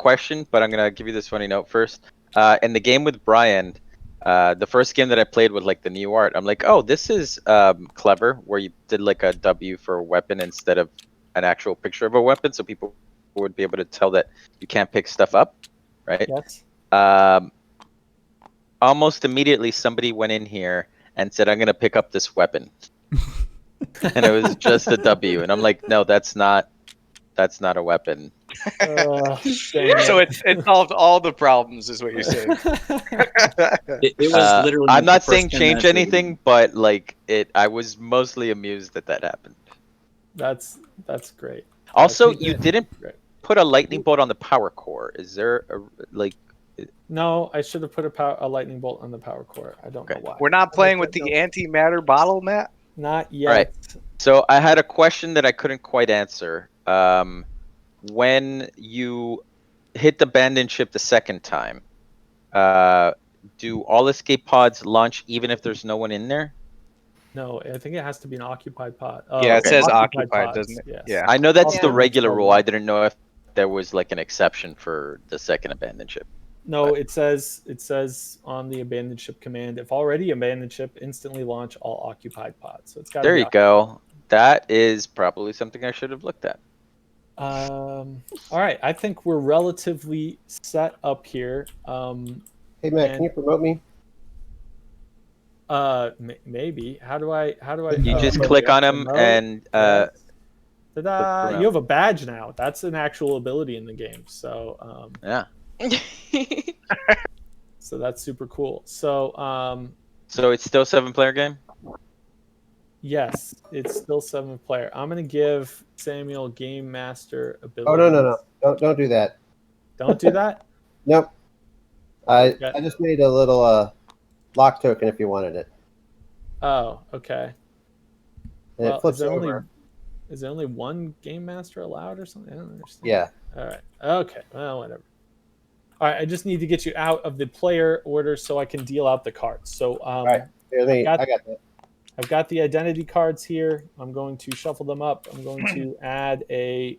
question, but I'm gonna give you this funny note first. In the game with Brian, the first game that I played with like the new art, I'm like, oh, this is clever, where you did like a W for a weapon instead of an actual picture of a weapon, so people would be able to tell that you can't pick stuff up, right? Yes. Almost immediately, somebody went in here and said, I'm gonna pick up this weapon, and it was just a W, and I'm like, no, that's not a weapon. Dang So it. it solved all the problems, is what you're saying. It was literally. I'm the not first saying thing change that- anything, but like I was mostly amused that happened. That's great. Also, That's you great. didn't Great. put a lightning bolt on the power core. Is there a like? No, I should have put a lightning bolt on the power core. I don't know Okay. why. We're not playing with the antimatter bottle, Matt? Not yet. Right. So I had a question that I couldn't quite answer. When you hit the abandoned ship the second time, do all escape pods launch even if there's no one in there? No, I think it has to be an occupied pod. Yeah, it says occupied, pods, doesn't it? Yes. Yeah. I know that's the Yeah. regular rule. I didn't know if there was like an exception for the second abandoned ship. No, it says on the abandoned ship command, if already abandoned ship, instantly launch all occupied pods. So it's got. There you go. That is probably something I should have looked at. All right, I think we're relatively set up here. Hey Matt, can you promote me? Maybe. How do I? You just click on him and Ta-da! around. You have a badge now. That's an actual ability in the game. So yeah. So that's super cool. So So it's still 7-player game? yes, it's still 7-player. I'm gonna give Samuel Game Master ability. Oh no! Don't do that. Don't do that. Nope. I Okay. just made a little lock token if you wanted it. Oh, okay. And it flips is there over. only one Game Master allowed or something? I don't understand. Yeah. All right. Okay. Well, whatever. All right. I just need to get you out of the player order so I can deal out the cards. So, All right. I got that. I've got the identity cards here. I'm going to shuffle them up. I'm going to add a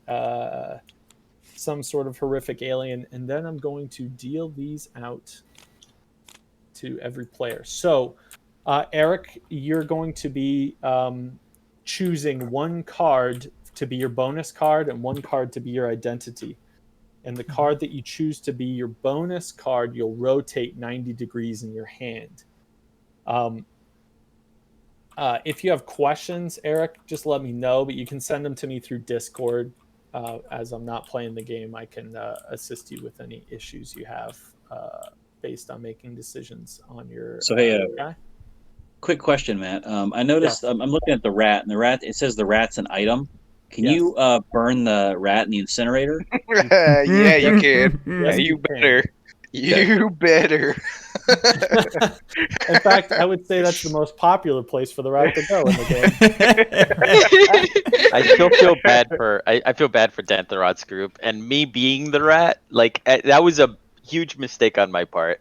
some sort of horrific alien, and then I'm going to deal these out to every player. So, Eric, you're going to be choosing one card to be your bonus card and one card to be your identity. And the card that you choose to be your bonus card, you'll rotate 90 degrees in your hand. If you have questions, Eric, just let me know, but you can send them to me through Discord. As I'm not playing the game, I can assist you with any issues you have based on making decisions on your. So hey, guy. Quick question, Matt. I noticed I'm looking at the rat, and it says the rat's an item. Can you burn the rat in the incinerator? Yeah, you can. Yes, Yeah, you better. can. You better. In fact, I would say that's the most popular place for the rat to go in the game. I still feel bad for I feel bad for Dantherod's group, and me being the rat, like that was a huge mistake on my part,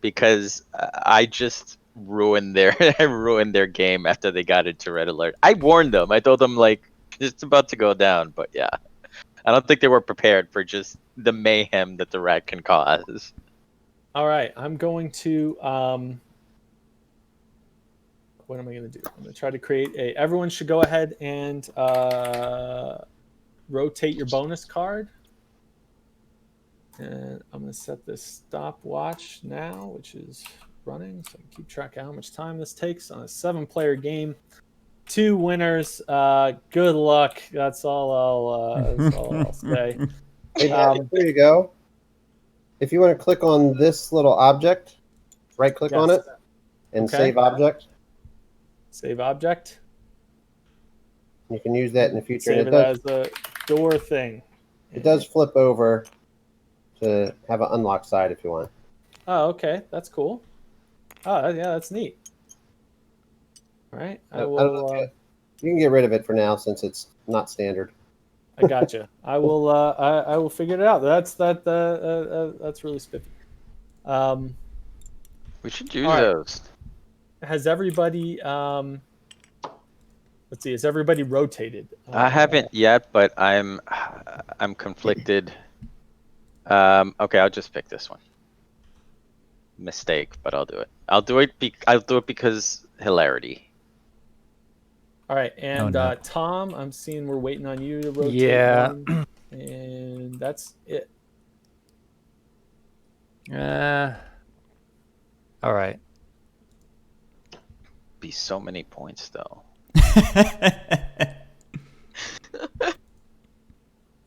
because I just ruined their game after they got into red alert. I warned them. I told them like it's about to go down, but yeah, I don't think they were prepared for just the mayhem that the rat can cause. All right, I'm going to. What am I going to do? I'm going to try to create a. Everyone should go ahead and rotate your bonus card. And I'm going to set this stopwatch now, which is running, so I can keep track of how much time this takes on a 7-player game. 2 winners. Good luck. That's all I'll say. Hey, there you go. If you want to click on this little object, right-click on it, and save object. Save object. You can use that in the future. Save it as a door thing. It does flip over to have an unlock side if you want. Oh, okay. That's cool. Oh, yeah, that's neat. All right. I will. You can get rid of it for now since it's not standard. I gotcha. I will. I will figure it out. That's really spiffy. We should use those. Has everybody? Let's see. Has everybody rotated? I haven't yet, but I'm conflicted. Okay, I'll just pick this one. Mistake, but I'll do it. I'll do it because hilarity. All right, and no. Tom, I'm seeing we're waiting on you to rotate Yeah. one, and that's it. All right. Be so many points though.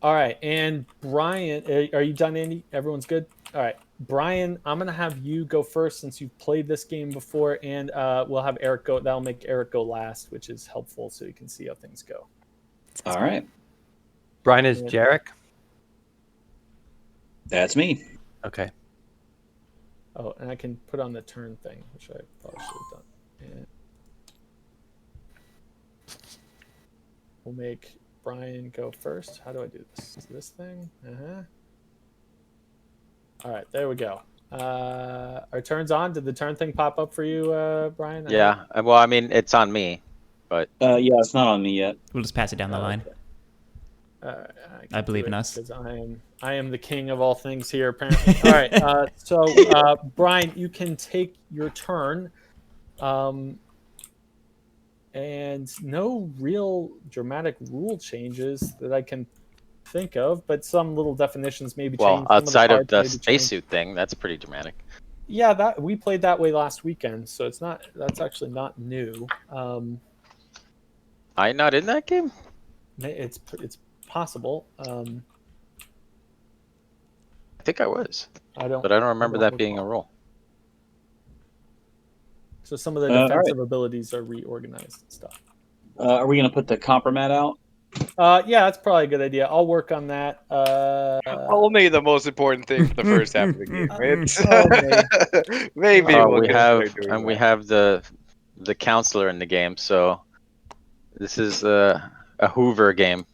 All right, and Brian, are you done, Andy? Everyone's good? All right, Brian, I'm going to have you go first since you've played this game before, and we'll have Eric go. That'll make Eric go last, which is helpful so you can see how things go. All right. Brian is Jarek. That's me. Okay. Oh, and I can put on the turn thing, which I probably should have done. And we'll make Brian go first. How do I do this? This thing? All right, there we go. Our turn's on. Did the turn thing pop up for you, Brian? Yeah. Well, I mean, it's on me, but Yeah, it's not on me yet. We'll just pass it down the line. I believe in us. Because I am the king of all things here, apparently. All right. So, Brian, you can take your turn. And no real dramatic rule changes that I can think of, but some little definitions maybe change. well, outside of the spacesuit thing, that's pretty dramatic. Yeah, that we played that way last weekend, so that's actually not new. I not in that game? It's possible. I think I was, but I don't remember that being a rule. So some of the defensive abilities are reorganized and stuff. Are we going to put the compromat out? Yeah, that's probably a good idea. I'll work on that. Only the most important thing for the first half of the game. It's maybe we have the counselor in the game, so this is a Hoover game.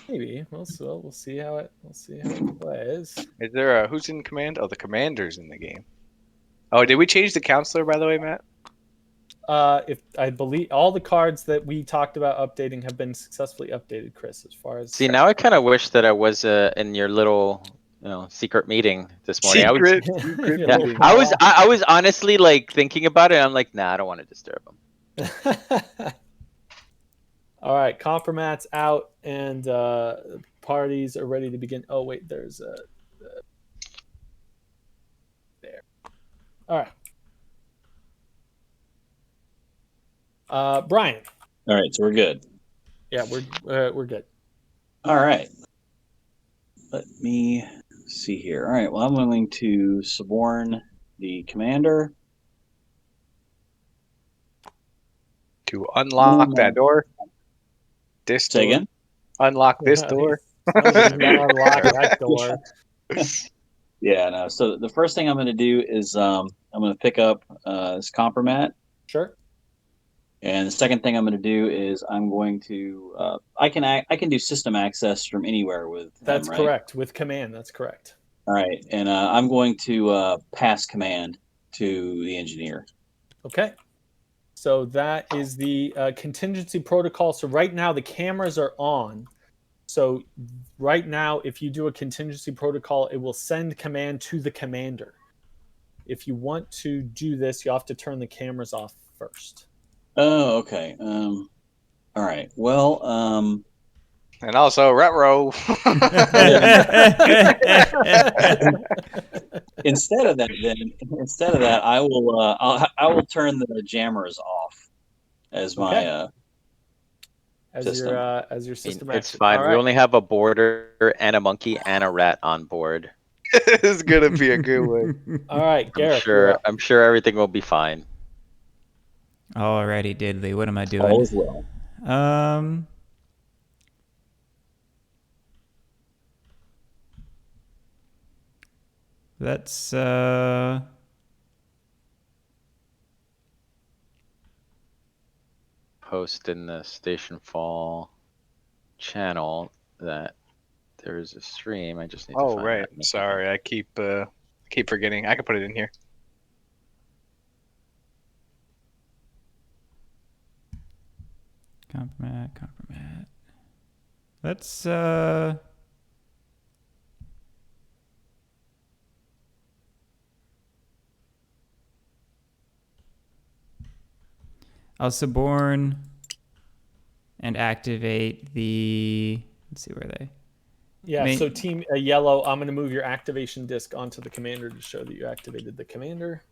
Maybe we'll see how it plays. Is there a who's in command? Oh, the commander's in the game. Oh, did we change the counselor, by the way, Matt? If I believe all the cards that we talked about updating have been successfully updated, Chris. As far as now, I kind of wish that I was in your little, secret meeting this morning. Secret meeting. I was honestly like thinking about it. I'm like, nah, I don't want to disturb him. All right, compromat's out, and parties are ready to begin. Oh wait, there's a there. All right. Brian. All right, so we're good. Yeah, we're good. All right. Let me see here. All right, well, I'm going to suborn the commander. To unlock that door. This door. Say again? Unlock this door. Unlock that door. Yeah, no. So the first thing I'm going to do is I'm going to pick up this compromat. Sure. And the second thing I'm going to do is I'm going to I can do system access from anywhere with that's them, right? Correct with command. That's correct. All right, and I'm going to pass command to the engineer. Okay. So that is the contingency protocol. So right now the cameras are on. So right now, if you do a contingency protocol, it will send command to the commander. If you want to do this, you have to turn the cameras off first. Oh, okay. All right. Well, and also retro. Instead of that, I will turn the jammers off as my system. As your system. It's fine. Right. We only have a boarder and a monkey and a rat on board. It's gonna be a good one. All right, Gareth. I'm sure everything will be fine. Alrighty, diddly. What am I doing? All is well. Let's post in the Stationfall channel that there's a stream. I just need to find right. that. Sorry, I keep forgetting. I can put it in here. Compromat. Let's I'll suborn and activate the. Let's see where they. Yeah, so team yellow, I'm going to move your activation disc onto the commander to show that you activated the commander.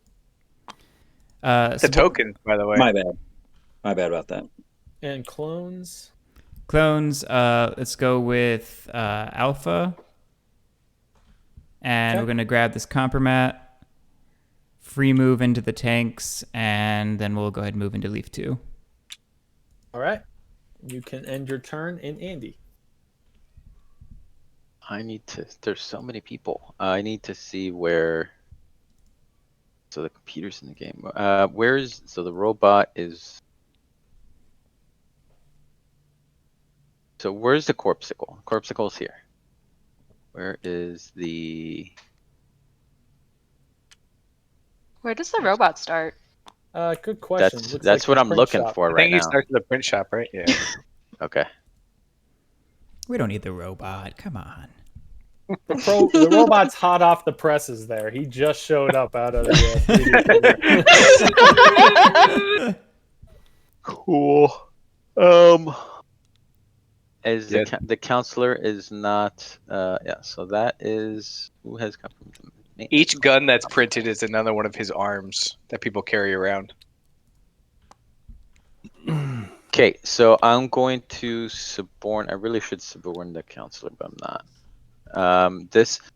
The tokens, by the way. My bad about that. And clones. Clones, let's go with Alpha. And we're going to grab this compromat, free move into the tanks, and then we'll go ahead and move into Leaf 2. All right. You can end your turn in Andy. I need to. There's so many people. I need to see where. So the computer's in the game. Where's so the robot is. So where's the corpsicle? Corpsicle's here. Where is the? Where does the robot start? Good question. That's what I'm looking for right now. I think he starts at the print shop, right? Yeah. Okay. We don't need the robot. Come on. The robot's hot off the presses there. He just showed up out of the 3D printer. Cool. As the counselor is not. Yeah. So that is who has come from. Each gun that's printed is another one of his arms that people carry around. Okay, so I'm going to suborn. I really should suborn the counselor, but I'm not.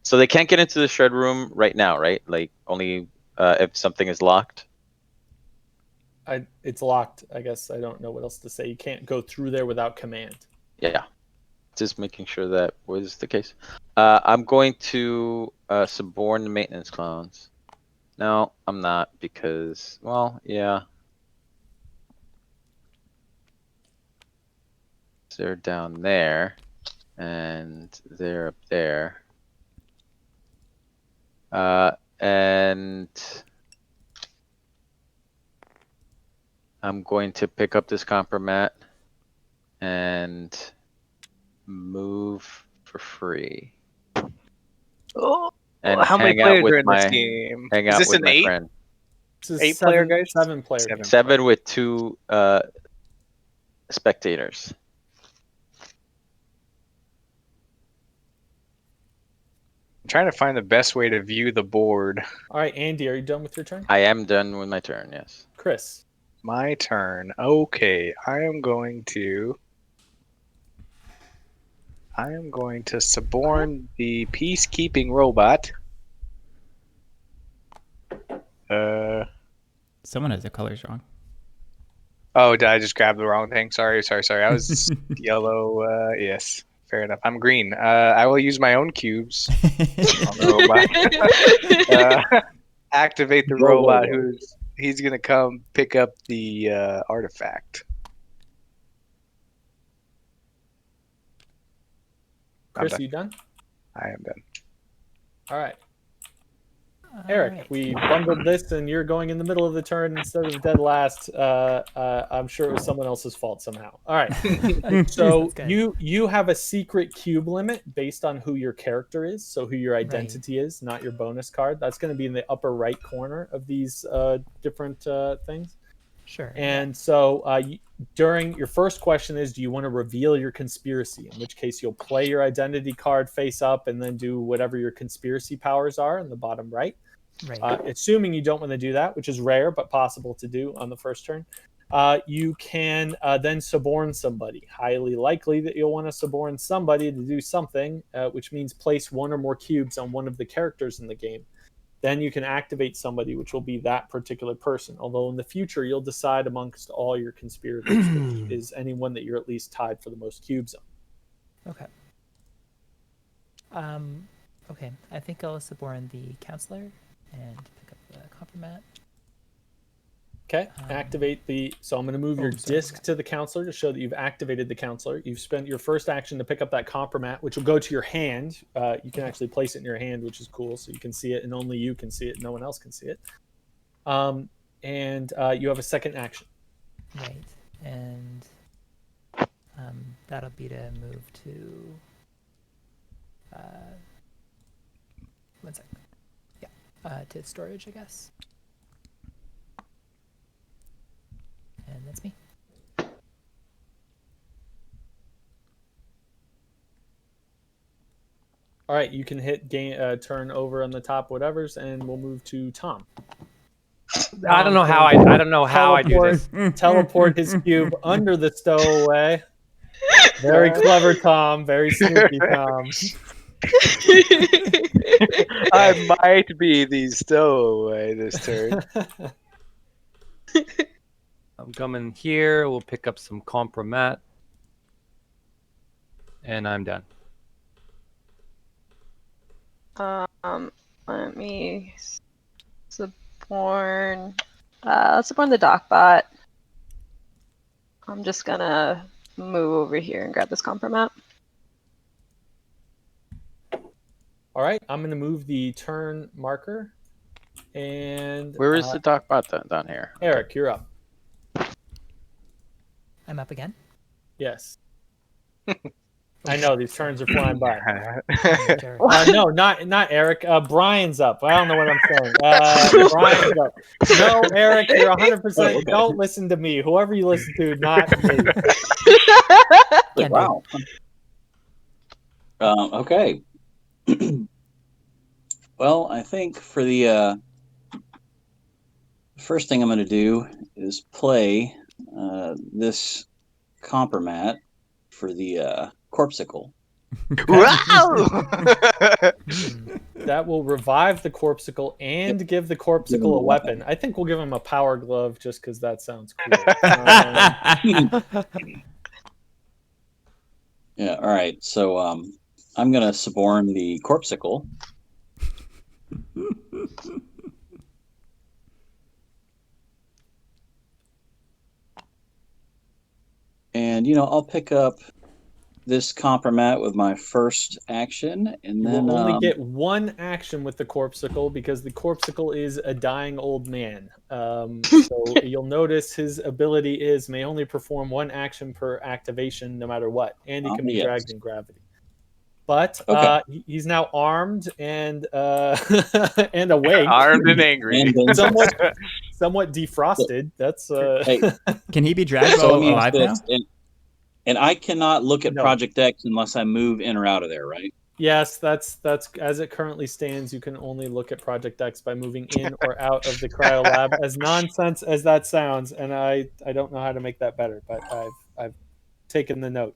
So they can't get into the shred room right now, right? Like only if something is locked. It's locked. I guess I don't know what else to say. You can't go through there without command. Yeah, just making sure that was the case. I'm going to suborn the maintenance clones. No, I'm not because, well, yeah. They're down there, and they're up there. And I'm going to pick up this compromat and move for free. Oh, and how many hang out players with are in this my game? hang Is out this with an my 8? friend. This is 8-player guys? 7-player. Seven with 2 spectators. I'm trying to find the best way to view the board. All right, Andy, are you done with your turn? I am done with my turn, yes. Chris. My turn. Okay, I am going to suborn the peacekeeping robot. Someone has their colors wrong. Oh, did I just grab the wrong thing? Sorry. I was yellow. Yes, fair enough. I'm green. I will use my own cubes on the robot. Activate the robot. He's gonna come pick up the artifact. Chris, you done? I am done. All right. Eric, we bundled this, and you're going in the middle of the turn instead of dead last. I'm sure it was someone else's fault somehow. All right. So you have a secret cube limit based on who your character is, so who your identity is, not your bonus card. That's going to be in the upper right corner of these different things. Sure. And so during your first question is, do you want to reveal your conspiracy? In which case you'll play your identity card face up and then do whatever your conspiracy powers are in the bottom right. Right. Assuming you don't want to do that, which is rare but possible to do on the first turn, you can then suborn somebody. Highly likely that you'll want to suborn somebody to do something, which means place 1 or more cubes on one of the characters in the game. Then you can activate somebody, which will be that particular person. Although in the future, you'll decide amongst all your conspirators, which is anyone that you're at least tied for the most cubes on. Okay. Okay. I think I'll suborn the counselor and pick up the compromat. Okay. Activate the. So I'm going to move your disc to the counselor to show that you've activated the counselor. You've spent your first action to pick up that compromat, which will go to your hand. You can actually place it in your hand, which is cool. So you can see it, and only you can see it. No one else can see it. And you have a second action. Right. And that'll be to move to. 1 second. Yeah. To storage, I guess. And That's me. All right, you can hit turn over on the top whatever's, and we'll move to Tom. I don't know how I don't know how I do this. Teleport his cube under the stowaway. Very clever, Tom. Very sneaky, Tom. I might be the stowaway this turn. I'm coming here. We'll pick up some compromat. And I'm done. Let me suborn. Let's suborn the Docbot. I'm just gonna move over here and grab this compromat. All right, I'm going to move the turn marker. And Where is the Docbot down here? Eric, you're up. I'm up again. Yes. I know these turns are flying by. Jared. No, not Eric. Brian's up. I don't know what I'm saying. Brian's up. No, Eric, you're 100%. Oh, okay. Don't listen to me. Whoever you listen to, not me. Can do. Wow. Okay. Well, I think for the first thing I'm going to do is play this compromat for the corpsicle. Wow! That will revive the corpsicle and give the corpsicle a weapon. I think we'll give him a power glove just because that sounds cool. Yeah, all right. So I'm going to suborn the corpsicle. And, I'll pick up this compromat with my first action. And then We'll only get one action with the corpsicle because the corpsicle is a dying old man. So you'll notice his ability may only perform one action per activation no matter what. And he can be dragged in gravity. But he's now armed and and awake. Armed and angry. And somewhat defrosted. That's Can he be dragged so alive now? And I cannot look at Project X unless I move in or out of there, right? Yes, that's as it currently stands. You can only look at Project X by moving in or out of the cryo lab. As nonsense as that sounds, and I don't know how to make that better, but I've taken the note.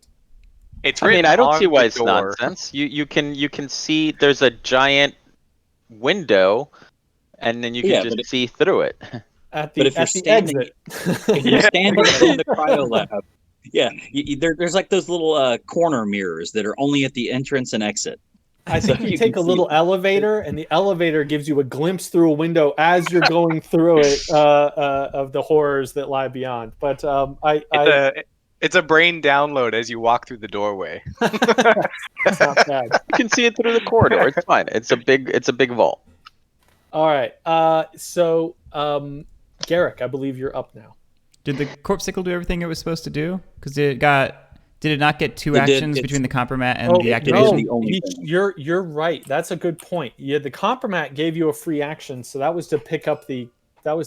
I don't see why it's nonsense. You can see there's a giant window, and then you can just see through it. But if you're standing, exit. If you're standing in the cryo lab, there's like those little corner mirrors that are only at the entrance and exit. I think you take a little elevator, and the elevator gives you a glimpse through a window as you're going through it of the horrors that lie beyond. But it's a brain download as you walk through the doorway. It's not bad. You can see it through the corridor. It's fine. It's a big vault. All right. So Garrick, I believe you're up now. Did the corpsicle do everything it was supposed to do? Because did it not get two actions between the compromat and the activation? No, you're right. That's a good point. Yeah, the compromat gave you a free action, so that was to pick up the other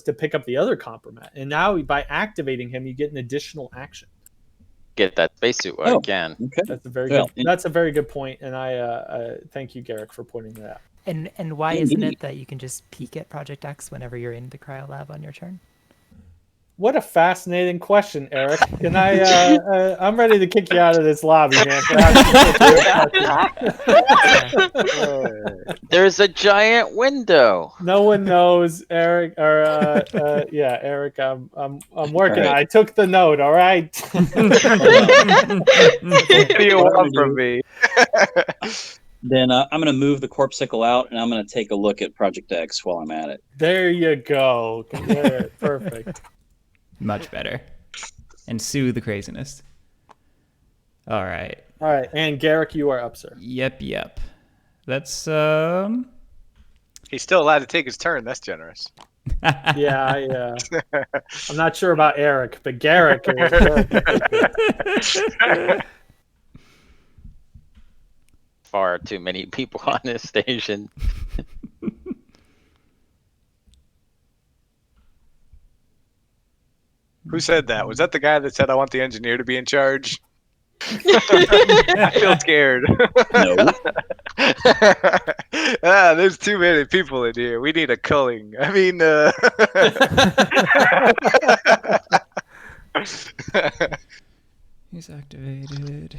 compromat. And now by activating him, you get an additional action. Get that spacesuit again. Okay. That's a very good point, and I thank you, Garrick, for pointing that out. And why isn't it that you can just peek at Project X whenever you're in the cryo lab on your turn? What a fascinating question, Eric. Can I? I'm ready to kick you out of this lobby, man. There's a giant window. No one knows, Eric. Or Eric. I'm working. Right. I took the note. All right. What do you want from me? Then I'm going to move the corpsicle out, and I'm going to take a look at Project X while I'm at it. There you go. Perfect. Much better. And sue the craziness. All right. And Garrick, you are up, sir. Yep. That's He's still allowed to take his turn. That's generous. Yeah. I'm not sure about Eric, but Garrick is. Far too many people on this station. Who said that? Was that the guy that said I want the engineer to be in charge? I feel scared. No. There's too many people in here. We need a culling. I mean, He's activated.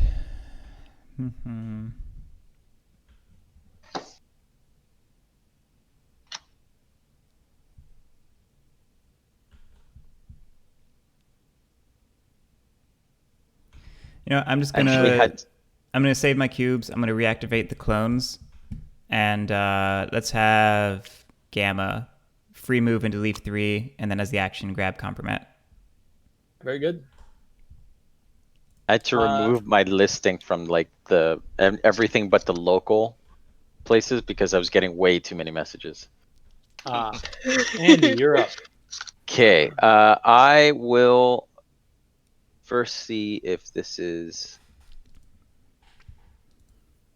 You know, I'm just gonna I'm gonna save my cubes. I'm gonna reactivate the clones, and let's have Gamma free move into leaf 3, and then as the action, grab Compromat. Very good. I had to remove my listing from like the everything but the local places because I was getting way too many messages. Andy, you're up. Okay, I will first see if this is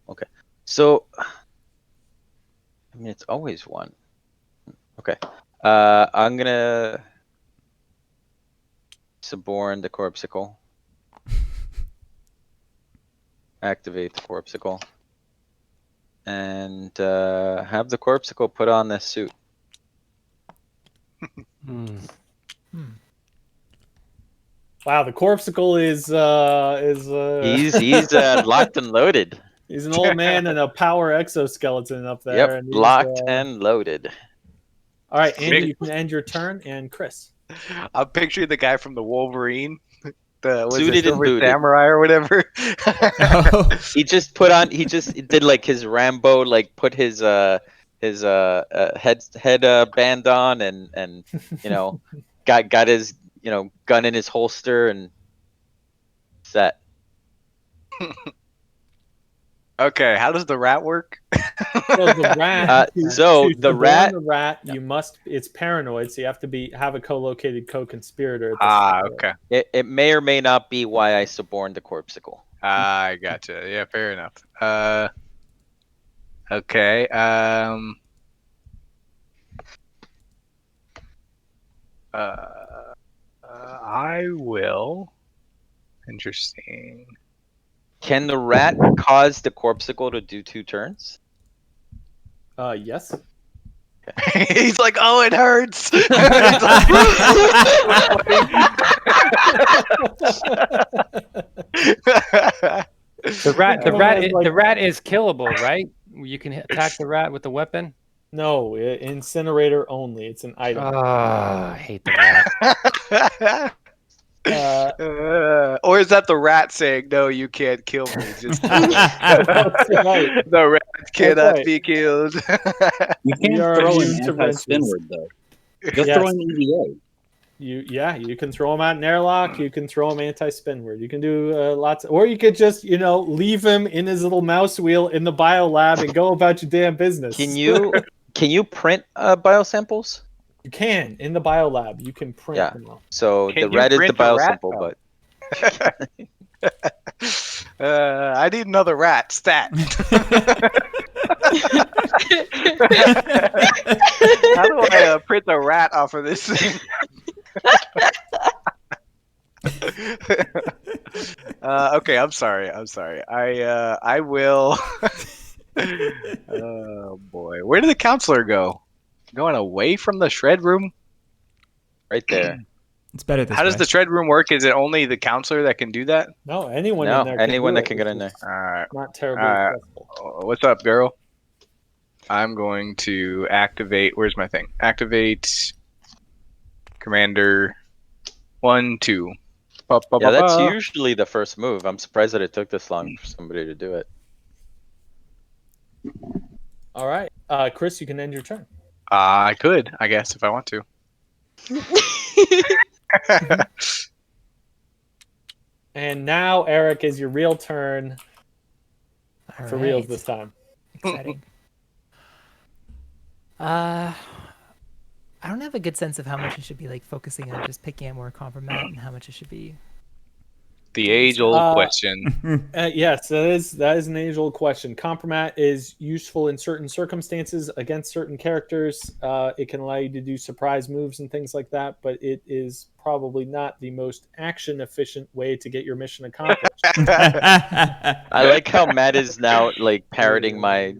okay. So, I mean, it's always one. Okay, I'm gonna suborn the Corpsicle. Activate the Corpsicle. And have the Corpsicle put on this suit. Wow, the Corpsicle is He's locked and loaded. He's an old man in a power exoskeleton up there. Yep, and he's, locked and loaded. All right, Andy, you can end your turn, and Chris. I'm picturing the guy from the Wolverine, the Suited and booted. samurai or whatever. He just did like his Rambo, like put his head band on and you know got his gun in his holster and set. Okay, how does the rat work? So the rat. The rat. You must. It's paranoid, so you have to have a co-located co-conspirator. Okay. It may or may not be why I suborned the Corpsicle. I gotcha. Yeah, fair enough. Okay. I will. Interesting. Can the rat cause the Corpsicle to do 2 turns? Yes. He's like, oh, it hurts. The rat is killable, right? You can attack the rat with the weapon. No, incinerator only. It's an item. I hate the rat. Or is that the rat saying, no, you can't kill me? Just right. The rat cannot be killed. You can't throw an anti-spinward, though. Just throw an EVA. You can throw him out in airlock. You can throw him anti-spinward. You can do lots, or you could just leave him in his little mouse wheel in the bio lab and go about your damn business. Can you print biosamples? You can in the bio lab. You can print. Yeah. Them. So the rat is the biosample, but I need another rat stat. How do I print the rat off of this thing? Okay, I'm sorry. I will. Oh boy, where did the counselor go? Going away from the shred room? Right there. It's better this How does way. the shred room work? Is it only the counselor that can do that? No, anyone No, in there. anyone can that can get in there. All right. Not terribly accessible. What's up, girl? I'm going to activate. Where's my thing? Activate Commander 1, 2. Yeah, that's usually the first move. I'm surprised that it took this long for somebody to do it. All right, Chris, you can end your turn. I could, I guess, if I want to. And now, Eric, is your real turn. For reals this time. Exciting. I don't have a good sense of how much it should be like focusing on just picking out more compromat and how much it should be The age-old question. Yes, that is an age-old question. Compromat is useful in certain circumstances against certain characters. It can allow you to do surprise moves and things like that, but it is probably not the most action-efficient way to get your mission accomplished. I like how Matt is now like parroting my,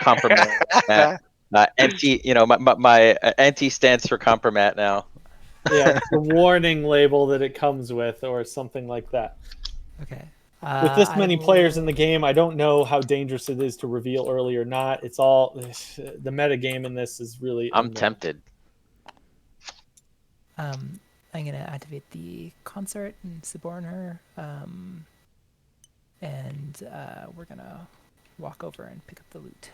compromat. Anti, my anti stance for compromat now. Yeah, it's the warning label that it comes with, or something like that. Okay. With this I many players in will- the game, I don't know how dangerous it is to reveal early or not. It's all the meta game in this is really. I'm unknown. tempted. I'm gonna activate the consort and suborn her. And we're gonna walk over and pick up the loot.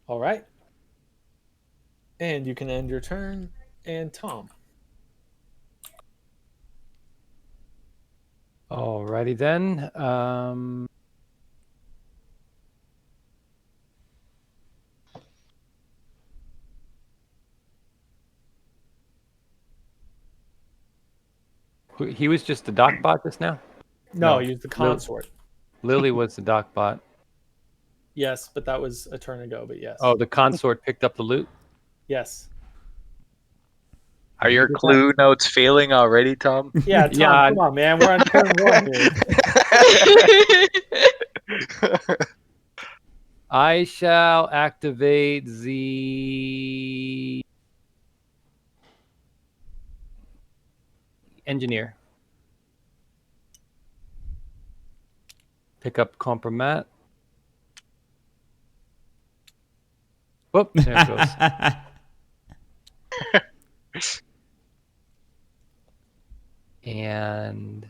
All right. And you can end your turn. And Tom. Alrighty then. He was just the doc bot just now? No, use the consort. Lily was the doc bot. Yes, but that was a turn ago. But yes. Oh, the consort picked up the loot? Yes. Are your clue notes failing already, Tom? Yeah, Tom, come on, man. We're on turn 1 here. I shall activate the engineer. Pick up compromat. Whoop, there it goes. And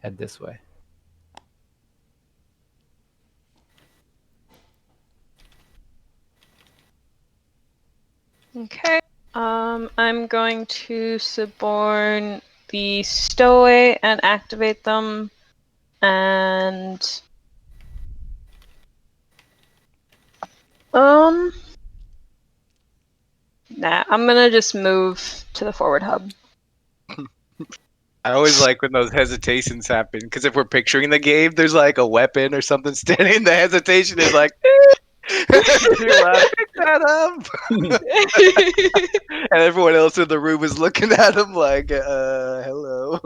head this way. Okay. I'm going to suborn the stowaway and activate them, and I'm gonna just move to the forward hub. I always like when those hesitations happen, because if we're picturing the game, there's like a weapon or something standing. The hesitation is like, pick that up. And everyone else in the room is looking at him like, hello.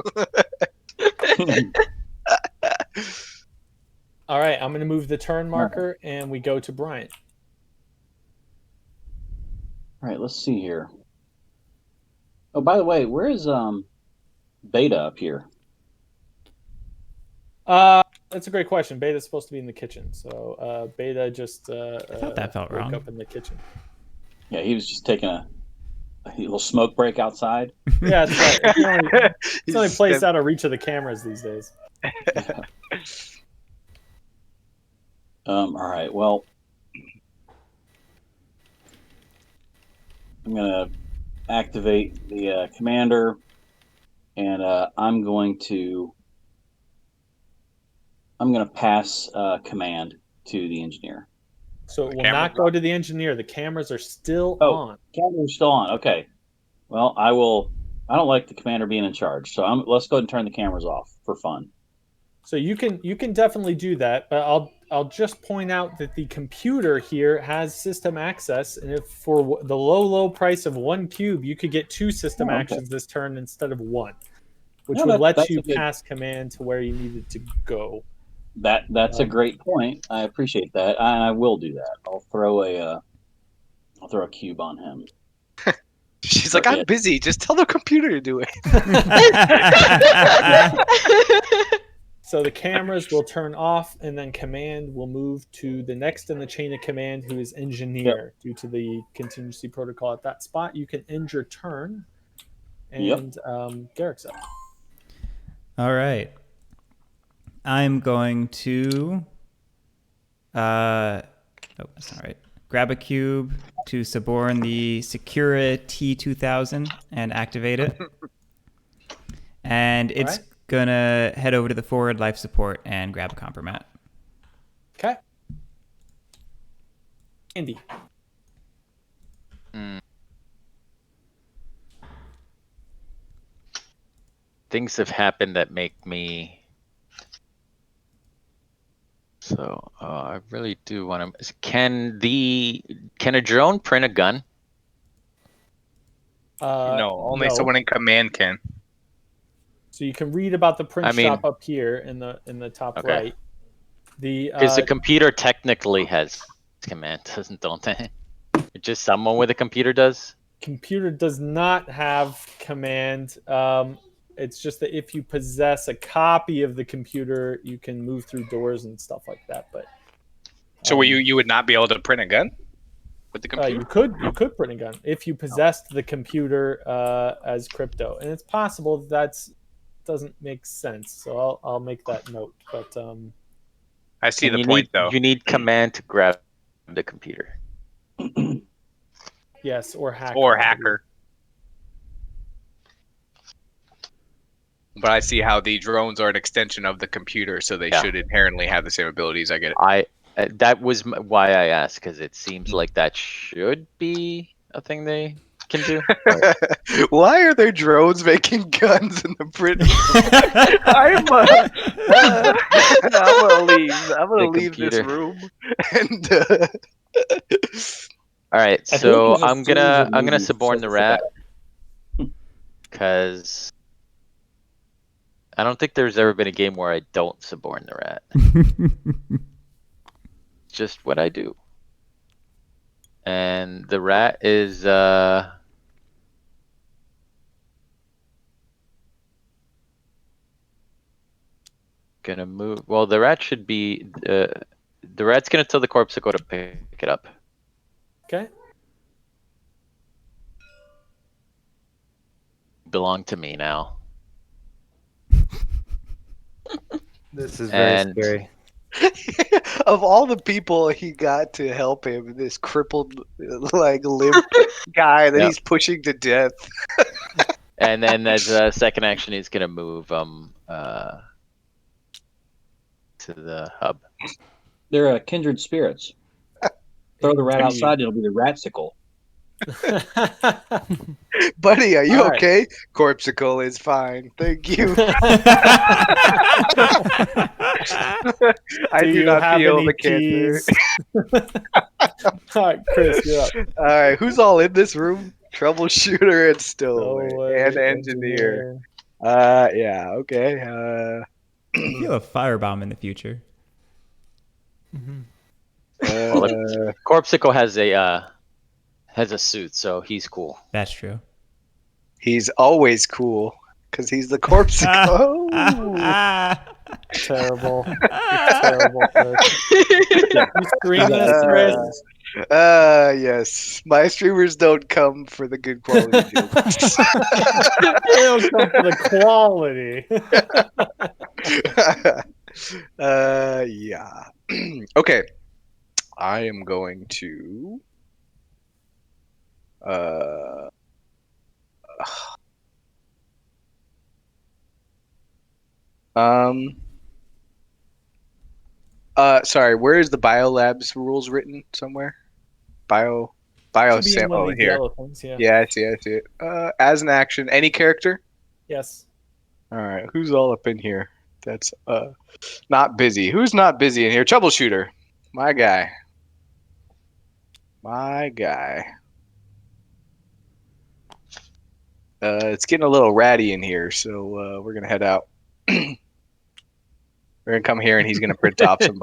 All right, I'm going to move the turn marker, and we go to Bryant. All right, let's see here. Oh, by the way, where is Beta up here? That's a great question. Beta's supposed to be in the kitchen, so Beta just I thought that felt woke wrong. up in the kitchen. Yeah, he was just taking a little smoke break outside. Yeah, that's right. It's the only place out of reach of the cameras these days. All right, well, I'm going to activate the commander, and I'm going to pass command to the engineer. So it will not go to the engineer. The cameras are still on. Cameras are still on. Okay. Well, I don't like the commander being in charge, so let's go ahead and turn the cameras off for fun. So you can definitely do that, but I'll just point out that the computer here has system access, and if for the low price of 1 cube, you could get 2 system actions this turn instead of 1, which would let you pass command to where you needed to go. That's a great point. I appreciate that, and I will do that. I'll throw a cube on him. She's like, I'm busy. Just tell the computer to do it. So the cameras will turn off, and then command will move to the next in the chain of command, who is engineer. Due to the contingency protocol at that spot, you can end your turn. And Derek's up. All right. I'm going to that's not right. Grab a cube to suborn the Secura T2000 and activate it. And it's gonna head over to the forward life support and grab a compromat. Okay. Andy. things have happened that make me. So I really do want to. Can a drone print a gun? No, only No. someone in command can. So you can read about the print I mean- shop up here in the top Okay. right. The Because the computer technically has command, don't they? Just someone with a computer does. computer does not have command. It's just that if you possess a copy of the computer, you can move through doors and stuff like that. But So you would not be able to print a gun with the computer? you could print a gun if you possessed the computer as crypto, and it's possible that's doesn't make sense. So I'll make that note. But I see And the point, though. You need command to grab the computer. yes, or hacker. Or hacker. But I see how the drones are an extension of the computer, so they should inherently have the same abilities. I get it. That was why I asked, because it seems like that should be a thing they can do. Why are there drones making guns in the print? I'm gonna leave. I'm gonna leave this computer. room. And All right, I feel so like there's a I'm series gonna of movies suborn the just about rat, because I don't think there's ever been a game where I don't suborn the rat. It's just what I do. And the rat is gonna move. Well, the rat should be the rat's gonna tell the corpse to go to pick it up. Okay. Belong to me now. This is very And- scary. of all the people he got to help him, this crippled, like limp guy that Yep. he's pushing to death. And then as a second action, he's gonna move to the hub. They're kindred spirits. Throw the rat outside, it'll be the ratsicle. Buddy, are you All right. okay? Corpsicle is fine. Thank you. I do you not have feel any the cancer. keys? All right, Chris, you're up. All right, who's all in this room? Troubleshooter and stowaway Stowaway, and engineer. Yeah, okay. I feel a firebomb in the future. Well, Corpsicle has a suit, so he's cool. That's true. He's always cool because he's the Corpsicle. Terrible. Terrible, Chris. You stream this, Chris? Yes. My streamers don't come for the good quality jokes. They don't come for the quality. Yeah. Okay. I am going to sorry, where is the biolabs rules written somewhere? Bio Should be in sample one of these here. yellow things, yeah. Yeah, I see it. As an action, any character? Yes. All right, who's all up in here? That's not busy. Who's not busy in here? Troubleshooter. My guy. It's getting a little ratty in here, so we're gonna head out. We're gonna come here, and he's gonna print off some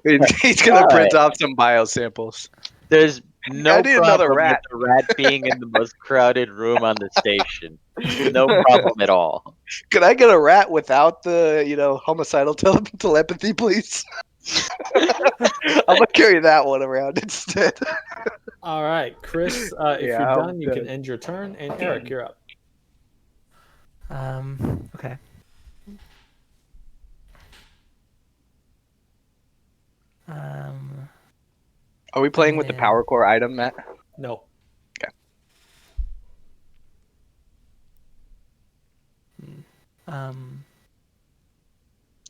he's gonna print off some bio samples. There's no I need another problem rat. with the rat being in the most crowded room on the station. No problem at all. Could I get a rat without the homicidal telepathy, please? I'm gonna carry that one around instead. All right, Chris, if you're I'm done, you can done. end your turn. And Eric, you're up. Okay. Are we playing with the power core item, Matt? No. Okay.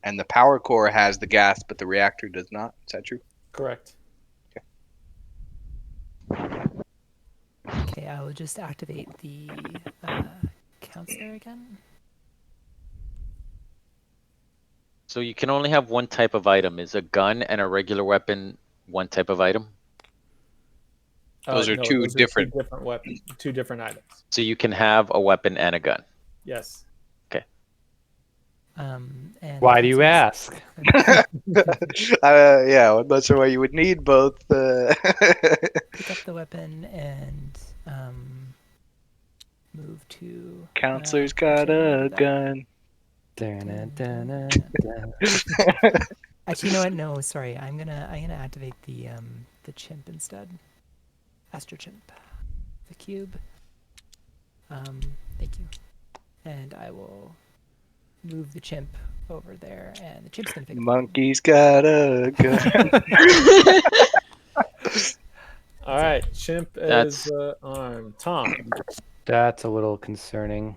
And the power core has the gas, but the reactor does not. Is that true? Correct. Okay, I will just activate the counselor again. So you can only have one type of item. Is a gun and a regular weapon one type of item? Those are No, two those different. are 2 different weapons, 2 different items. So you can have a weapon and a gun. Yes. Okay. And Why do you ask? Yeah, I'm not sure why you would need both. Pick up the weapon and move to. Counselor's got actually, I'm gonna a do that. gun. Actually, you know what? No, sorry. I'm gonna activate the chimp instead. Astro chimp. The cube. Thank you. And I will move the chimp over there, and the chimp's gonna pick up. Monkey's got a gun. All right, chimp is armed. Tom. That's a little concerning.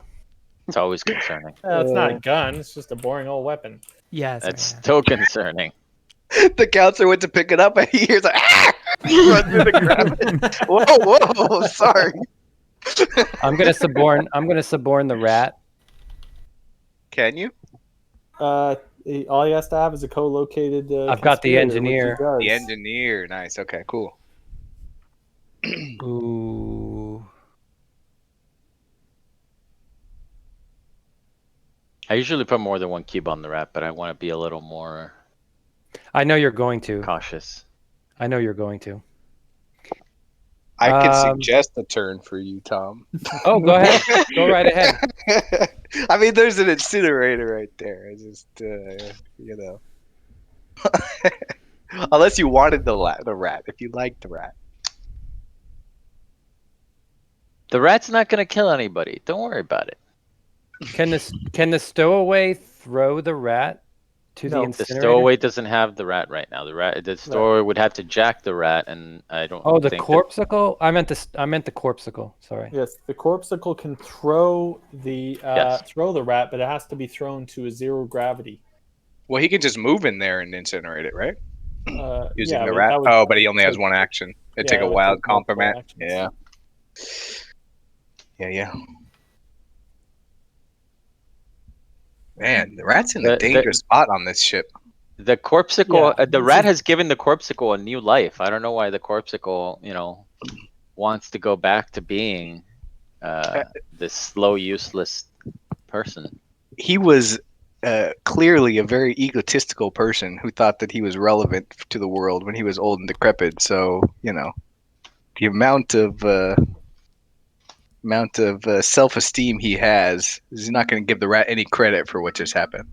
It's always concerning. It's not a gun. It's just a boring old weapon. Yeah, That's still concerning. The counselor went to pick it up, and he hears like, ah! He runs in to grab it. Whoa, sorry. I'm gonna suborn the rat. Can you? All he has to have is a co-located. I've got the conspirator, which he engineer. does. The engineer. Nice. Okay, cool. Ooh. I usually put more than one cube on the rat, but I want to be a little more I know you're going to. cautious. I know you're going to. I could suggest a turn for you, Tom. Oh, go ahead. Go right ahead. I mean, there's an incinerator right there. I just, you know. Unless you wanted the rat. If you liked the rat. The rat's not going to kill anybody. Don't worry about it. Can the stowaway throw the rat to the The incinerator? stowaway doesn't have the rat right now. The stowaway would have to jack the rat, and I don't. Oh, the think corpsicle. I meant the corpsicle. Sorry. Yes, the corpsicle can throw the rat, but it has to be thrown to a 0 gravity. Well, he can just move in there and incinerate it, right? Using yeah, the but rat. that would Oh, but he only has one action. It'd take it a would wild take multiple compliment. actions. Yeah. Yeah. Man, the rat's in a dangerous spot on this ship. The corpsicle, Yeah, the rat has given the corpsicle a new life. I don't know why the corpsicle, wants to go back to being this slow, useless person. He was clearly a very egotistical person who thought that he was relevant to the world when he was old and decrepit. So, the amount of self-esteem he has, he's not going to give the rat any credit for what just happened.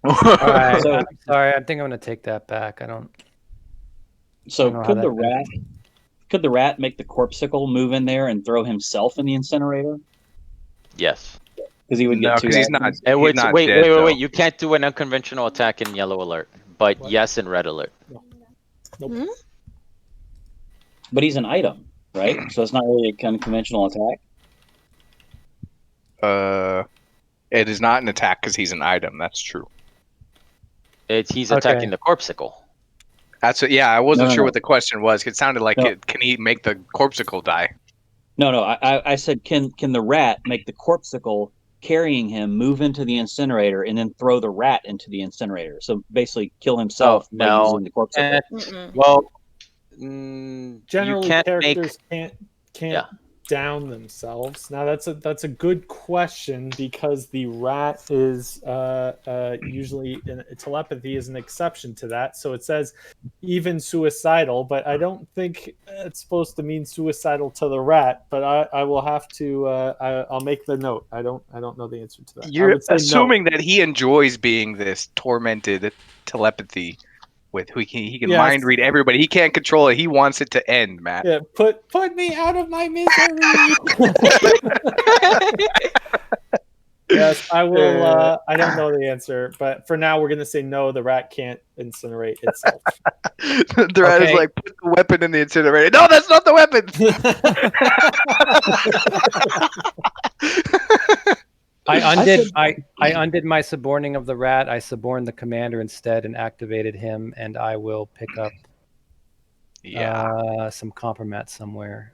All right. I'm sorry. I think I'm going to take that back. I don't. So know how could that the rat make the corpsicle move in there and throw himself in the incinerator? Yes. Because he would get two. He's not. Wait. Dead, You can't do an unconventional attack in yellow alert, but yes in red alert. Nope. But he's an item, right? So it's not really a conventional attack. It is not an attack because he's an item. That's true. He's attacking the corpsicle. That's what. Yeah, I wasn't No. sure what the question was. It sounded like can he make the corpsicle die? No. I said, can the rat make the corpsicle carrying him move into the incinerator and then throw the rat into the incinerator? So basically, kill himself by using the corpsicle. Well, generally, you can't characters can't down themselves. Now that's a good question because the rat is usually telepathy is an exception to that. So it says even suicidal, but I don't think it's supposed to mean suicidal to the rat. But I will have to I'll make the note. I don't know the answer to that. You're assuming that he enjoys being this tormented telepathy with who he can mind read everybody. He can't control it. He wants it to end, Matt. Yeah, put me out of my misery. Yes, I will. I don't know the answer, but for now, we're gonna say no. The rat can't incinerate itself. The rat is like, put the weapon in the incinerator. No, that's not the weapon. I undid my suborning of the rat. I suborned the commander instead and activated him, and I will pick up some compromat somewhere.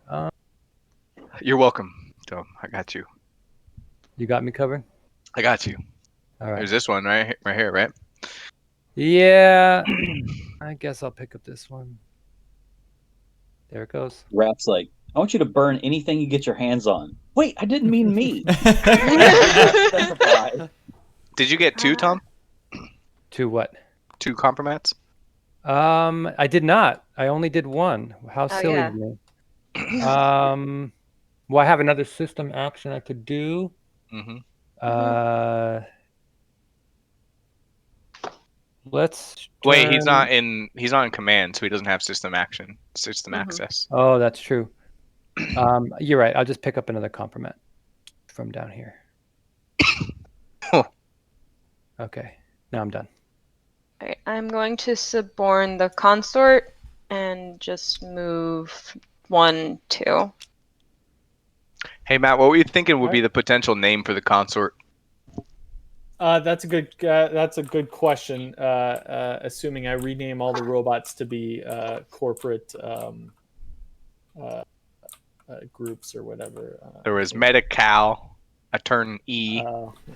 You're welcome, Tom. I got you. You got me covered? I got you. All right. There's this one right here, right? Yeah. I guess I'll pick up this one. There it goes. Rap's like, I want you to burn anything you get your hands on. Wait, I didn't mean me. Did you get 2, Tom? 2 what? 2 compromats? I did not. I only did 1. How silly yeah. of me. Well, I have another system action I could do. Let's wait. He's not turn- in command, so he doesn't have system access. Oh, that's true. You're right. I'll just pick up another compromat from down here. Okay, now I'm done. Alright, I'm going to suborn the consort and just move 1, 2. Hey Matt, what were you thinking would be the potential name for the consort? That's a good question. Assuming I rename all the robots to be corporate groups or whatever. There was Medi-Cal, a turn E,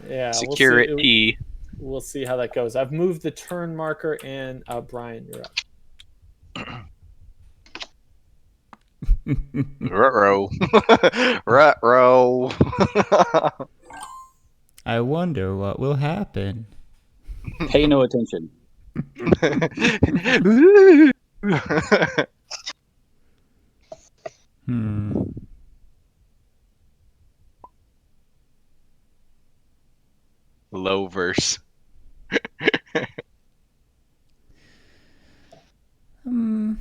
yeah, Security. We'll see how that goes. I've moved the turn marker, and Brian, you're up. Ruh-roh. Ruh-roh. I wonder what will happen. Pay no attention. Low verse. I'm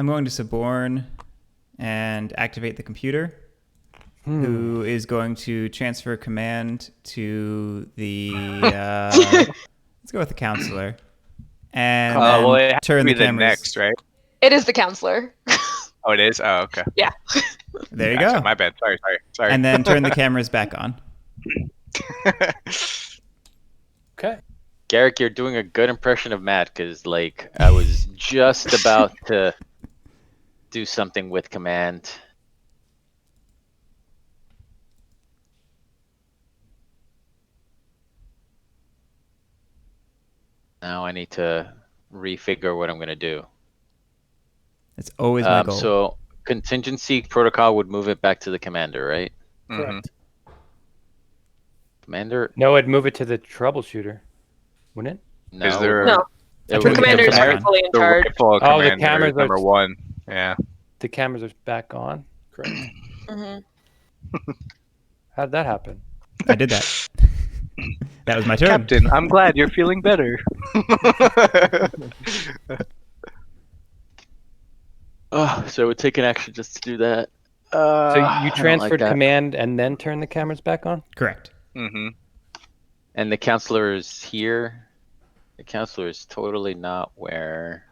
going to suborn and activate the computer, who is going to transfer command to the let's go with the counselor, and then turn the cameras. Next, right? It is the counselor. Oh, it is. Oh, okay. Yeah. There you go. My bad. Sorry. And then turn the cameras back on. Okay. Garrick, you're doing a good impression of Matt, because like I was just about to do something with command. Now I need to refigure what I'm going to do. It's always my goal. So contingency protocol would move it back to the commander, right? Correct. Commander? No, it'd move it to the troubleshooter, wouldn't it? No. Is there? No. The commander's fully in charge. Rifle the commander cameras is number 1. Yeah. The cameras are back on. Correct. How'd that happen? I did that. That was my turn. Captain, I'm glad you're feeling better. So it would take an action just to do that. So you transferred command and then turn the cameras back on? Correct. And the counselor is here. The counselor is totally not where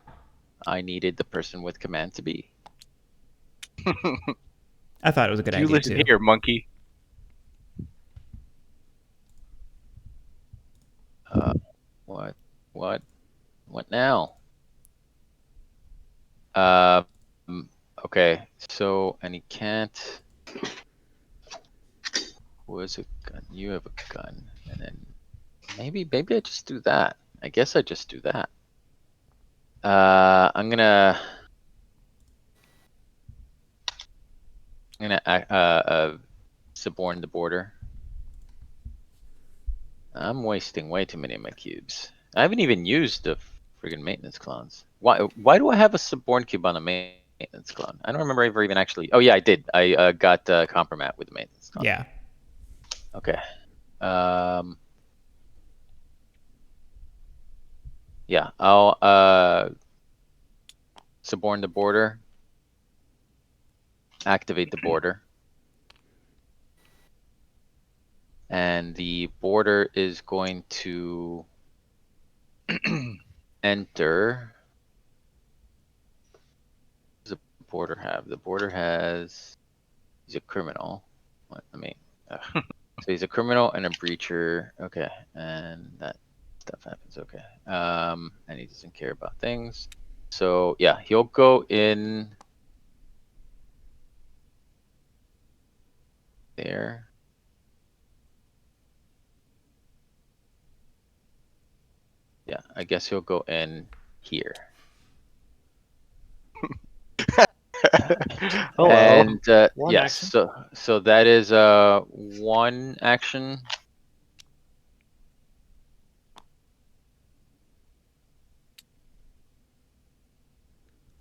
I needed the person with command to be. I thought it was a good idea. You listen here, monkey. What now? Okay, so, and he can't. Who has a gun? You have a gun, and then maybe I just do that. I guess I just do that. I'm gonna suborn the border. I'm wasting way too many of my cubes. I haven't even used the friggin' maintenance clones. Why do I have a suborn cube on a maintenance clone? I don't remember ever even actually. Oh yeah, I did. I got compromat with the maintenance clone. Yeah. Okay. Yeah, I'll suborn the border. Activate the border. And the border is going to enter. What does the border have? The border has. He's a criminal. So he's a criminal and a breacher. Okay, and that Stuff happens. Okay. And he doesn't care about things. So yeah, he'll go in there. Yeah, I guess he'll go in here. Hello. And One yes, action. so that is one action.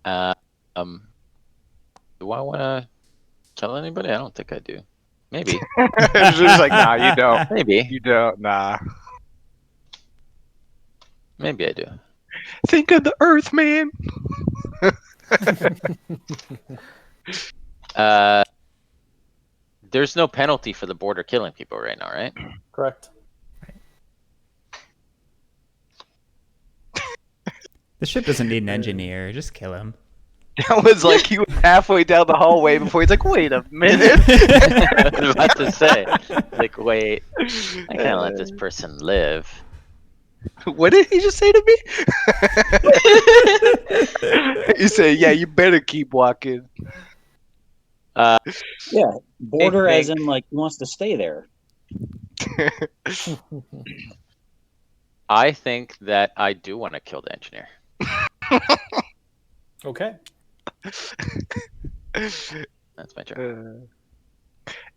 Do I want to kill anybody? I don't think I do. Maybe. It's just like, nah, you don't. Maybe. You don't. Nah. Maybe I do. Think of the Earth, man. There's no penalty for the border killing people right now, right? Correct. The ship doesn't need an engineer. Just kill him. I was like, he was halfway down the hallway before he's like, wait a minute. I was about to say, like, wait, I can't let this person live. What did he just say to me? He said, yeah, you better keep walking. Yeah, border I as think- in like he wants to stay there. I think that I do want to kill the engineer. Okay. That's my turn.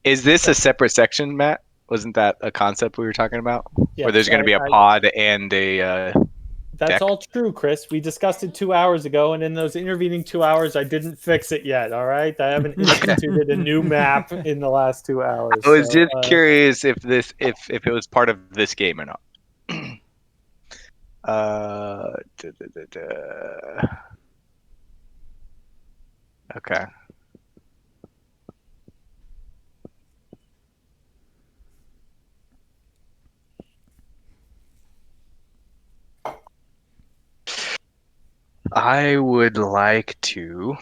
Is this a separate section, Matt? Wasn't that a concept we were talking about? Where there's Yes, going to be a pod and a That's deck? all true, Chris. We discussed it 2 hours ago, and in those intervening 2 hours, I didn't fix it yet. All right, I haven't instituted a new map in the last 2 hours. I was so, just curious if it was part of this game or not. Okay. I would like to.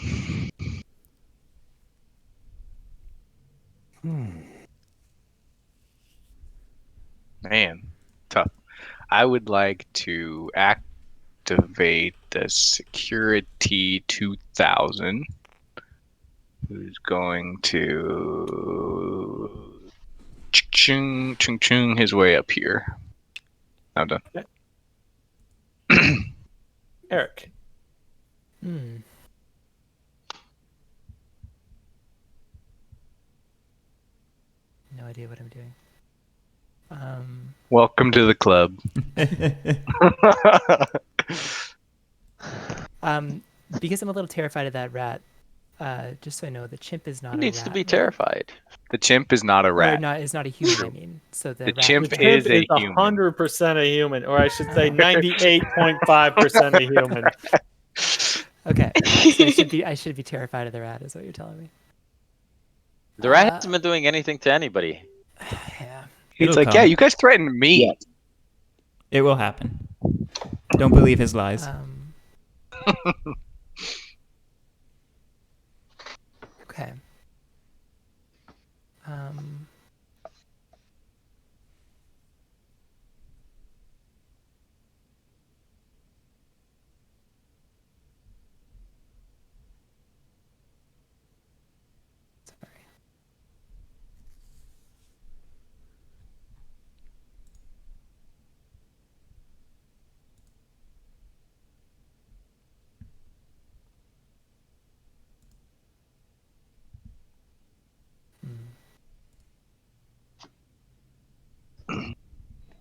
Man, tough. I would like to activate the Security 2000, who's going to chung chung chung his way up here. I'm done. Eric. No idea what I'm doing. Welcome to the club. Because I'm a little terrified of that rat. Just so I know, the chimp is not Who a needs rat. to be right? terrified? The chimp is not a Or rat. not is not a human. I mean, so the rat chimp The is chimp a is human. 100% a human, or I should say 98.5% a human. Okay, so I should be terrified of the rat, is what you're telling me. The rat hasn't been doing anything to anybody. Yeah. He's It'll like, come. yeah, you guys threatened me. Yeah. It will happen. Don't believe his lies. Okay.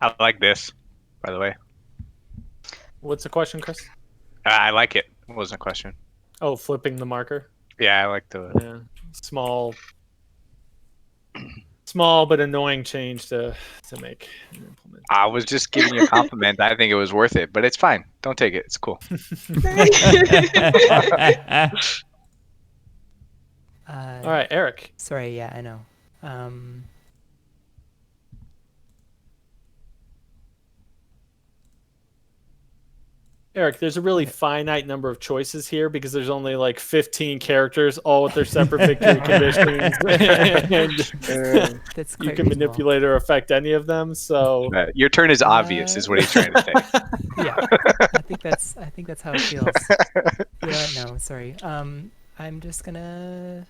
I like this, by the way. What's the question, Chris? I like it. It wasn't a question. Oh, flipping the marker. Yeah, I like the small but annoying change to make and implement. I was just giving you a compliment. I think it was worth it, but it's fine. Don't take it. It's cool. All right, Eric. Sorry, yeah, I know. Eric, there's a really finite number of choices here because there's only like 15 characters, all with their separate victory conditions, and That's you quite can reasonable. manipulate or affect any of them. So Your turn is obvious, is what he's trying to say. Yeah, I think that's how it feels. You know what? No, sorry. I'm just gonna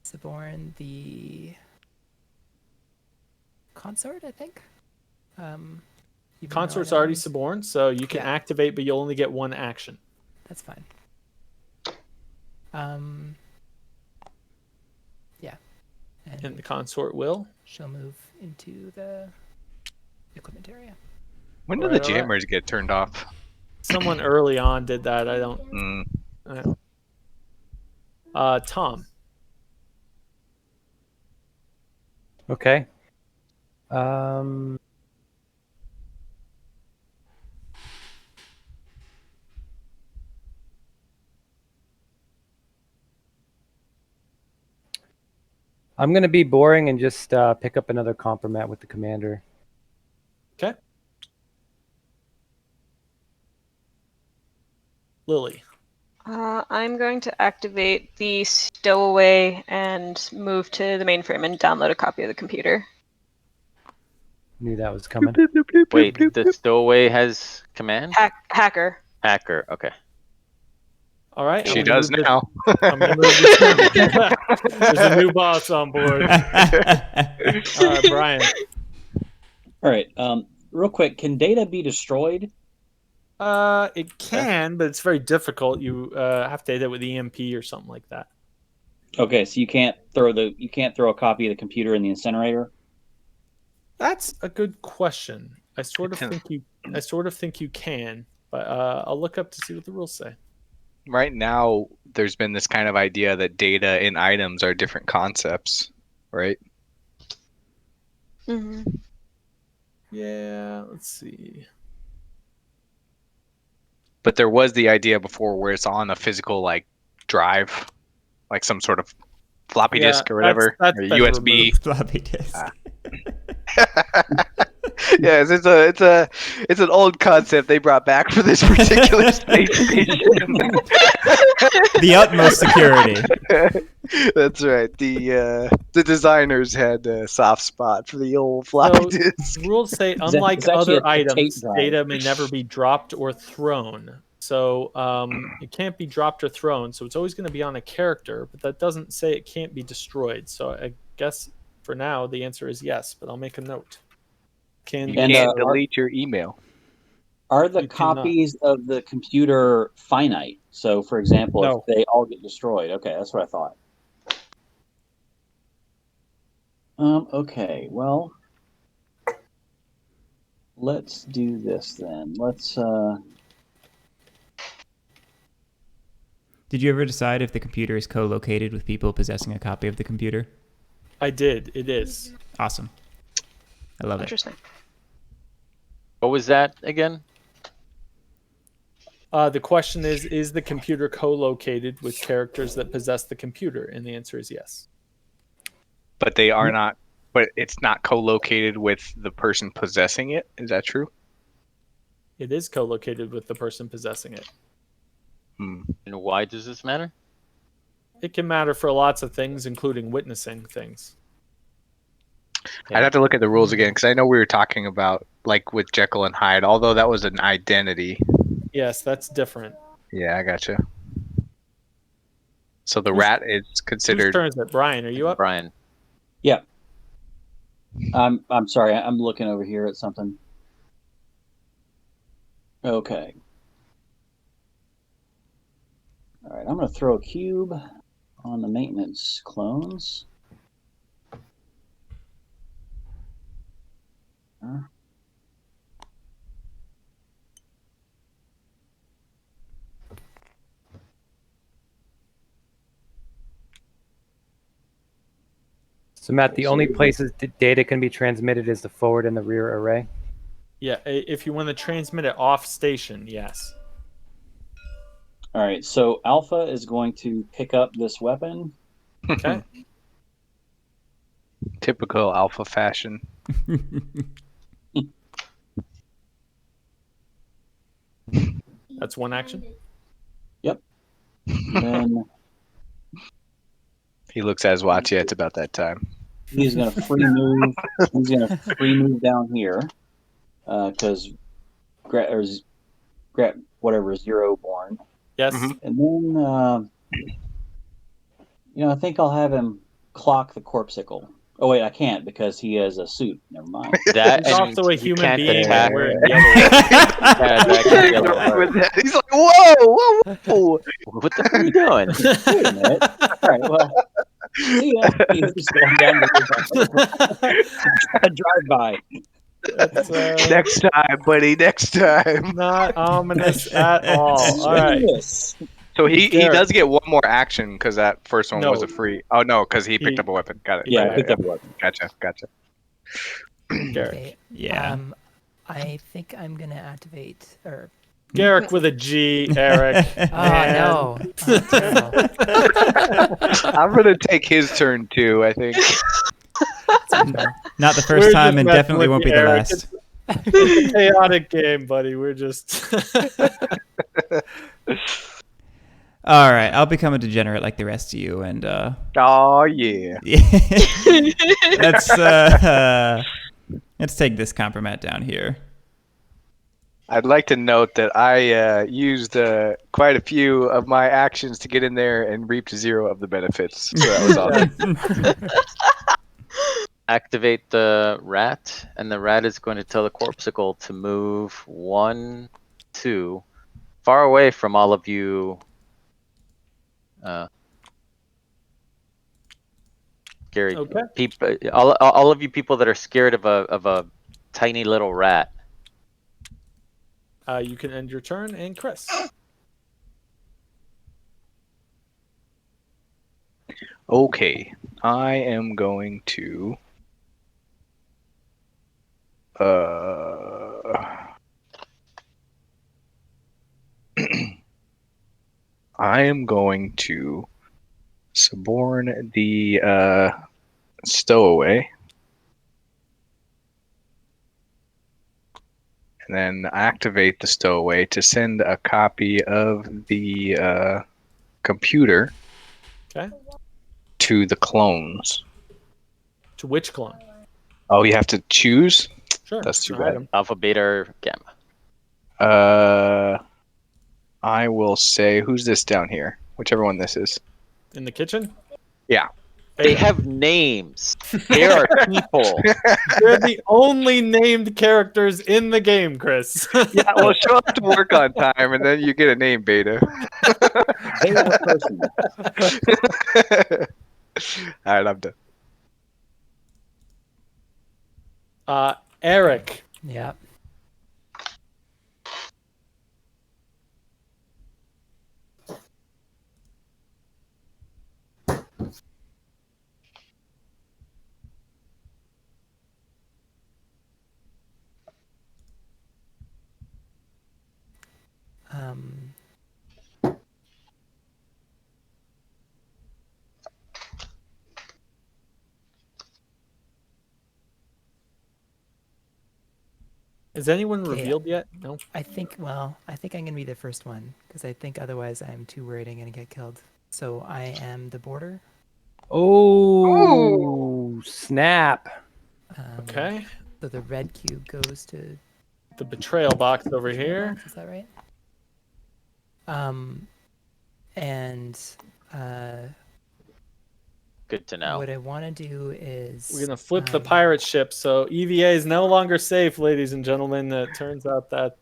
suborn the consort, I think. Even though I Consort's know already I'm- suborned, so you can Yeah. activate, but you'll only get one action. That's fine. Yeah. And the consort will. She'll move into the equipment area. When do Alright, the alright. jammers get turned off? Someone early on did that. I don't. Tom. Okay. I'm going to be boring and just pick up another compromat with the commander. Okay. Lily. I'm going to activate the stowaway and move to the mainframe and download a copy of the computer. Knew that was coming. Wait, the stowaway has command? Hacker. Hacker, okay. All right. She does now. I'm gonna move this. There's a new boss on board. Brian. All right. Real quick, can data be destroyed? It can, but it's very difficult. You have to hit it with EMP or something like that. Okay, so you can't throw a copy of the computer in the incinerator. That's a good question. I sort of think you can, but I'll look up to see what the rules say. Right now, there's been this kind of idea that data and items are different concepts, right? Mm-hmm. Yeah, let's see. But there was the idea before where it's on a physical like drive, like some sort of floppy disk or whatever, that's or been USB. removed. Floppy disk. Yes, it's an old concept they brought back for this particular space station. The utmost security. That's right. The designers had a soft spot for the old floppy disk. Rules say, that- unlike it's actually other a tape items, drive. data may never be dropped or thrown. So it can't be dropped or thrown. So it's always going to be on a character, but that doesn't say it can't be destroyed. So I guess for now the answer is yes, but I'll make a note. You can't delete your email. Are the You cannot. copies of the computer finite? So, for example, No. if they all get destroyed, okay, that's what I thought. Okay, well, let's do this then. Let's. Did you ever decide if the computer is co-located with people possessing a copy of the computer? I did. It is. Awesome. I love it. Interesting. What was that again? The question is the computer co-located with characters that possess the computer? And the answer is yes. But they are not. But it's not co-located with the person possessing it. Is that true? It is co-located with the person possessing it. Hmm. And why does this matter? It can matter for lots of things, including witnessing things. I'd have to look at the rules again because I know we were talking about like with Jekyll and Hyde, although that was an identity. Yes, that's different. Yeah, I gotcha. So the rat is Whose considered. turn is it? Brian, are you up? Brian. Yeah. I'm sorry. I'm looking over here at something. Okay. All right. I'm going to throw a cube on the maintenance clones. So Matt, the only places data can be transmitted is the forward and the rear array. Yeah, if you want to transmit it off station, yes. All right. So Alpha is going to pick up this weapon. Okay. Typical alpha fashion. That's one action. Yep. And then He looks at his watch. Yeah, it's about that time. he's gonna free move. He's gonna free move down here, because whatever is Zero born. Yes. And then I think I'll have him clock the corpsicle. Oh wait, I can't because he has a suit. Never mind. That He's and also a you human can't being attack. and wearing yellow. Yeah, that can be a little hard. He's like, whoa. What the fuck are you doing? Wait a minute. All right, well, see ya. He's just going down the drive by. Next time, buddy. Next time. Not ominous at all. All right. So he Garrett. does get one more action because that first one No. was a free. Oh no, because he picked up a weapon. Got it. Yeah, I picked up a weapon. Gotcha. Garrick. Okay. Yeah. I think I'm gonna activate or. Garrick with a G, Eric. Oh no! I'm gonna take his turn too. I think. Not the first We're time, just and messing definitely with won't you, be the Eric. last. It's a chaotic game, buddy. We're just. All right, I'll become a degenerate like the rest of you, and Oh yeah. let's take this compromat down here. I'd like to note that I used quite a few of my actions to get in there and reaped 0 of the benefits. So that was awesome. Activate the rat, and the rat is going to tell the corpsicle to move 1, 2, far away from all of you. Gary, Okay. all of you people that are scared of a tiny little rat. You can end your turn, and Chris. Okay, I am going to. I am going to suborn the stowaway, and then activate the stowaway to send a copy of the computer to the clones. To which clone? Oh, you have to choose? Sure. That's too An bad. item. Alpha, beta, or gamma. I will say, who's this down here? Whichever one this is. In the kitchen? Yeah. They have names. They are people. They're the only named characters in the game, Chris. Yeah, well, show up to work on time, and then you get a name, Beta. They are person. All right, I'm done. Eric. Yeah. Is anyone Okay. revealed yet? No. I think I'm gonna be the first one because I think otherwise I'm too worried I'm gonna get killed. So I am the border. Oh, snap. Okay. So the red cube goes to The betrayal box over here. Is that right? And Good to know. what I want to do is We're gonna flip the pirate ship, so EVA is no longer safe, ladies and gentlemen. It turns out that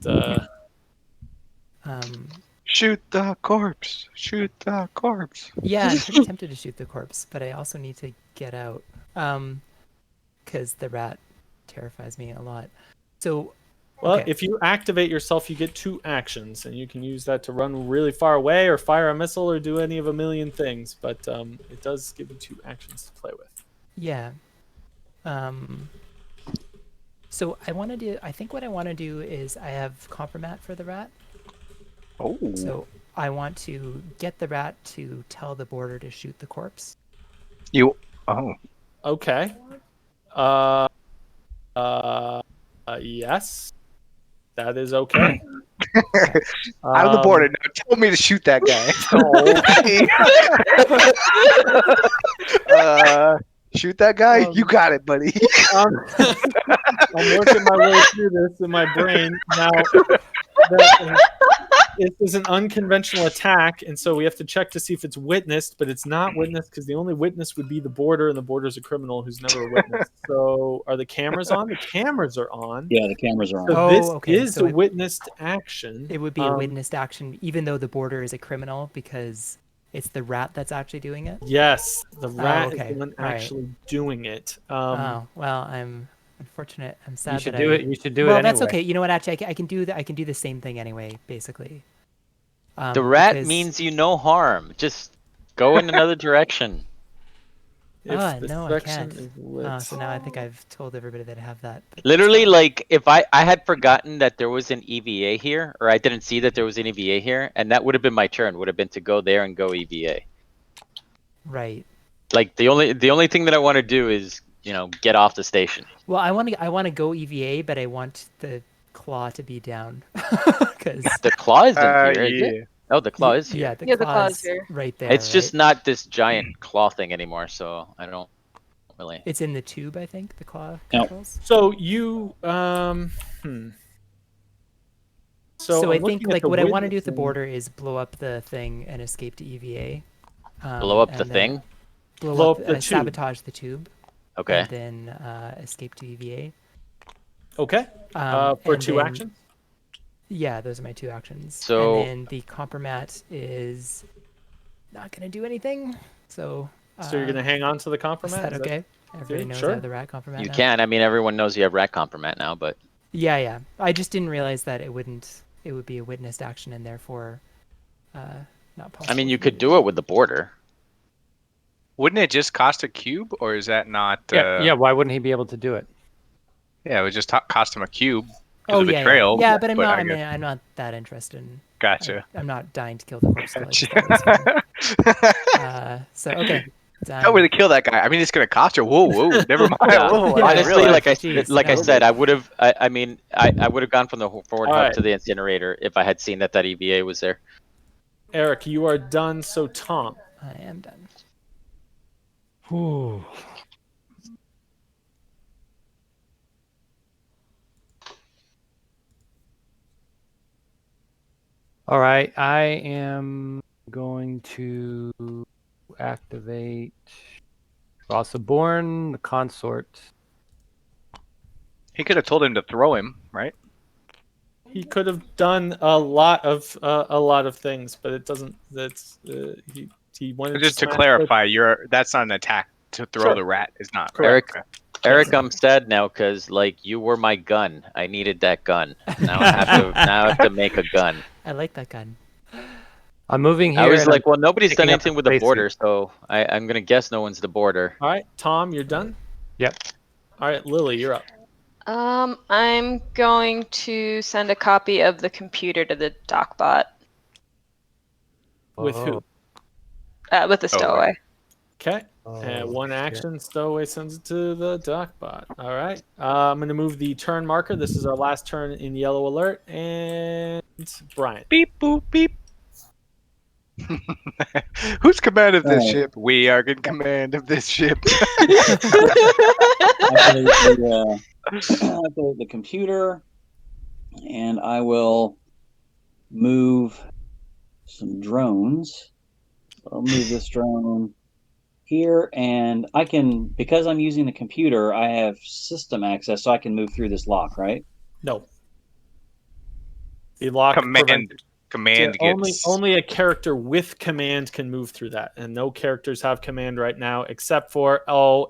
Shoot the corpse. Shoot the corpse. yeah, I'm pretty tempted to shoot the corpse, but I also need to get out because the rat terrifies me a lot. So, well, okay. if you activate yourself, you get 2 actions, and you can use that to run really far away, or fire a missile, or do any of a million things. But it does give you 2 actions to play with. Yeah. So I want to do. I think what I want to do is I have compromat for the rat. Oh. So I want to get the rat to tell the border to shoot the corpse. You. Oh. Okay. Yes. That is okay. Out of the border. Now tell me to shoot that guy. Shoot that guy. You got it, buddy. I'm working my way through this in my brain now. It is an unconventional attack, and so we have to check to see if it's witnessed, but it's not witnessed because the only witness would be the border, and the border's a criminal who's never witnessed. So are the cameras on? The cameras are on. Yeah, the cameras are on. So this is a witnessed action. It would be a witnessed action, even though the border is a criminal, because it's the rat that's actually doing it? Yes, the rat is the one actually doing it. Oh, well, I'm unfortunate. I'm sad. You should do it. You should do it. Well, that's anyway. okay. You know what? Actually, I can do that. I can do the same thing anyway. Basically, the rat means you no harm. Just go in another direction. No, I can't. So now I think I've told everybody that I have that. Literally, like if I had forgotten that there was an EVA here, or I didn't see that there was an EVA here, and that would have been my turn. Would have been to go there and go EVA. Right. Like the only thing that I want to do is get off the station. Well, I want to go EVA, but I want the claw to be down because the claw is in here. Is it? Oh, the claw is here. Yeah, the claw is here. Right there. It's just not this giant claw thing anymore, so I don't really. It's in the tube, I think. The claw controls. So you So I think like what I want to do with the border is blow up the thing and escape to EVA. Blow up the thing. Blow up the tube. Sabotage the tube. Okay. And then escape to EVA. Okay. For two actions? Yeah, those are my two actions. So, and then the compromat is not going to do anything. So you're going to hang on to the compromat? Is that okay? Everybody knows I have the rat compromat You now? can. I mean, everyone knows you have rat compromat now, but... Yeah. I just didn't realize that it would be a witnessed action and therefore not possible. I mean, you could do it with the border. Wouldn't it just cost a cube, or is that not... Yeah, why wouldn't he be able to do it? Yeah, it would just cost him a cube. Oh, yeah, trail, yeah, but I'm not that interested in... Gotcha. I'm not dying to kill the corpse. Gotcha. So, okay. Tell me to kill that guy. I mean, it's gonna cost you. Whoa, never mind. Whoa, honestly, like I said, I would have. I mean, I would have gone from the forward hub to the incinerator if I had seen that EVA was there. Eric, you are done. So Tom, I am done. Ooh. All right, I am going to activate Rosaborn, the consort. He could have told him to throw him, right? He could have done a lot of things, but it doesn't. That's he wanted. Just to clarify, that's not an attack. To throw the rat is not. Eric, I'm sad now because you were my gun. I needed that gun. Now I have to make a gun. I like that gun. I'm moving here. I was like, well, nobody's done anything with the border, so I'm gonna guess no one's the border. All right, Tom, you're done. Yep. All right, Lily, you're up. I'm going to send a copy of the computer to the DocBot. With who? With the stowaway. Okay. One action, stowaway sends it to the DocBot. All right. I'm going to move the turn marker. This is our last turn in yellow alert. And Brian. Beep, boop, beep. Who's command of this ship? We are in command of this ship. The computer, and I will move some drones. I'll move this drone here, and I can, because I'm using the computer, I have system access, so I can move through this lock, right? No. The lock command gets... only a character with command can move through that, and no characters have command right now except for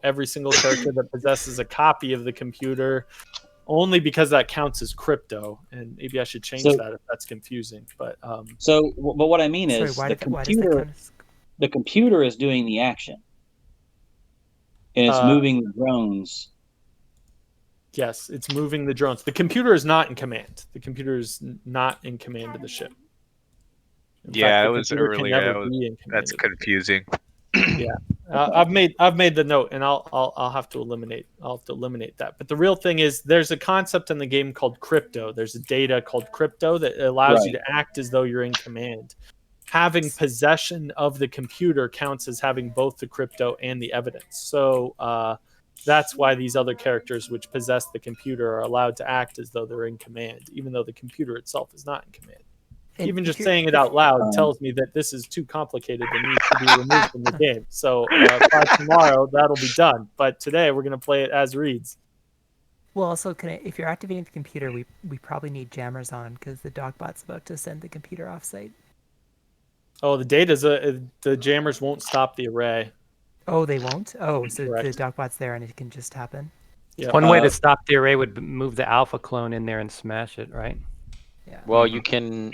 every single character that possesses a copy of the computer, only because that counts as crypto. And maybe I should change that if that's confusing. But but what I mean is the computer is doing the action, and it's moving the drones. Yes, it's moving the drones. The computer is not in command. The computer is not in command of the ship. It was earlier. That's confusing. Yeah. I've made the note, and I'll have to eliminate that. But the real thing is, there's a concept in the game called crypto. There's a data called crypto that allows you to act as though you're in command. Having possession of the computer counts as having both the crypto and the evidence. So that's why these other characters, which possess the computer, are allowed to act as though they're in command, even though the computer itself is not in command. And even just saying it out loud tells me that this is too complicated and needs to be removed from the game. So by tomorrow, that'll be done. But today, we're going to play it as reads. Well, also, if you're activating the computer, we probably need jammers on because the dogbot's about to send the computer offsite. Oh, the jammers won't stop the array. Oh, they won't? Oh, so Correct. the dogbot's there and it can just happen? Yep. One way to stop the array would move the alpha clone in there and smash it, right? Yeah. Well, you can,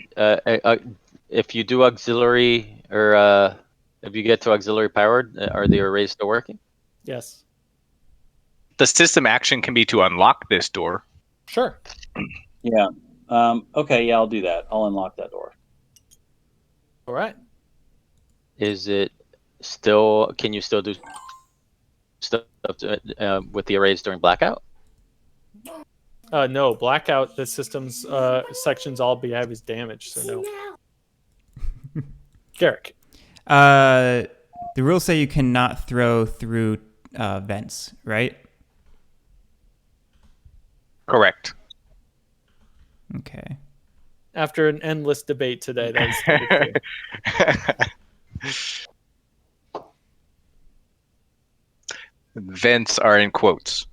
if you do auxiliary, or if you get to auxiliary powered, are the arrays still working? Yes. The system action can be to unlock this door. Sure. Yeah. Okay, yeah, I'll do that. I'll unlock that door. All right. Is it still, can you still do stuff with the arrays during blackout? No, blackout, the system's sections all behave as damage, so no. Garrick. The rules say you cannot throw through vents, right? Correct. Okay. After an endless debate today, that is Vents are in quotes.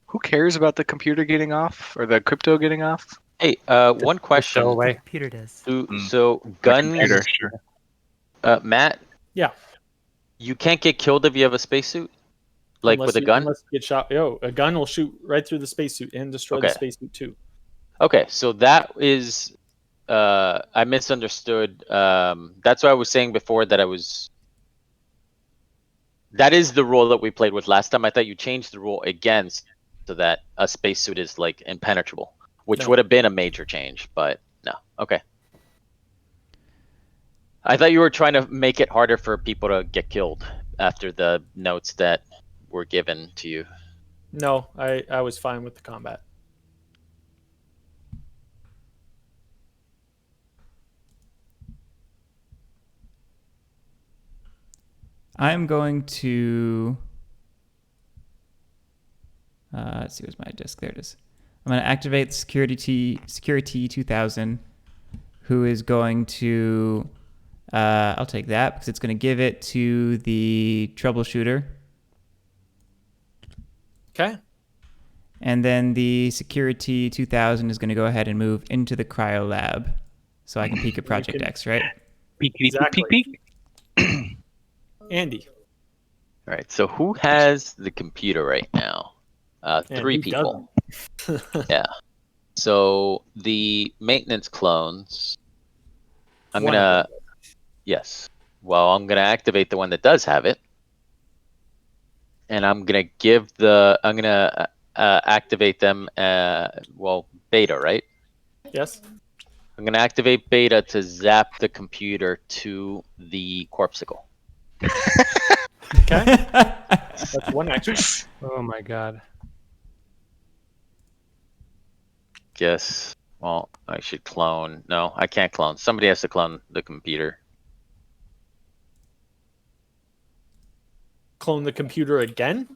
Who cares about the computer getting off or the crypto getting off? Hey, one question. The computer does. So gun, computer, sure. Matt. Yeah. You can't get killed if you have a spacesuit, like with a gun. Unless you get shot. A gun will shoot right through the spacesuit and destroy the spacesuit too. Okay, so that is, I misunderstood. That's why I was saying before that that is the rule that we played with last time. I thought you changed the rule against so that a spacesuit is like impenetrable, which would have been a major change, but no. Okay. I thought you were trying to make it harder for people to get killed after the notes that were given to you. No, I was fine with the combat. I'm going to let's see, where's my disk? There it is. I'm going to activate security 2000, who is going to I'll take that because it's going to give it to the troubleshooter. Okay. And then the security 2000 is going to go ahead and move into the cryo lab, so I can peek at Project X, right? Exactly. Peek. Andy. All right. So who has the computer right now? 3 people. Yeah. So the maintenance clones. Yes. Well, I'm gonna activate the one that does have it, and I'm gonna activate them. Beta, right? Yes. I'm gonna activate beta to zap the computer to the corpsicle. Okay. That's one action. Oh my god. Guess. Well, I should clone. No, I can't clone. Somebody has to clone the computer. Clone the computer again?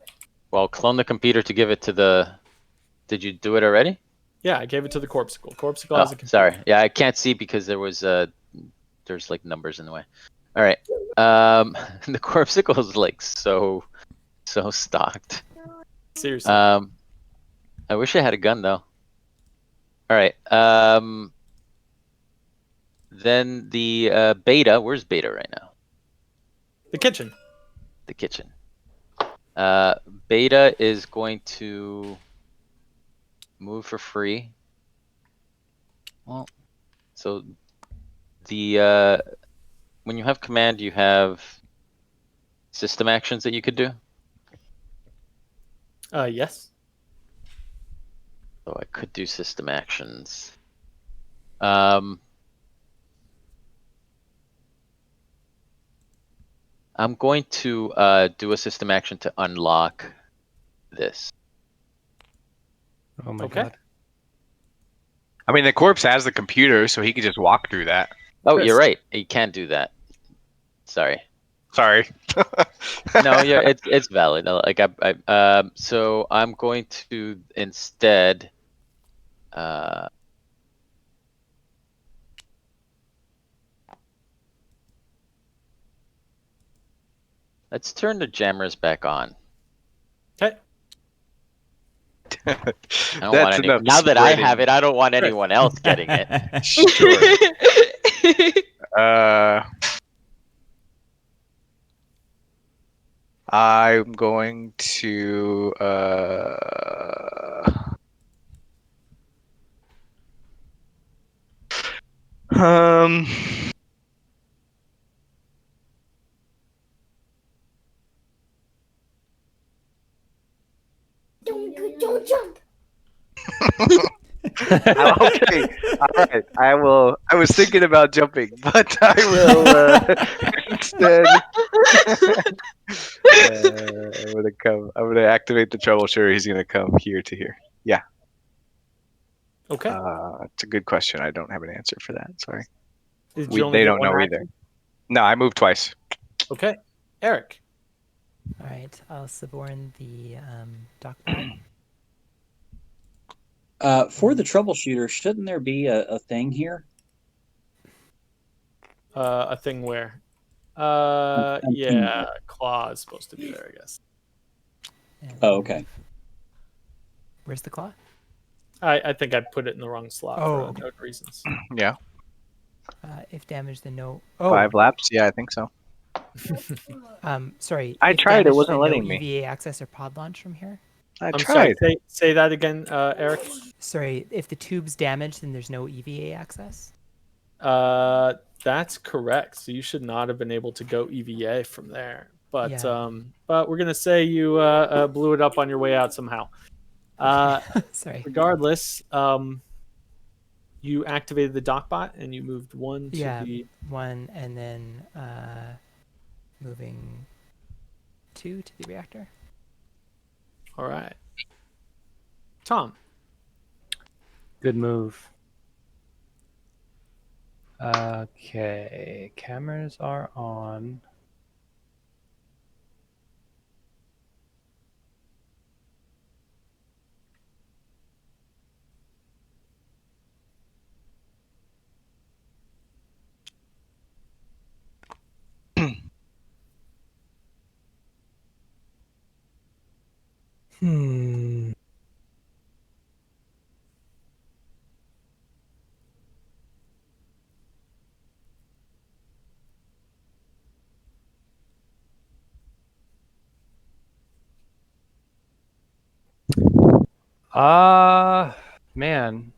Well, clone the computer to give it to the. Did you do it already? Yeah, I gave it to the corpsicle. Corpsicle has a computer. Sorry. Yeah, I can't see because there's like numbers in the way. All right. The corpsicle is like so stocked. Seriously. I wish I had a gun though. All right. Then the beta. Where's beta right now? The kitchen. The kitchen. Beta is going to move for free. Well, so the when you have command, you have system actions that you could do. Yes. So I could do system actions. I'm going to do a system action to unlock this. Oh my god. I mean, the corpse has the computer, so he could just walk through that. Oh, you're right. You can't do that. Sorry. Sorry. No, yeah, it's valid. Like so I'm going to instead. Let's turn the jammers back on. Okay. I don't want any. Now that I have it, I don't want anyone else getting it. Sure. I'm going to Don't jump. Okay, all right. I will. I was thinking about jumping, but I will instead. I'm gonna come. I'm gonna activate the troubleshooter. He's gonna come here to here. Yeah. Okay. It's a good question. I don't have an answer for that. Sorry. Did you only They get don't one know action? either. No, I moved twice. Okay, Eric. All right, I'll suborn the DocBot. For the troubleshooter, shouldn't there be a thing here? A thing where? Yeah, claw is supposed to be there, I guess. Oh, okay. Where's the claw? I think I put it in the wrong slot for okay. unknown reasons. Yeah. If damaged, then no. 5 laps. Yeah, I think so. Sorry. I if tried, it damaged, wasn't then letting no me. EVA access or pod launch from here. I I'm tried. sorry. Say that again, Eric. Sorry, if the tube's damaged, then there's no EVA access. That's correct. So you should not have been able to go EVA from there. But Yeah. but we're gonna say you blew it up on your way out somehow. Sorry. Regardless, you activated the DocBot and you moved one to the one, and then moving 2 to the reactor. All right, Tom. Good move. Okay, cameras are on. Hmm. Man.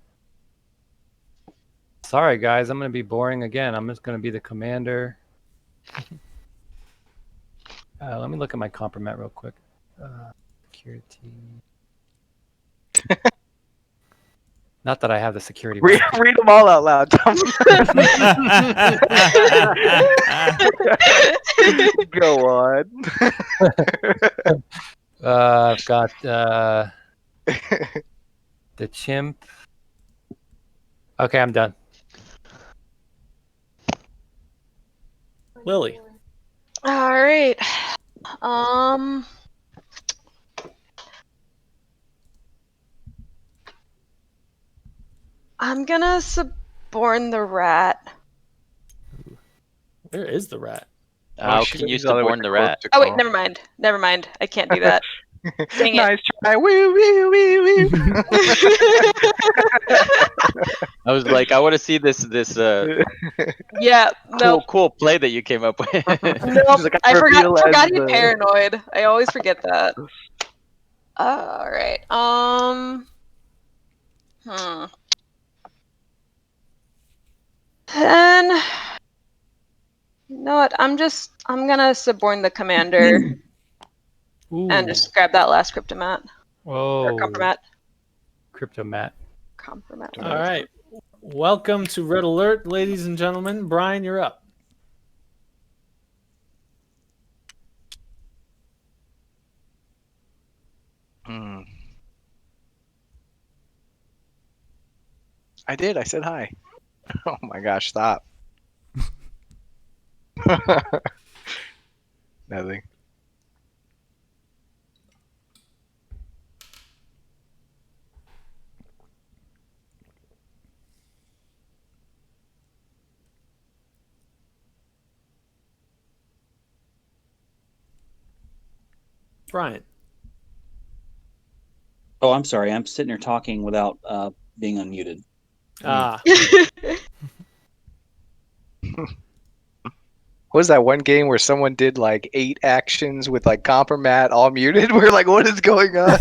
Sorry, guys. I'm going to be boring again. I'm just going to be the commander. Let me look at my compromat real quick. Security. Not that I have the security. Read them all out loud, Tom. Go on. I've got the chimp. Okay, I'm done. Lily. All right. I'm gonna suborn the rat. Where is the rat? How can you suborn the rat? Oh wait, never mind. Never mind. I can't do that. Dang it. Nice try. Woo, woo, woo, woo. I was like, I want to see this Yeah, nope. cool play that you came up with. Nope. Like, I reveal as forgot he's the- paranoid. I always forget that. All right. Then, you know what? I'm gonna suborn the commander and just grab that last cryptomat. Or Whoa. compromat. Cryptomat. Compromat. All right. Welcome to Red Alert, ladies and gentlemen. Brian, you're up. I did. I said hi. Oh my gosh! Stop. Nothing. Brian. Oh, I'm sorry. I'm sitting here talking without being unmuted. Ah. What was that one game where someone did like 8 actions with like compromat all muted? We're like, what is going on?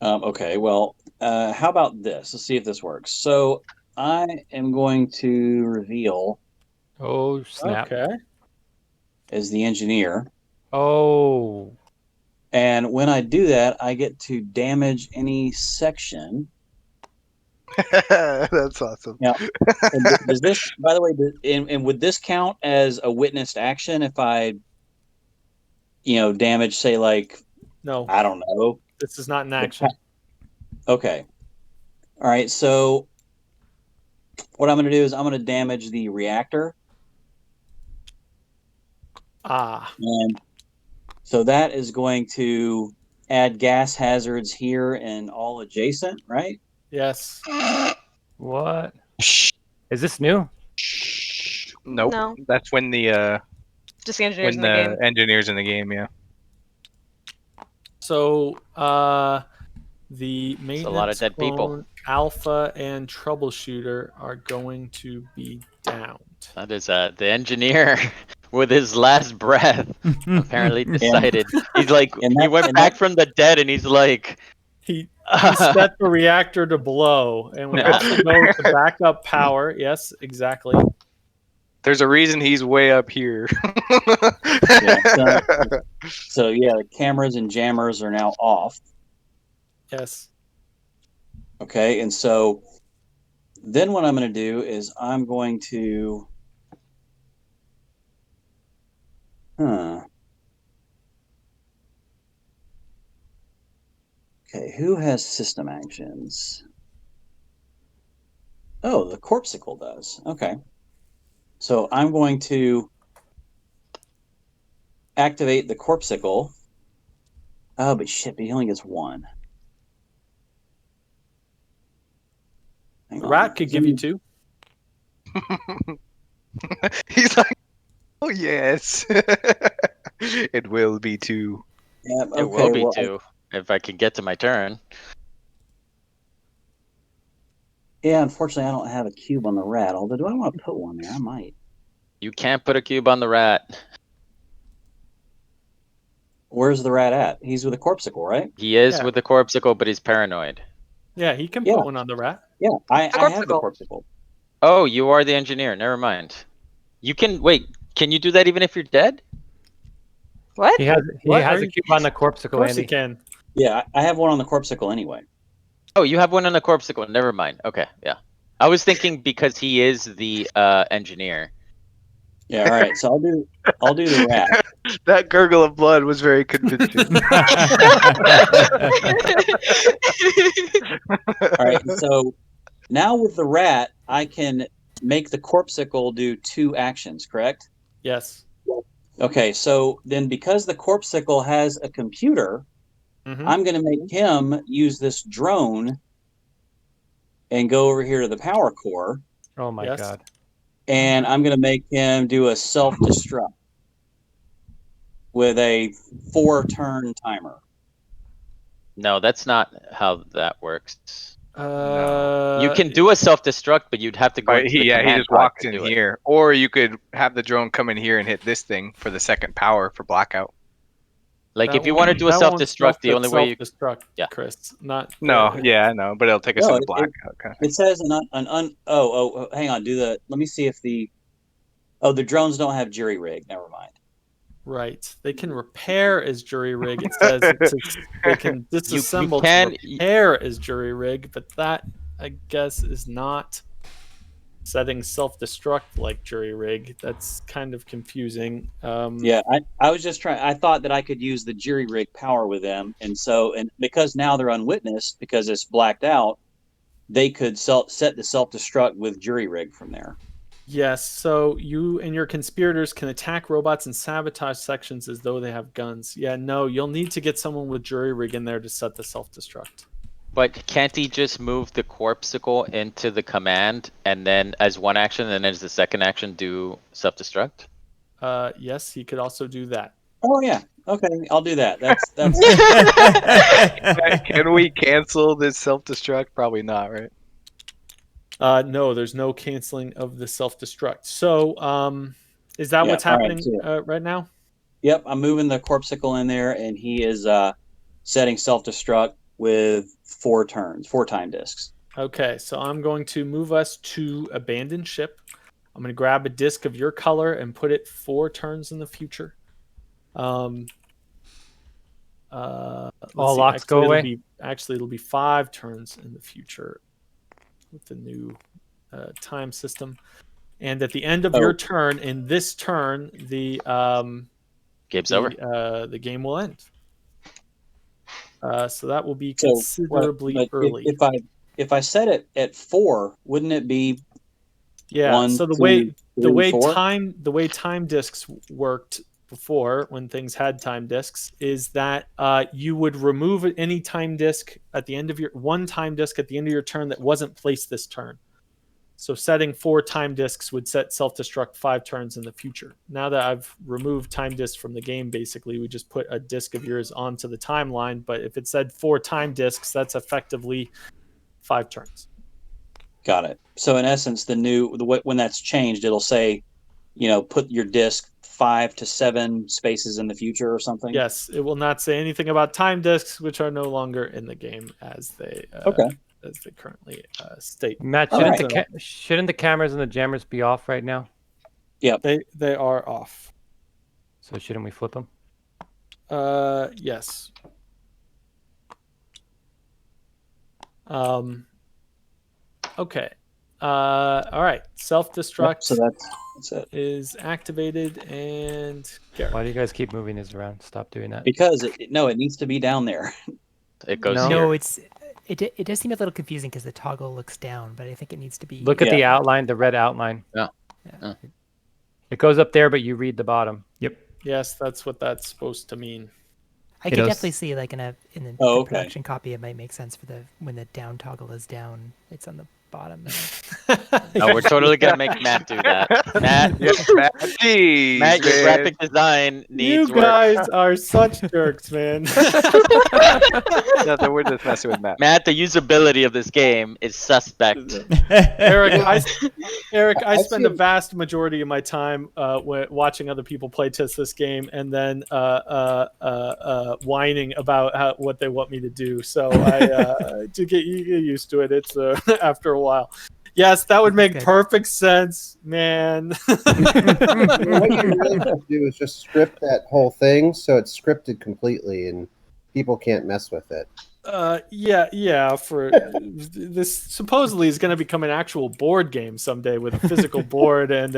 Okay, well, how about this? Let's see if this works. So I am going to reveal. Oh, snap. Okay. As the engineer. Oh. And when I do that, I get to damage any section. That's awesome. Now, does this, by the way, and would this count as a witnessed action if I, damage, say, like, no, I don't know. This is not an action. Okay. All right. So what I'm going to do is I'm going to damage the reactor. And so that is going to add gas hazards here and all adjacent, right? Yes. What? Is this new? Nope. No. That's when the Just the engineers when in the game. engineers in the game, yeah. So the maintenance a lot of dead people. clone, alpha, and troubleshooter are going to be downed. That is the engineer with his last breath apparently decided. He's like, he went back from the dead and he's like, he set the reactor to blow, and we also go to backup power. Yes, exactly. There's a reason he's way up here. So yeah, the cameras and jammers are now off. Yes. Okay, and so then what I'm going to do is I'm going to Okay, who has system actions? Oh, the Corpsicle does. Okay. So I'm going to activate the Corpsicle. Oh, but shit, but he only gets one. The rat could give you 2. He's like, oh yes. It will be 2. Yeah, okay, it will be 2 if I can get to my turn. Yeah, unfortunately, I don't have a cube on the rat. Although, do I want to put one there? I might. You can't put a cube on the rat. Where's the rat at? He's with a Corpsicle, right? He is with the Corpsicle, but he's paranoid. Yeah, he can put one on the rat. Yeah, I have the Corpsicle. Oh, you are the engineer. Never mind. You can wait. Can you do that even if you're dead? What? He has a cube on the Corpsicle, Of course Andy. he can. Yeah, I have one on the Corpsicle anyway. Oh, you have one on the Corpsicle. Never mind. Okay, yeah. I was thinking because he is the engineer. Yeah, all right. So I'll do the rat. That gurgle of blood was very convincing. All right. So now with the rat, I can make the Corpsicle do 2 actions, correct? Yes. Okay. So then because the Corpsicle has a computer, I'm going to make him use this drone and go over here to the power core. Oh my god. and I'm going to make him do a self-destruct with a 4-turn timer. No, that's not how that works. No. You can do a self-destruct, but you'd have to go into the he command just pod walks to in do it. here. Or you could have the drone come in here and hit this thing for the second power for blackout. Like, That if you want to do a that won't self-destruct, the only way you... self-destruct, Yeah. Chris. Not No, yeah, I know, but it'll take us No, into blackout. Kind of it says hang on. Let me see if the drones don't have jury rig. Never mind. right. They can repair as jury rig. It says they can disassemble can- to repair as jury rig, but that, I guess, is not setting self-destruct like jury rig. That's kind of confusing. Yeah, I was just trying. I thought that I could use the jury rig power with them, and because now they're unwitnessed because it's blacked out, they could set the self-destruct with jury rig from there. Yes, so you and your conspirators can attack robots and sabotage sections as though they have guns. Yeah, no, you'll need to get someone with jury rig in there to set the self-destruct. But can't he just move the corpsicle into the command, and then as one action, and then as the second action do self-destruct? Yes, he could also do that. Oh yeah, okay, I'll do that. That's Can we cancel this self-destruct? Probably not, right? No, there's no canceling of the self-destruct. So, is that what's happening right now? Yep, I'm moving the corpsicle in there, and he is setting self-destruct with 4 time discs. Okay, so I'm going to move us to abandoned ship. I'm going to grab a disc of your color and put it 4 turns in the future. All locks go away? It'll be 5 turns in the future with the new time system. And at the end of your turn, in this turn, the game's over. The game will end. So that will be considerably early. If I set it at 4, wouldn't it be? Yeah. 1, so the 2, way 4? time discs worked before, when things had time discs, is that you would remove any time disc at the end of one time disc at the end of your turn that wasn't placed this turn. So setting 4 time discs would set self-destruct 5 turns in the future. Now that I've removed time discs from the game, basically, we just put a disc of yours onto the timeline. But if it said 4 time discs, that's effectively 5 turns. Got it. So in essence, when that's changed, it'll say, put your disc 5 to 7 spaces in the future or something. Yes, it will not say anything about time discs, which are no longer in the game as they currently state. Matt, shouldn't the cameras and the jammers be off right now? Yeah, they are off. So shouldn't we flip them? Yes. Okay. All right. Self-destruct so that's it. Is activated, and Garrett. Why do you guys keep moving this around? Stop doing that. Because it needs to be down there. It goes No, here. it does seem a little confusing because the toggle looks down, but I think it needs to be. Look at the outline, the red outline. Yeah. It goes up there, but you read the bottom. Yep. Yes, that's what that's supposed to mean. I could definitely see, like in the production copy, it might make sense for when the down toggle is down, it's on the bottom. No, we're totally gonna make Matt do that. Matt, Jeez, Matt, your graphic design needs You guys are such jerks, man. Nothing. We're just messing with Matt. Matt, the usability of this game is suspect. Eric, I spend a vast majority of my time watching other people play test this game and then whining about what they want me to do. So you get used to it. It's after a while. Yes, that would make perfect sense, man. What you really have to do is just script that whole thing so it's scripted completely and people can't mess with it. Yeah. For this supposedly is going to become an actual board game someday with a physical board and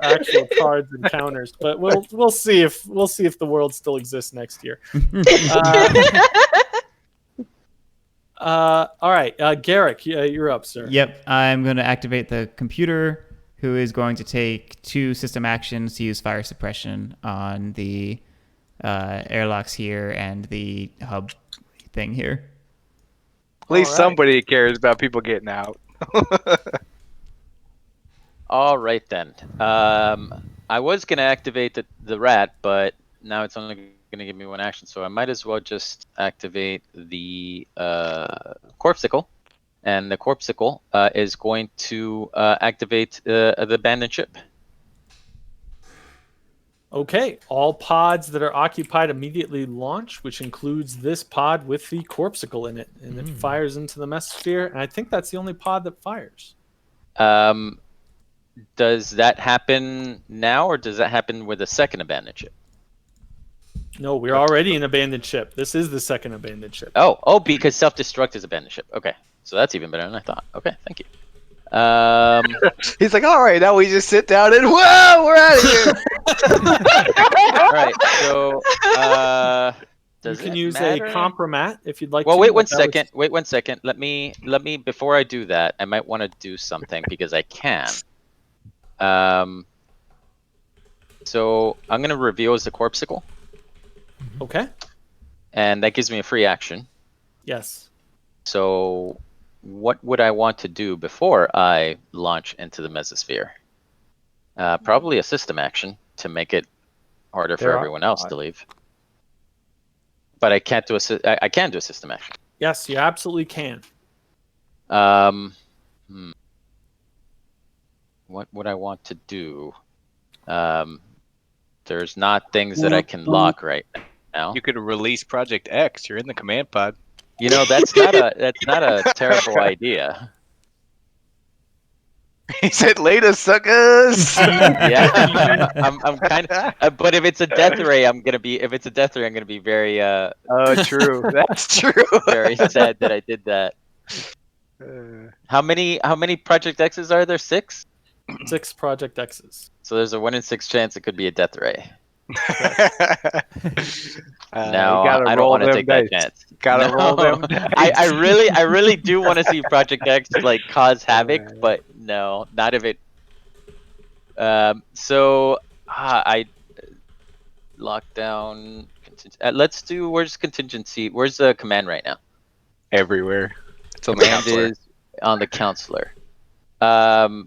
actual cards and counters. But we'll see if the world still exists next year. All right, Garrick, you're up, sir. Yep, I'm going to activate the computer, who is going to take 2 system actions to use fire suppression on the airlocks here and the hub thing here. At least somebody cares about people getting out. All right then. I was gonna activate the rat, but now it's only gonna give me one action, so I might as well just activate the corpsicle, and the corpsicle is going to activate the abandoned ship. Okay, all pods that are occupied immediately launch, which includes this pod with the corpsicle in it, and it fires into the mesosphere. And I think that's the only pod that fires. Does that happen now, or does that happen with a second abandoned ship? No, we're already an abandoned ship. This is the second abandoned ship. Oh, because self-destruct is abandoned ship. Okay, so that's even better than I thought. Okay, thank you. He's like, all right, now we just sit down and whoa, we're out of here. All right, so you can use a compromat if you'd like. Well, to. wait one second. Wait 1 second. Let me before I do that, I might want to do something because I can. So I'm gonna reveal as the corpsicle. Okay. And that gives me a free action. Yes. So what would I want to do before I launch into the mesosphere? Probably a system action to make it harder for everyone else to leave. But I can't do I can do a system action. Yes, you absolutely can. What would I want to do? There's not things that I can lock right now. You could release Project X. You're in the command pod. You know, that's not a terrible idea. He said, "Later, suckers." Yeah, I'm kind of. But if it's a death ray, I'm gonna be very. Oh, true. That's true. Very sad that I did that. How many Project X's are there? 6. 6 Project X's. So there's a 1 in 6 chance it could be a death ray. No, I don't want to take that chance. Gotta roll them. I really do want to see Project X like cause havoc, but no, not if it. So I lock down. Let's do. Where's contingency? Where's the command right now? Everywhere. It's on the counselor. Is on the counselor.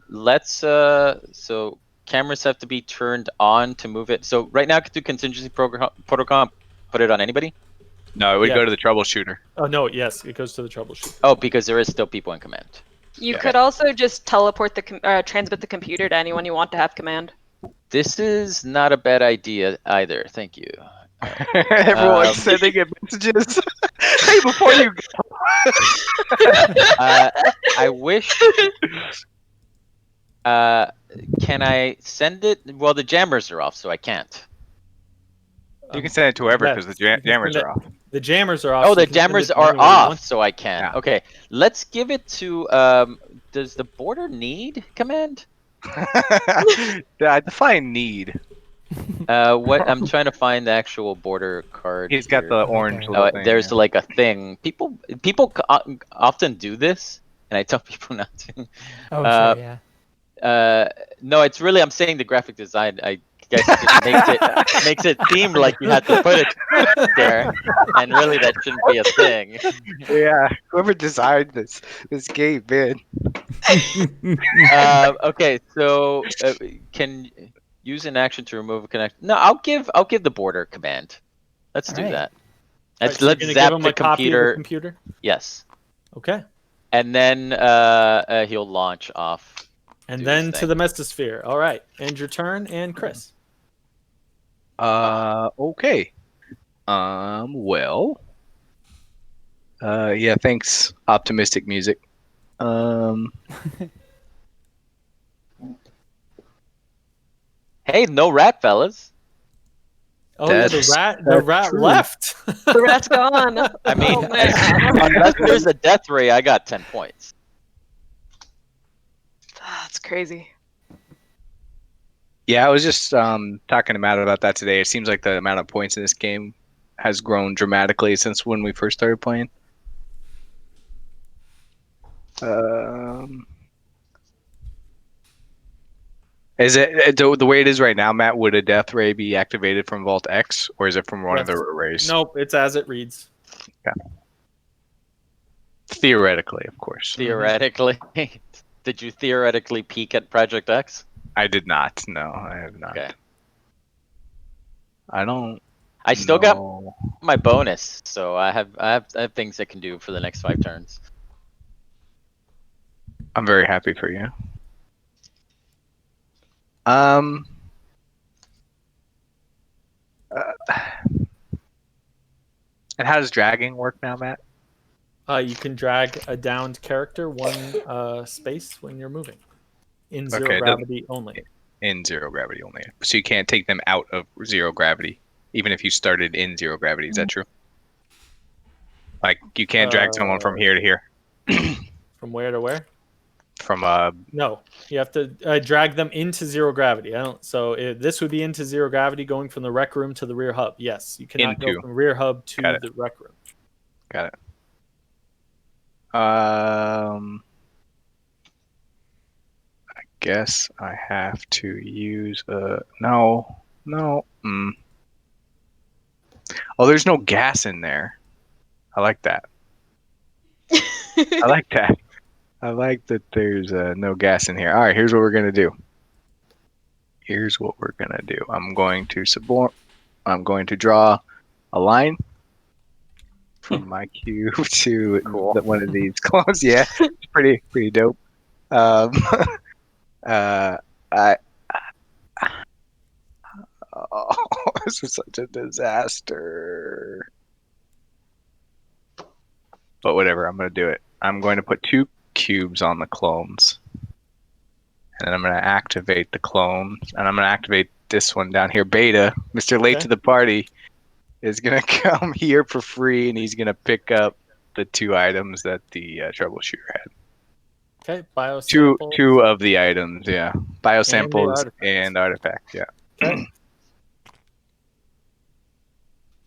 Let's so cameras have to be turned on to move it. So right now I could do contingency protocol, put it on anybody? No, it would go to the troubleshooter. Oh no, yes, it goes to the troubleshooter. Oh, because there is still people in command. You could also just teleport the transmit the computer to anyone you want to have command. This is not a bad idea either. Thank you. Everyone's sending in messages. Hey, before you go. I wish. Can I send it? Well, the jammers are off, so I can't. You can send it to whoever because the jammers are off. The jammers are off. Oh, the jammers are off, so I can. Yeah. Okay, let's give it to. Does the border need command? Define need. What I'm trying to find the actual border card. He's got the orange. Oh, there's like a thing. People often do this, and I tell people not to. Oh, sure, yeah. No, it's really I'm saying the graphic design. I guess it just makes it seem like you have to put it there, and really that shouldn't be a thing. Yeah, whoever designed this game, man. Okay, so can use an action to remove a connection. No, I'll give the border command. Let's do that. Let's zap the computer. Yes. Okay. And then he'll launch off. And then to the mesosphere. All right. End your turn, and Chris. Okay. Well. Yeah. Thanks. Optimistic music. Hey, no rat, fellas. Oh, yeah, the rat left. The rat's gone. I mean, unless there's a death ray, I got 10 points. That's crazy. Yeah, I was just talking to Matt about that today. It seems like the amount of points in this game has grown dramatically since when we first started playing. Is it the way it is right now, Matt? Would a death ray be activated from Vault X, or is it from one of the arrays? Nope, it's as it reads. Yeah. Theoretically, of course. Theoretically. Did you theoretically peek at Project X? I did not. No, I have not. Okay. I don't. I still got know. my bonus, so I have things I can do for the next 5 turns. I'm very happy for you. And how does dragging work now, Matt? You can drag a downed character 1 space when you're moving. In zero gravity only. In 0 gravity only. So you can't take them out of 0 gravity, even if you started in 0 gravity. Is that true? Like you can't drag someone from here to here. From where to where? From No, you have to drag them into 0 gravity. This would be into 0 gravity, going from the rec room to the rear hub. Yes, you cannot go from rear hub to the rec room. Got it. I guess I have to use no. Oh, there's no gas in there. I like that. I like that. I like that there's no gas in here. All right, here's what we're gonna do. I'm going to draw a line from my cube to one of these clones. Yeah, it's pretty dope. This is such a disaster. But whatever, I'm going to do it. I'm going to put 2 cubes on the clones. And then I'm going to activate the clones. And I'm going to activate this one down here. Beta, Mr. Late to the Party, is going to come here for free. And he's going to pick up the 2 items that the troubleshooter had. Okay, biosamples. 2 of the items, yeah. Biosamples and artifacts, yeah. Okay.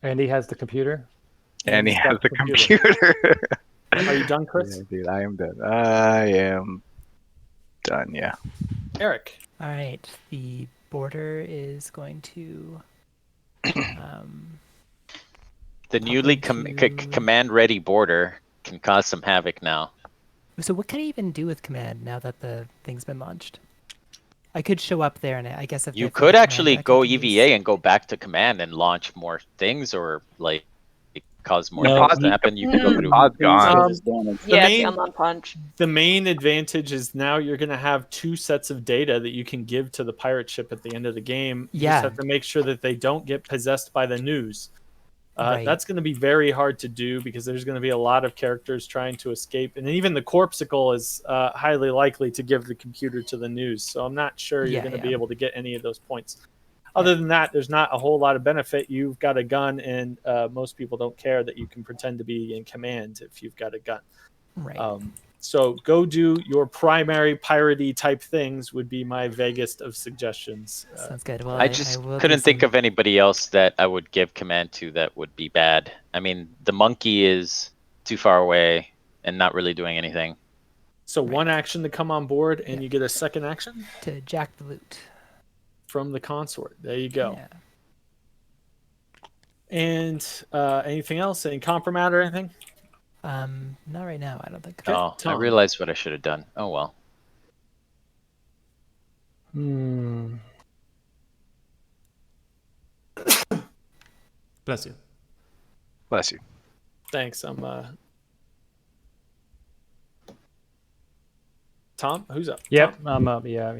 Andy has the computer. And he has the computer. Are you done, Chris? Yeah, dude, I am done. I am done, yeah. Eric. All right. The border is going to... The newly command-ready border can cause some havoc now. So what can I even do with command now that the thing's been launched? I could show up there, and I guess if you could actually go EVA and go back to command and launch more things, or like cause more things to happen. You could go through. The main advantage is now you're going to have 2 sets of data that you can give to the pirate ship at the end of the game. You just have to make sure that they don't get possessed by the news. That's going to be very hard to do because there's going to be a lot of characters trying to escape, and even the corpsicle is highly likely to give the computer to the news. So I'm not sure you're going to be able to get any of those points. Other than that, there's not a whole lot of benefit. You've got a gun, and most people don't care that you can pretend to be in command if you've got a gun. Right. So go do your primary piratey type things would be my vaguest of suggestions. Sounds good. Well, I just couldn't think of anybody else that I would give command to that would be bad. I mean, the monkey is too far away and not really doing anything. So 1 action to come on board, and you get a 2nd action? To jack the loot. From the consort. There you go. Yeah. And anything else? Any compromat or anything? Not right now. I don't think. Oh, I realized what I should have done. Oh well. Bless you. Bless you. Thanks. I'm Tom, who's up? Yep, Tom? I'm up. Yeah.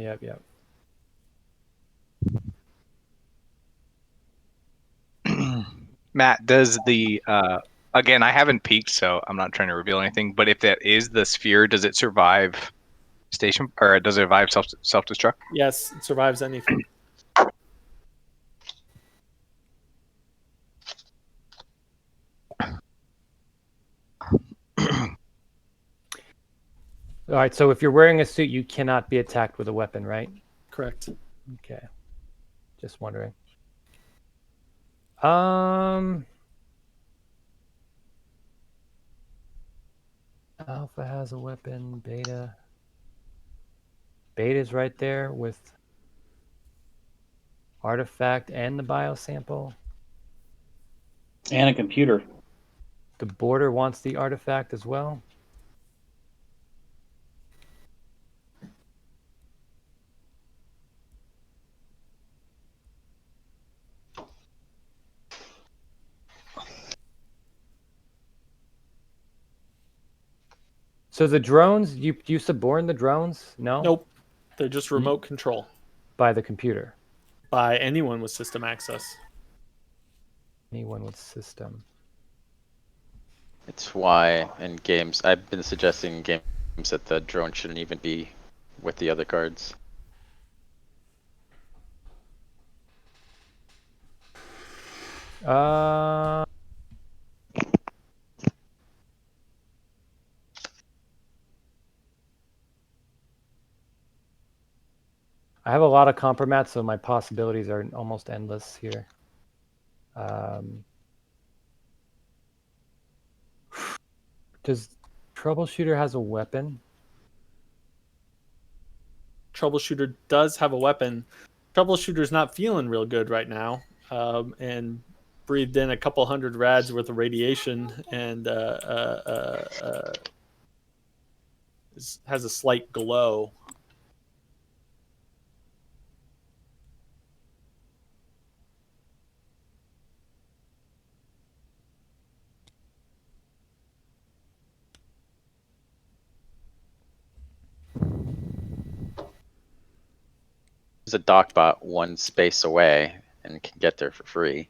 Matt, does the again, I haven't peeked, so I'm not trying to reveal anything, but if that is the sphere, does it survive station, or does it survive self-destruct? Yes, it survives anything. All right, so if you're wearing a suit, you cannot be attacked with a weapon, right? Correct. Okay. Just wondering. Alpha has a weapon, Beta. Beta's right there with artifact and the biosample. And a computer. The border wants the artifact as well. So the drones, you suborn the drones? No. Nope. They're just remote control By the computer. by anyone with system access. Anyone with system. It's why in games I've been suggesting in games that the drone shouldn't even be with the other cards. I have a lot of compromats, so my possibilities are almost endless here. Does Troubleshooter has a weapon? Troubleshooter does have a weapon. Troubleshooter's not feeling real good right now, and breathed in a couple hundred rads worth of radiation, and has a slight glow. There's a dockbot one space away and can get there for free.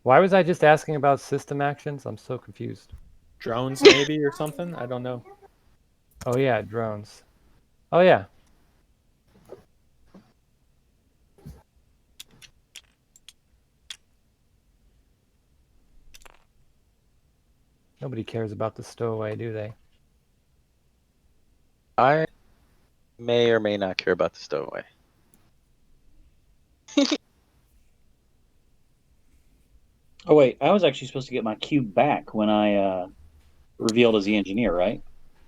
Why was I just asking about system actions? I'm so confused. Drones, maybe, or something? I don't know. Oh, yeah, drones. Oh, yeah. Nobody cares about the stowaway, do they? I may or may not care about the stowaway. Oh wait, I was actually supposed to get my cube back when I revealed as the engineer, right?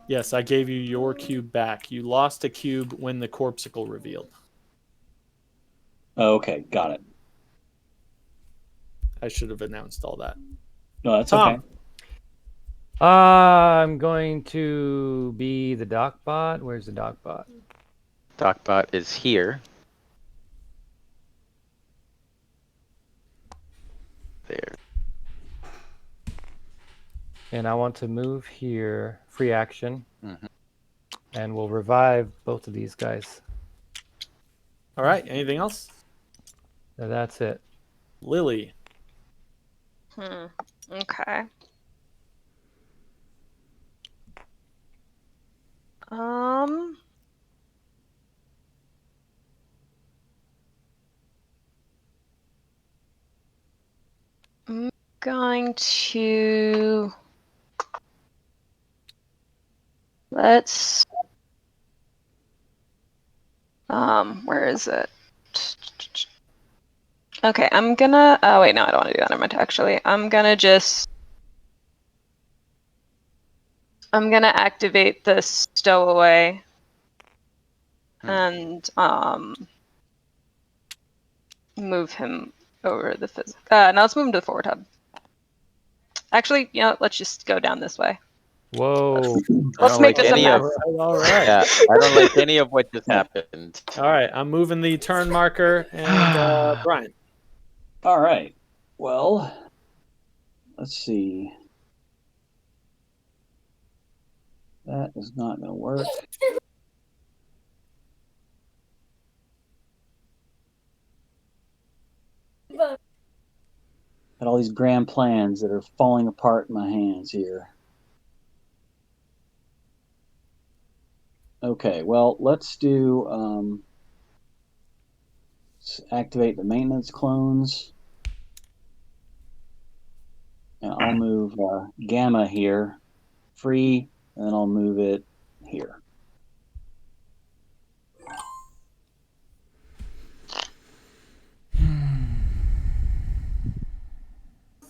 Yes, I gave you your cube back. You lost a cube when the corpsicle revealed. Oh, okay, got it. I should have announced all that. No, that's Tom. okay. I'm going to be the dockbot. Where's the dockbot? Dockbot is here. There. And I want to move here, free action. Mm-hmm. And we'll revive both of these guys. All right, anything else? So that's it. Lily. Okay. I'm going to where is it? Okay, I'm gonna oh wait, no, I don't want to do that. I'm actually I'm gonna activate the stowaway and move him over the no, let's move him to the forward hub. Actually, you know, let's just go down this way. Whoa. Let's make this a mess. All right. Yeah, I don't like any of what just happened. All right, I'm moving the turn marker, and Brian. All right. Well, let's see. That is not going to work. Got all these grand plans that are falling apart in my hands here. Okay, well, let's do let's activate the maintenance clones. And I'll move Gamma here, free, and then I'll move it here.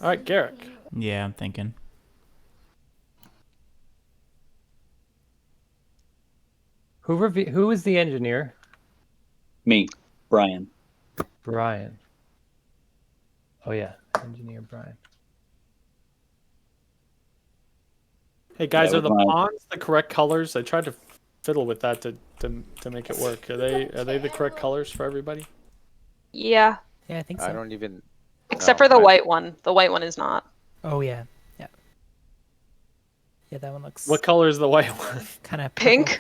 All right, Garrick. Yeah, I'm thinking. Who is the engineer? Me, Brian. Brian. Oh yeah, engineer Brian. Hey guys, Yeah, are the with my- pawns the correct colors? I tried to fiddle with that to make it work. Are they the correct colors for everybody? Yeah, Yeah, I think so. I don't even. except for the white one. The white one is not. Oh yeah, yeah. Yeah, that one looks. What color is the white one? Kind of Pink?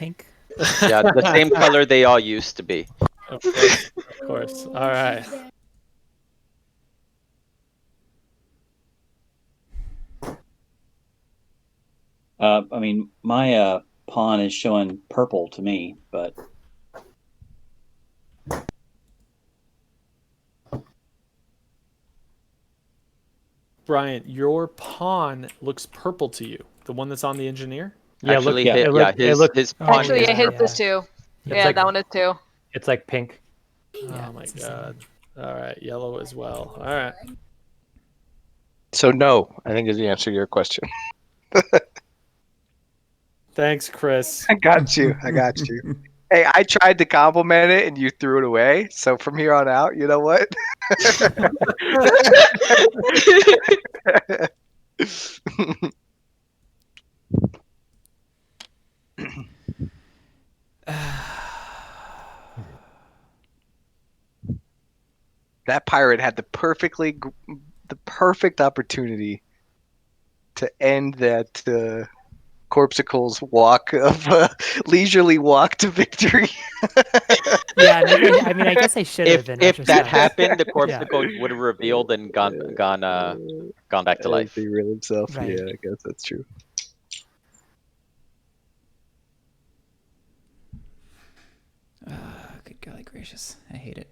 Yeah, the same color they all used to be. Of course, of course. All right. I mean, my pawn is showing purple to me, but Brian, your pawn looks purple to you. The one that's on the engineer? Yeah, Actually, look, it looked, his pawn Actually, is it hit purple. this too. It's Yeah, like- that one is too. it's like pink. Yeah, Oh my it's the same. god. All right, yellow as well. All right. So no, I think is the answer to your question. Thanks, Chris. I got you. I got you. Hey, I tried to compliment it and you threw it away. So from here on out, you know what? That pirate had the perfect opportunity to end that Corpsicle's walk of leisurely walk to victory. Yeah, maybe. I mean, I guess I should have. If that happened, the Corpsicle would have revealed and gone back to life. He real himself. Right. Yeah, I guess that's true. Good golly gracious. I hate it.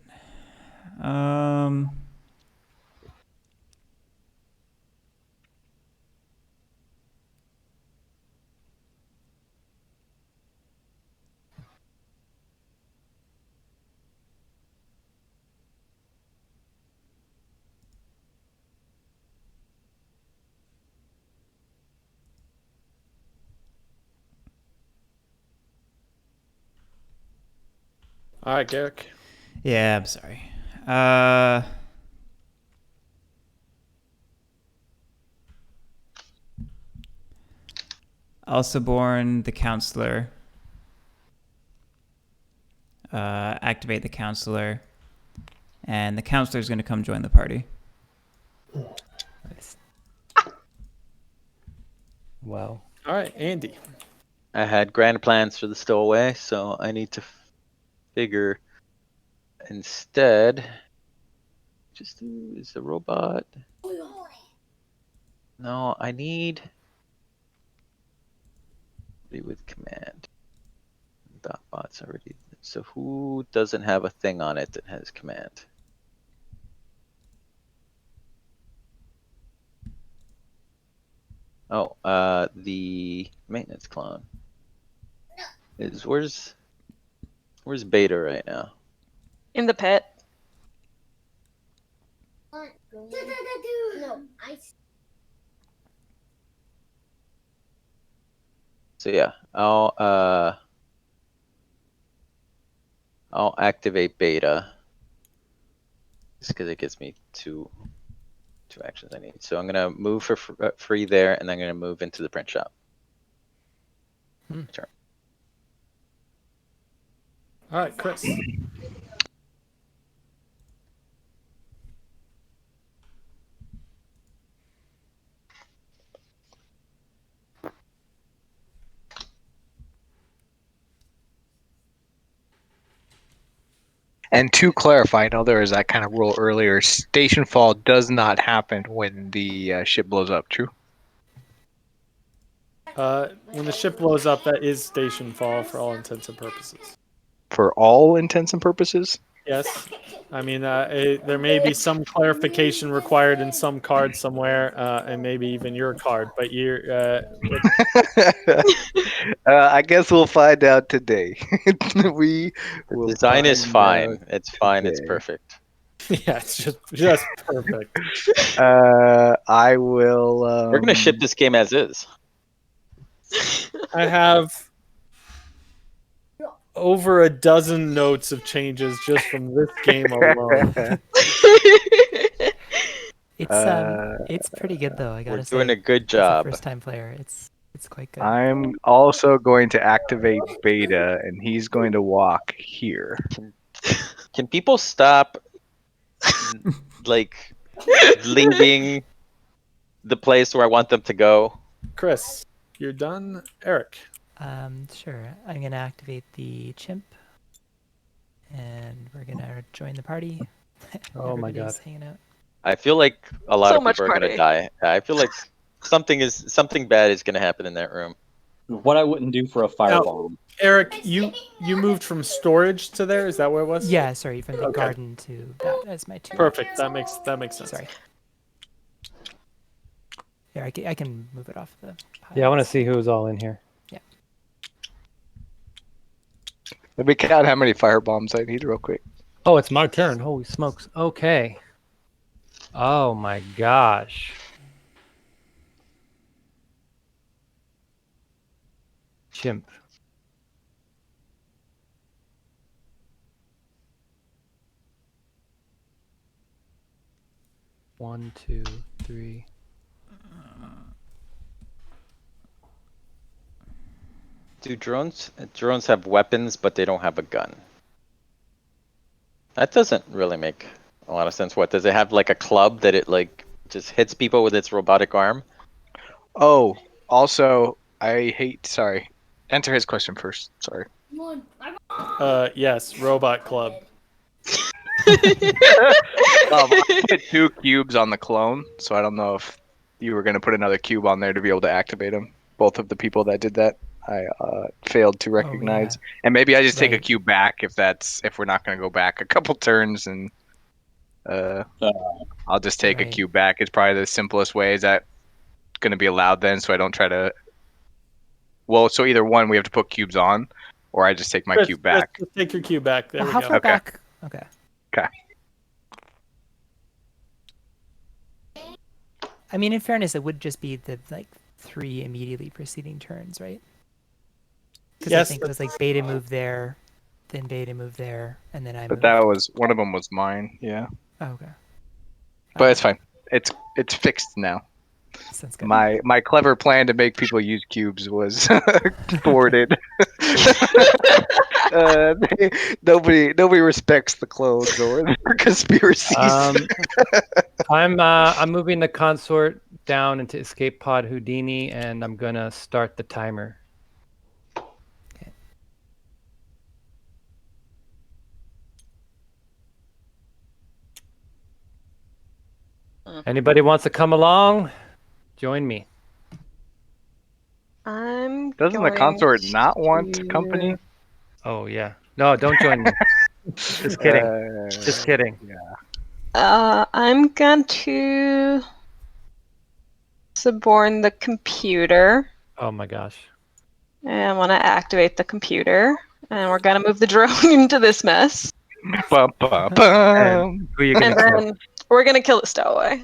All right, Garrick. Yeah, I'm sorry. Also born the counselor. Activate the counselor. And the counselor is going to come join the party. Nice. Wow. All right, Andy. I had grand plans for the stowaway, so I need to figure instead. Just is a robot. No, I need be with command. Dot bot's already. So who doesn't have a thing on it that has command? Oh, the maintenance clone is where's Beta right now? In the pit. No, So yeah, I'll activate Beta just because it gives me two actions I need. So I'm gonna move for free there, and then I'm gonna move into the print shop. Turn. All right, Chris. And to clarify, I know there was that kind of rule earlier. Stationfall does not happen when the ship blows up. True. When the ship blows up, that is Stationfall for all intents and purposes. For all intents and purposes. Yes. I mean, there may be some clarification required in some card somewhere, and maybe even your card, but you're. I guess we'll find out today. The design is fine. It's fine. It's perfect. Yeah, it's just perfect. I will. We're gonna ship this game as is. I have over a dozen notes of changes just from this game alone. It's pretty good though. I gotta say. We're doing a good job. First time player, it's quite good. I'm also going to activate Beta, and he's going to walk here. Can people stop like leaving the place where I want them to go? Chris, you're done. Eric. Sure. I'm gonna activate the chimp, and we're gonna join the party. Oh my God. Everybody's hanging out. I feel like a lot So of much people are gonna party. die. I feel like something bad is gonna happen in that room. What I wouldn't do for a firebomb. Eric, you moved from storage to there. Is that where it was? Yeah, sorry, from the Okay. garden to that as my 2. Perfect. That makes sense. Sorry. Yeah, I can move it off the pile. Yeah, I want to see who's all in here. Yeah. Let me count how many firebombs I need real quick. Oh, it's my turn. Holy smokes. Okay. Oh my gosh. Chimp. One, two, three. Do drones have weapons, but they don't have a gun? That doesn't really make a lot of sense. What does it have, like a club that it like just hits people with its robotic arm? Oh, also, sorry. Answer his question first. Sorry. Yes, Robot Club. I put 2 cubes on the clone, so I don't know if you were going to put another cube on there to be able to activate them. Both of the people that did that, I failed to recognize. And maybe I just take a cube back if we're not going to go back a couple turns, and I'll just take a cube back. It's probably the simplest way. Is that going to be allowed then? So I don't try to. Well, so either one, we have to put cubes on, or I just take my cube back. Just take your cube back. There we How go. far back? Okay. Okay. I mean, in fairness, it would just be the 3 immediately preceding turns, right? Because Yes, I think it was like beta move there, then beta move there, and then I But moved. that was one of them was mine. Yeah. Oh, okay. But it's fine. It's fixed now. Sounds good. My clever plan to make people use cubes was thwarted. Nobody respects the clones or their conspiracies. I'm moving the consort down into escape pod Houdini, and I'm gonna start the timer. Okay. Anybody wants to come along? Join me. I'm Doesn't the going consort not want to- company? Oh yeah. No, don't join me. Just kidding. Just kidding. Yeah. I'm going to suborn the computer. Oh my gosh. And I want to activate the computer. And we're going to move the drone into this mess. Bum, bum, bum. And who are you And gonna kill? then we're going to kill the stowaway.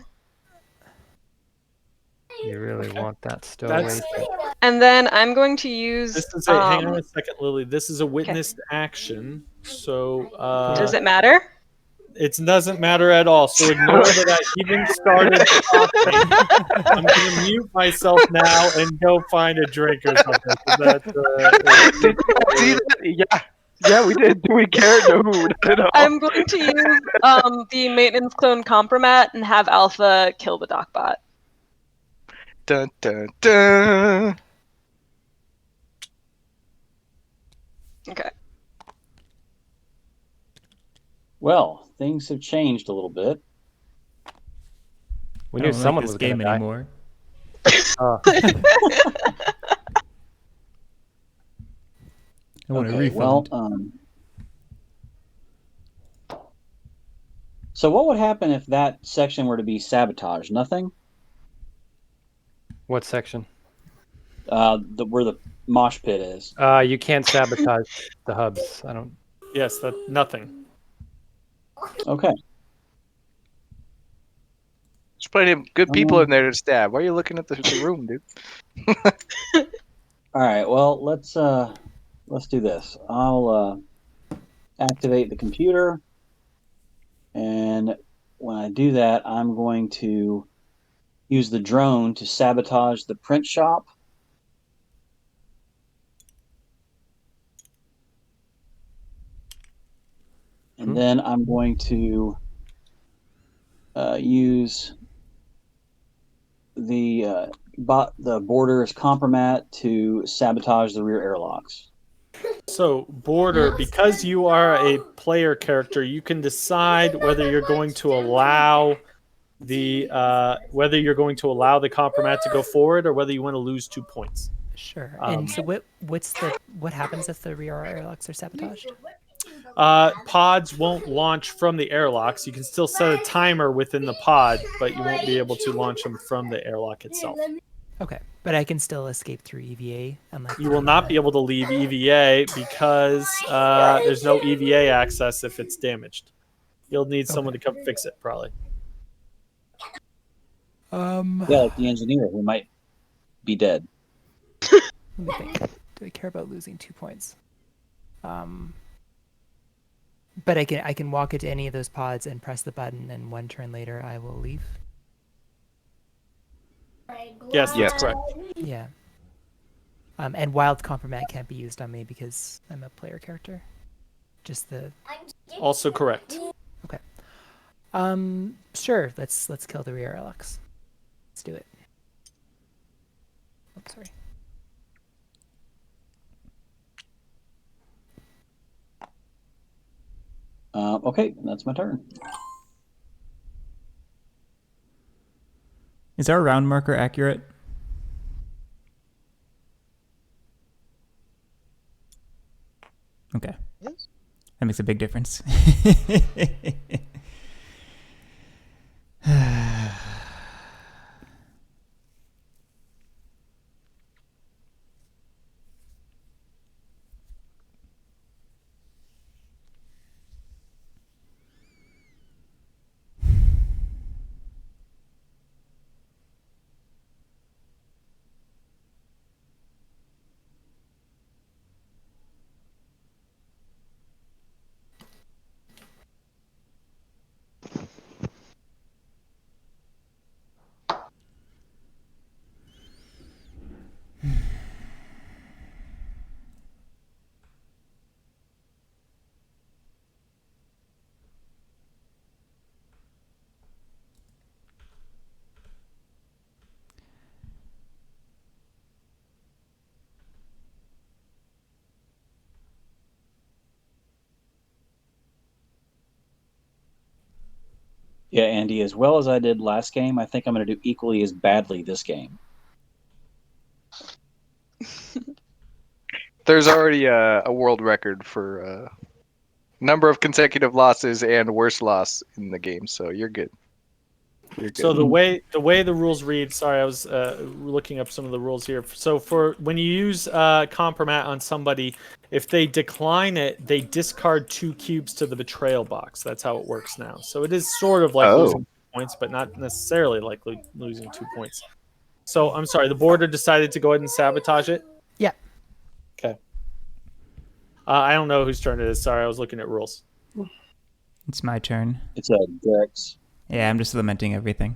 You really want that stowaway? And then I'm going to use... This is hang on a second, Lily. This is a witnessed action. So does it matter? It doesn't matter at all. So ignore that I even started talking. I'm going to mute myself now and go find a drink or something. Yeah, we did. Do we care? No, not at all. I'm going to use the maintenance clone compromat and have Alpha kill the docbot. Dun, dun, dun. Okay. Well, things have changed a little bit. We I knew don't someone like this was game gonna die. anymore. I want a Okay, refund. well, so what would happen if that section were to be sabotaged? Nothing? What section? Where the mosh pit is. You can't sabotage the hubs. I don't. Yes, nothing. Okay. There's plenty of good people in there to stab. Why are you looking at the room, dude? All right. Well, let's do this. I'll activate the computer, and when I do that, I'm going to use the drone to sabotage the print shop. And then I'm going to use the the border's compromat to sabotage the rear airlocks. So, Border, because you are a player character, you can decide whether you're going to allow the compromat to go forward or whether you want to lose 2 points. Sure. And so what happens if the rear airlocks are sabotaged? Pods won't launch from the airlocks. You can still set a timer within the pod, but you won't be able to launch them from the airlock itself. Okay, but I can still escape through EVA. You will not be able to leave EVA because there's no EVA access if it's damaged. You'll need someone to come fix it, probably. Yeah, like the engineer who might be dead. Let me think. Do I care about losing 2 points? But I can walk into any of those pods and press the button, and 1 turn later I will leave. Yes, that's correct. Yeah. And wild compromat can't be used on me because I'm a player character. Just the. Also correct. Okay. Sure. Let's kill the rear airlocks. Let's do it. Oh, sorry. Okay, that's my turn. Is our round marker accurate? Okay. Yes. That makes a big difference. Yeah, Andy, as well as I did last game, I think I'm going to do equally as badly this game. There's already a world record for number of consecutive losses and worst loss in the game, so you're good. You're good. So the way the rules read, sorry, I was looking up some of the rules here. So for when you use compromat on somebody, if they decline it, they discard 2 cubes to the betrayal box. That's how it works now. So it is sort of like losing 2 points, but not necessarily like losing 2 points. So I'm sorry, the border decided to go ahead and sabotage it? Yeah. Okay. I don't know whose turn it is. Sorry, I was looking at rules. It's my turn. It's Derek's. Yeah, I'm just lamenting everything.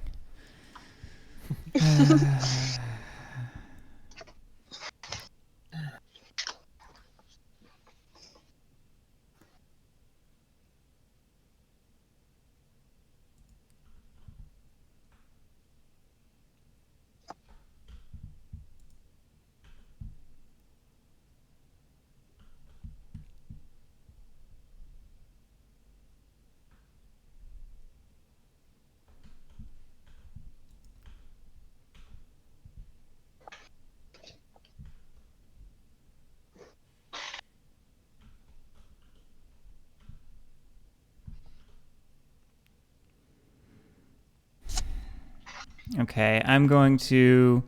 Okay, I'm going to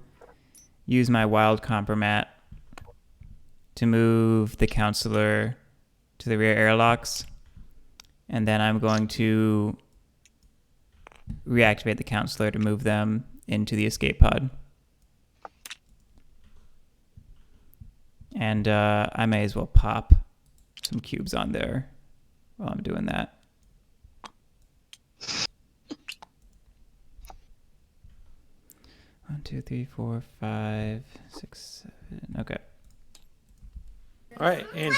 use my wild compromat to move the counselor to the rear airlocks, and then I'm going to reactivate the counselor to move them into the escape pod. And I may as well pop some cubes on there while I'm doing that. One, two, three, four, 5, 6, 7. Okay. All right, Andy.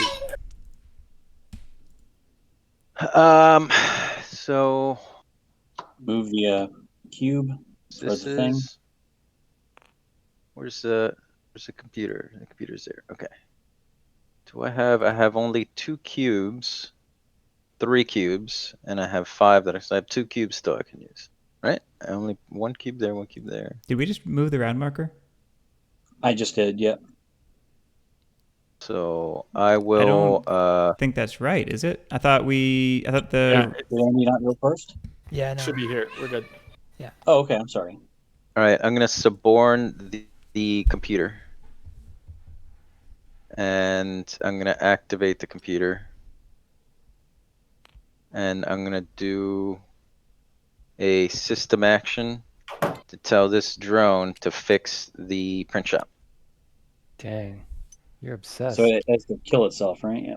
So move the cube or the thing. Where's the computer? The computer's there. Okay. Do I have only 2 cubes, 3 cubes, and I have 5 that I have 2 cubes still I can use. Right? Only 1 cube there, 1 cube there. Did we just move the round marker? I just did, yeah. So I will. I think that's right. Is it? I thought the. Did Andy not go first? Yeah, no. Should be here. We're good. Yeah. Oh, okay. I'm sorry. All right. I'm gonna suborn the computer, and I'm gonna activate the computer, and I'm gonna do a system action to tell this drone to fix the print shop. Dang, you're obsessed. So it has to kill itself, right? Yeah.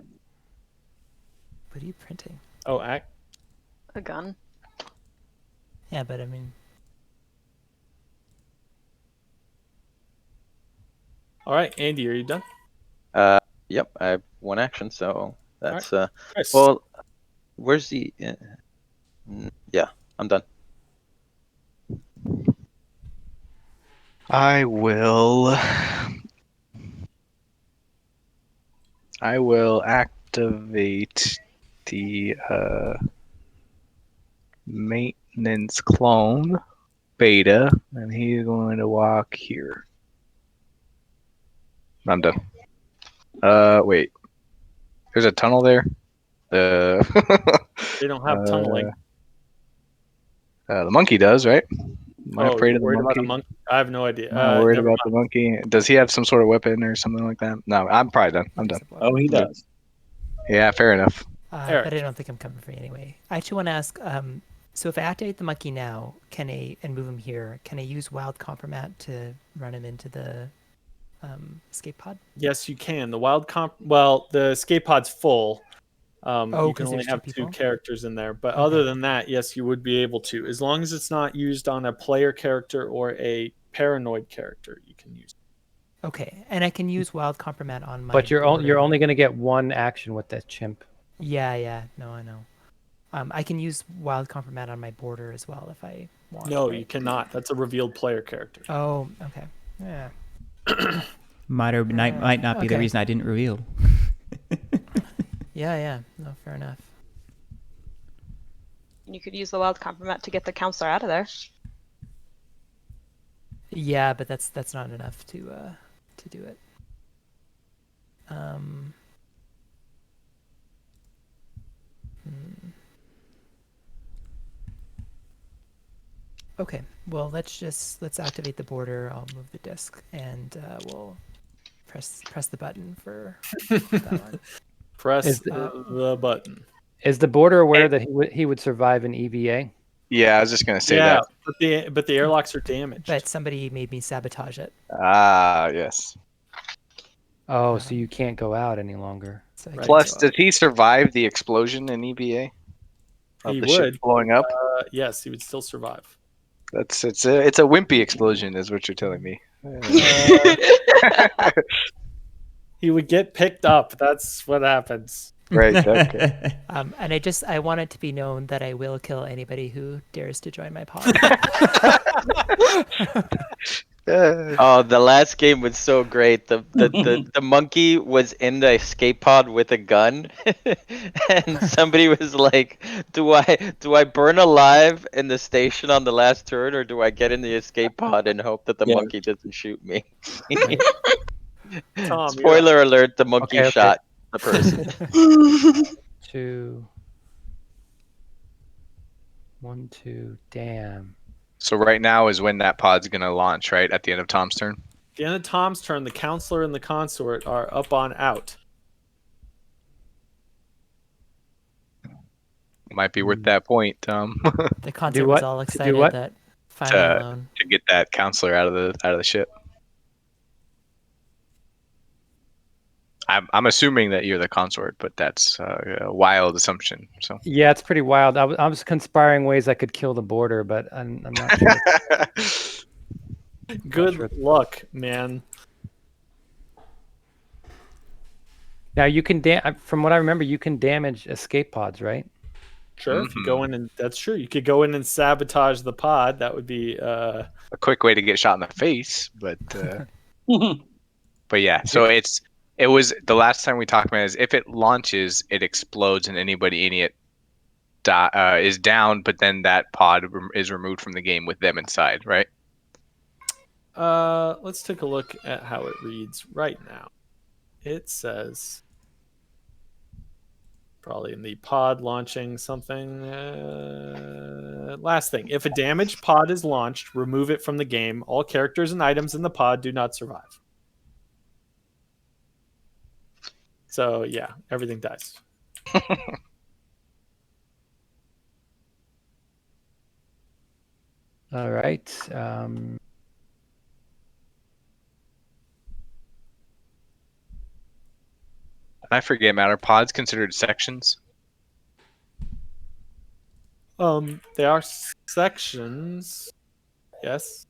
What are you printing? Oh, A gun. Yeah, but I mean, all right, Andy, are you done? Yep. I have 1 action, so that's Chris. well. Where's the? Yeah, I'm done. I will activate the maintenance clone beta, and he's going to walk here. I'm done. Wait. There's a tunnel there. They don't have tunneling. The monkey does, right? Am I afraid of the worried monkey? about a monkey? I have no idea. I'm worried never about mind. the monkey. Does he have some sort of weapon or something like that? No, I'm probably done. I'm done. Oh, he does. Yeah, fair enough. Eric. but I don't think I'm coming for you anyway. I actually want to ask. So if I activate the monkey now, and move him here, can I use wild compromat to run him into the escape pod? Yes, you can. The wild the escape pod's full. You can only have 2 characters in there, but other than that, yes, you would be able to, as long as it's not used on a player character or a paranoid character. You can use. Okay, and I can use wild compromat on my. But you're only going to get 1 action with that chimp. Yeah. No, I know. I can use wild compromat on my border as well if I want. No, right? you cannot. That's a revealed player character. Oh, okay. Yeah. Might not be the reason I didn't reveal. Yeah. No, fair enough. You could use the wild compromat to get the counselor out of there. Yeah, but that's not enough to do it. Okay, well let's activate the border. I'll move the disc and we'll press the button for that one. Press the button. Is the border aware that he would survive an EVA? Yeah, I was just gonna say that. But the airlocks are damaged. But somebody made me sabotage it. Ah, yes. Oh, so you can't go out any longer. So Plus, did he survive the explosion in EVA? He the ship would blowing up. Yes, he would still survive. It's a wimpy explosion, is what you're telling me. He would get picked up. That's what happens. Right. Okay. And I want it to be known that I will kill anybody who dares to join my pod. Oh, the last game was so great. The monkey was in the escape pod with a gun, and somebody was like, "Do I burn alive in the station on the last turn, or do I get in the escape pod and hope that the monkey doesn't shoot me?" Tom, Spoiler alert: the monkey shot the person. 2, 1, 2. Damn. So right now is when that pod's gonna launch, right? At the end of Tom's turn? At the end of Tom's turn, the counselor and the consort are up on out. Might be worth that point, Tom. The consort was all excited that finally alone. To get that counselor out of the ship. I'm assuming that you're the consort, but that's a wild assumption. So yeah, it's pretty wild. I was conspiring ways I could kill the border, but I'm not sure. Good luck, man. Now you can from what I remember, you can damage escape pods, right? Sure, if you go in and that's true. You could go in and sabotage the pod. That would be a quick way to get shot in the face, but but yeah. So it was the last time we talked about it is if it launches, it explodes and anybody in it is down, but then that pod is removed from the game with them inside, right? Let's take a look at how it reads right now. It says, probably in the pod launching something. Last thing, if a damaged pod is launched, remove it from the game. All characters and items in the pod do not survive. So yeah, everything dies. All right. I forget, Matt. Are pods considered sections? They are sections. Yes.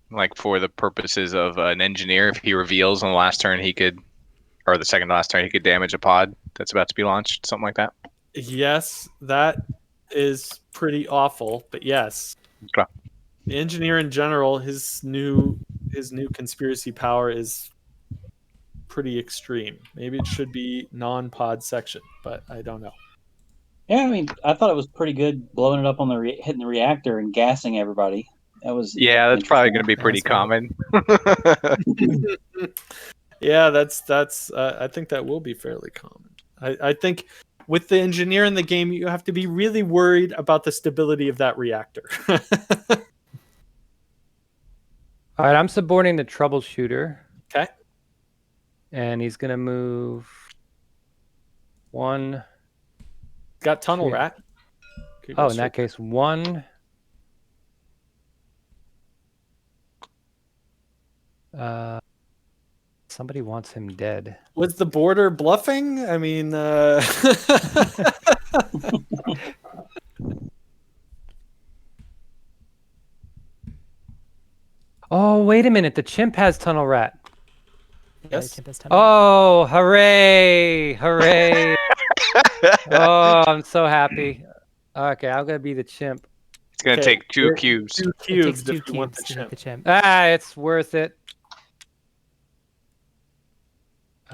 Like for the purposes of an engineer, if he reveals on the last turn he could, or the second to last turn he could damage a pod that's about to be launched, something like that. Yes, that is pretty awful, but yes. Okay. The engineer in general, his new conspiracy power is pretty extreme. Maybe it should be non-pod section, but I don't know. Yeah, I mean, I thought it was pretty good blowing it up on the hitting the reactor and gassing everybody. That was that's probably going to be pretty common. Yeah, that's. I think that will be fairly common. I think with the engineer in the game, you have to be really worried about the stability of that reactor. All right, I'm suborning the troubleshooter. Okay. And he's gonna move one. Got tunnel rat. Oh, in that case, one. Somebody wants him dead. Was the border bluffing? I mean, Oh, wait a minute. The chimp has tunnel rat. Yes. Oh, hooray! Hooray! Oh, I'm so happy. Okay, I'm gonna be the chimp. It's gonna take 2 cubes. 2 cubes if you want the chimp. Ah, it's worth it.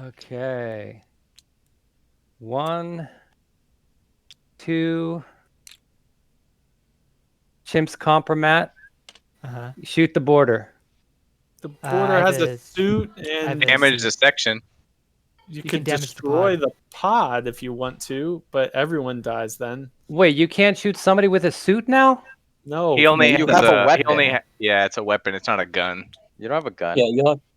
Okay. 1, 2. Chimp's compromat. Shoot the border. The border has a suit and damage the section. You could destroy the pod if you want to, but everyone dies then. Wait, you can't shoot somebody with a suit now? No. He only you have a weapon. Yeah, it's a weapon. It's not a gun. You don't have a gun. Yeah,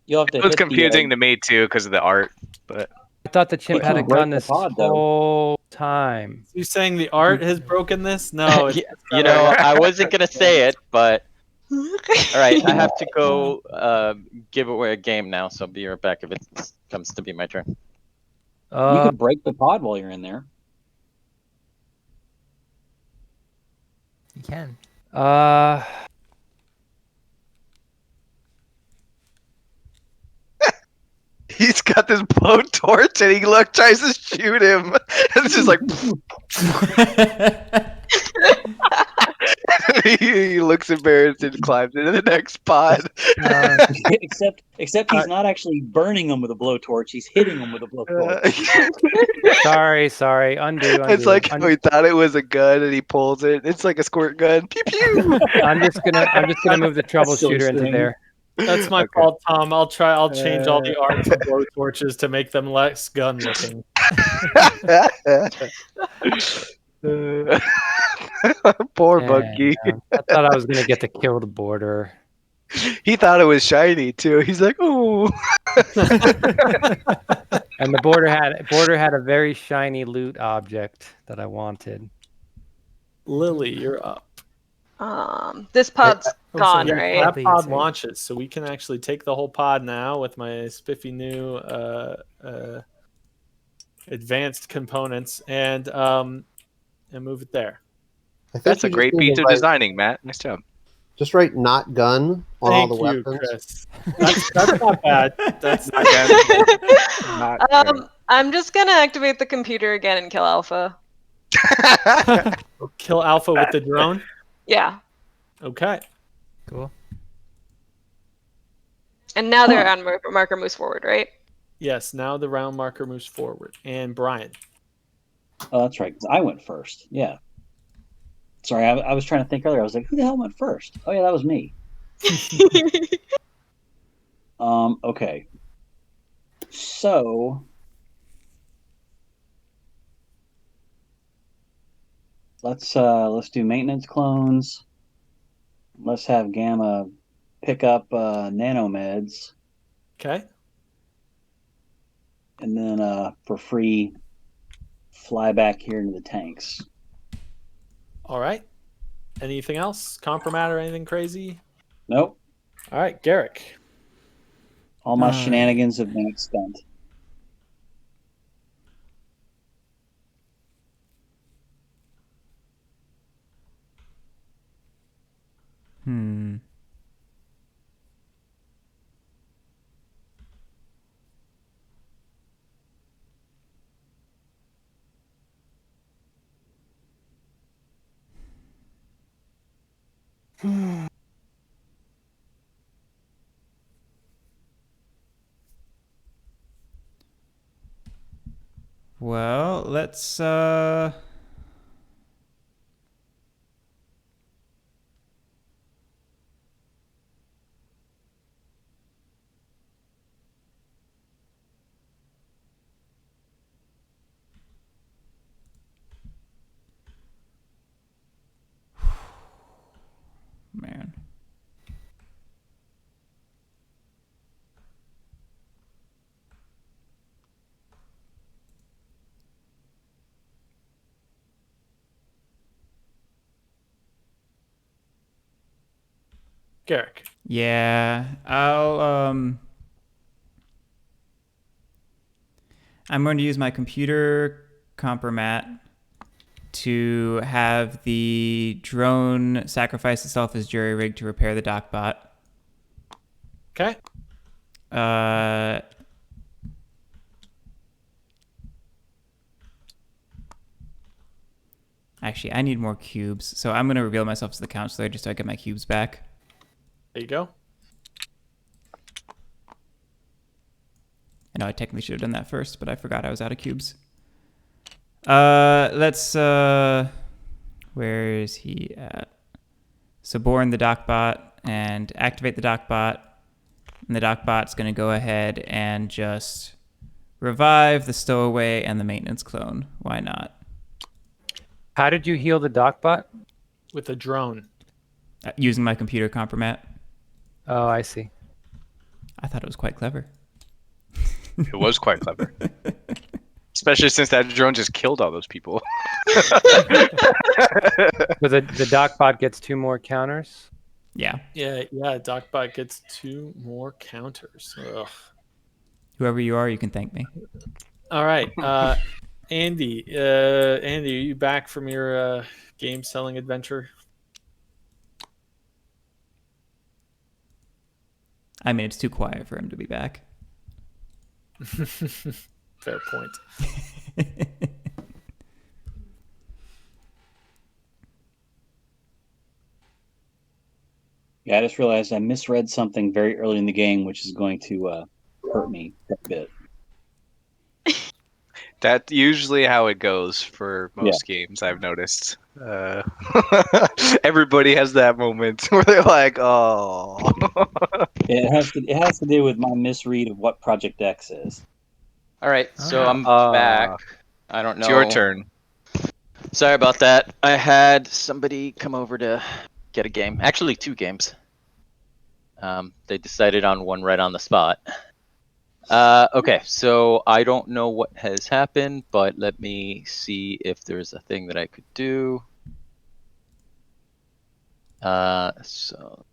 you'll have to. It was confusing to me too because of the art, but I thought the chimp had a gun this whole time. You saying the art has broken this? No. You know, I wasn't gonna say it, but all right, I have to go give away a game now. So I'll be right back if it comes to be my turn. You could break the pod while you're in there. You can. He's got this blowtorch and he tries to shoot him. It's just like he looks embarrassed and climbs into the next pod. Except he's not actually burning them with a blowtorch. He's hitting them with a Sorry. blowtorch. Undo. It's like we thought it was a gun and he pulls it. It's like a squirt gun. Pew pew. I'm just gonna move the troubleshooter into there. That's my fault, Tom. I'll change all the art to blow torches to make them less gun looking. Poor Bucky. I thought I was gonna get to kill the border. He thought it was shiny too. He's like, "Oh." And the border had a very shiny loot object that I wanted. Lily, you're up. This pod's gone, so right? That pod launches, so we can actually take the whole pod now with my spiffy new advanced components and move it there. That's a great piece of designing, Matt. Nice job. Just write "not gun" on all the Thank you, weapons. Chris. That's not bad. That's not bad. I'm just gonna activate the computer again and kill Alpha. Kill Alpha with the drone? Yeah. Okay. Cool. And now the round marker moves forward, right? Yes, now the round marker moves forward. And Brian. Oh, that's right, because I went first. Yeah. Sorry, I was trying to think earlier. I was like, who the hell went first? Oh, yeah, that was me. Okay. So let's do maintenance clones. Let's have Gamma pick up nanomeds. Okay. And then for free, fly back here into the tanks. All right. Anything else? Compromat or anything crazy? Nope. All right, Garrick. All my shenanigans have been spent. Well, let's man. Garrick. Yeah, I'm going to use my computer compromat to have the drone sacrifice itself as jury rig to repair the dockbot. Okay. Actually, I need more cubes, so I'm going to reveal myself as the counselor just so I get my cubes back. There you go. I know I technically should have done that first, but I forgot I was out of cubes. Let's, where is he at? Suborn the dockbot and activate the dockbot. And the dockbot's going to go ahead and just revive the stowaway and the maintenance clone. Why not? How did you heal the dockbot? With a drone. Using my computer compromat. Oh, I see. I thought it was quite clever. It was quite clever. Especially since that drone just killed all those people. So the dockbot gets 2 more counters? Yeah. Yeah, Dockbot gets 2 more counters. Ugh. Whoever you are, you can thank me. All right. Andy, are you back from your game selling adventure? I mean, it's too quiet for him to be back. Fair point. Yeah, I just realized I misread something very early in the game, which is going to hurt me a bit. That's usually how it goes for most games, I've noticed. Everybody has that moment where they're like, oh. It has to do with my misread of what Project X is. All right, so I'm back. I don't know. It's your turn. Sorry about that. I had somebody come over to get a game. Actually, 2 games. They decided on one right on the spot. Okay, so I don't know what has happened, but let me see if there's a thing that I could do. So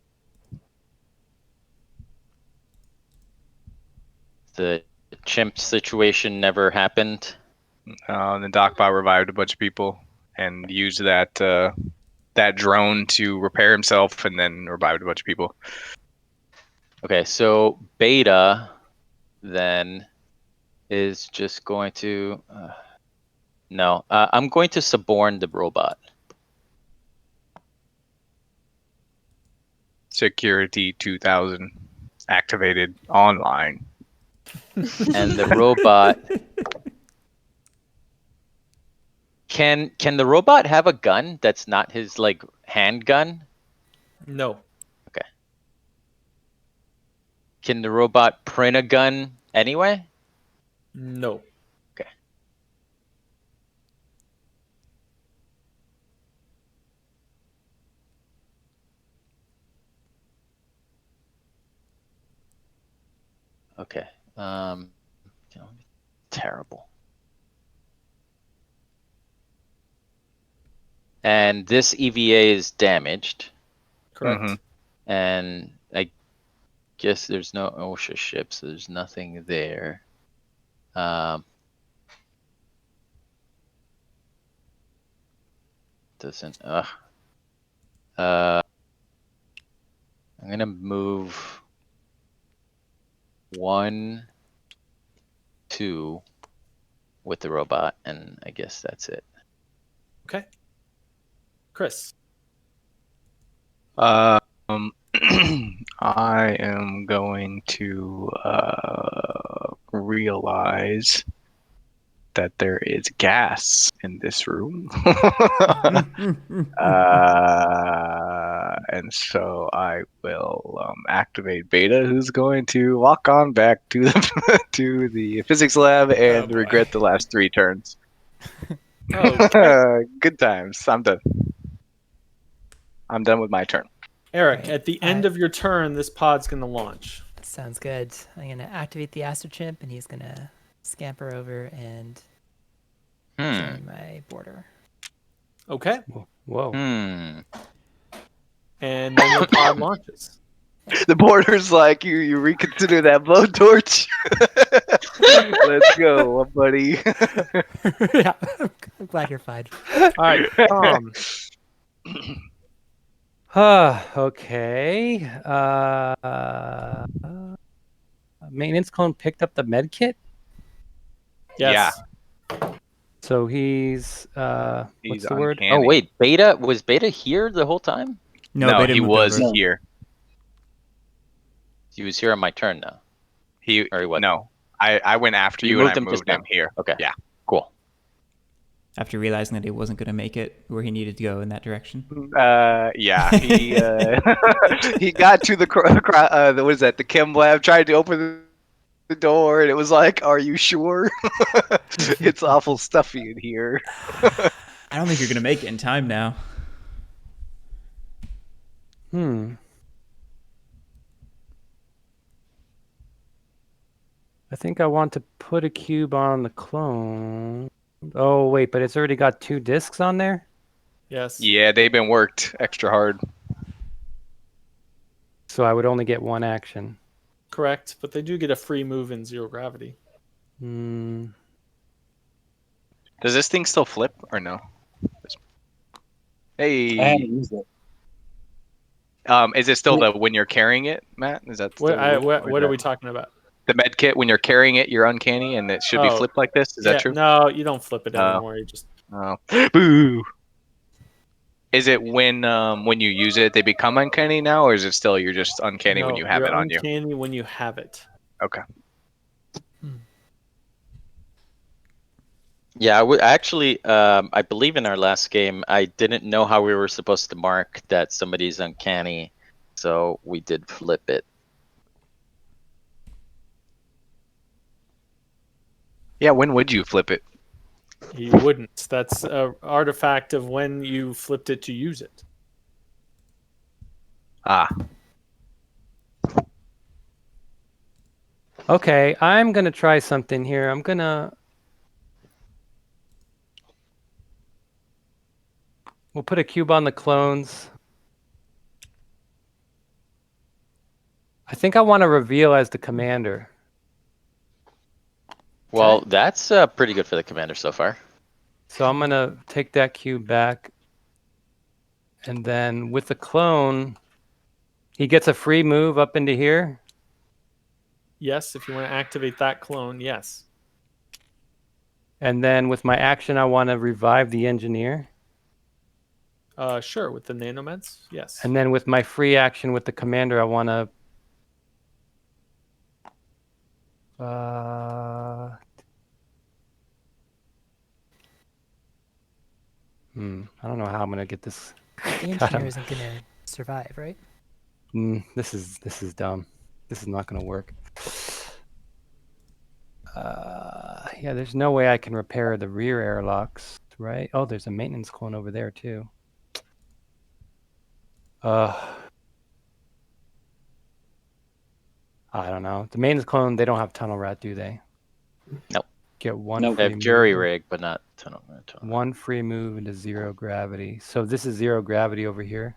the chimp situation never happened. The dockbot revived a bunch of people and used that that drone to repair himself and then revived a bunch of people. Okay, so Beta then is just going to No. I'm going to suborn the robot. Security 2000 activated online. And the robot. Can the robot have a gun that's not his like handgun? No. Okay. Can the robot print a gun anyway? No. Okay. Okay. Terrible. And this EVA is damaged. Correct. Mm-hmm. And I guess there's no OSHA ship, so there's nothing there. Doesn't. I'm gonna move 1, 2 with the robot, and I guess that's it. Okay. Chris. I am going to realize that there is gas in this room. And so I will activate Beta, who's going to walk on back to the to the physics lab and regret the last 3 turns. Okay. Good times. I'm done. I'm done with my turn. Eric, Right. at the end of your turn, this pod's going to launch. Sounds good. I'm going to activate the Astrochimp, and he's going to scamper over and join my border. Okay. Whoa. And then your pod launches. The border's like, you reconsider that blowtorch. Let's go, buddy. Yeah, I'm glad you're fine. All right, Tom. Okay. Maintenance clone picked up the med kit. Yes. Yeah. So he's what's the word? Oh wait, was Beta here the whole time? No, Beta he moved was over. here. He was here on my turn now. Or he wasn't. No. I went after you and I moved him here. Okay. Yeah. Cool. After realizing that he wasn't going to make it where he needed to go in that direction. Yeah, he he got to the what is that? The chem lab, tried to open the door, and it was like, "Are you sure? It's awful stuffy in here." I don't think you're going to make it in time now. I think I want to put a cube on the clone. Oh, wait, but it's already got 2 discs on there? Yes. Yeah, they've been worked extra hard. So I would only get 1 action. Correct, but they do get a free move in 0 gravity. Does this thing still flip or no? Hey. I haven't used it. Is it still the when you're carrying it, Matt? Is that still what are we talking about? The med kit, when you're carrying it, you're uncanny, and it should be flipped like this. Is that true? No, you don't flip it anymore. You just. Oh, boo! Is it when you use it, they become uncanny now, or is it still you're just uncanny when you have it on you? Uncanny when you have it. Okay. Yeah, actually, I believe in our last game, I didn't know how we were supposed to mark that somebody's uncanny, so we did flip it. Yeah, when would you flip it? You wouldn't. That's an artifact of when you flipped it to use it. Ah. Okay, I'm going to try something here. We'll put a cube on the clones. I think I want to reveal as the commander. Well, that's pretty good for the commander so far. So I'm going to take that cube back. And then with the clone, he gets a free move up into here. Yes, if you want to activate that clone, yes. And then with my action, I want to revive the engineer. Sure, with the nanomeds, yes. And then with my free action with the commander, I want to. I don't know how I'm gonna get this. The engineer isn't gonna survive, right? This is dumb. This is not gonna work. Yeah, there's no way I can repair the rear airlocks, right? Oh, there's a maintenance clone over there too. I don't know. The maintenance clone, they don't have tunnel rat, do they? Nope. Get one. They have jury rig, but not tunnel rat. One free move into 0 gravity. So this is 0 gravity over here.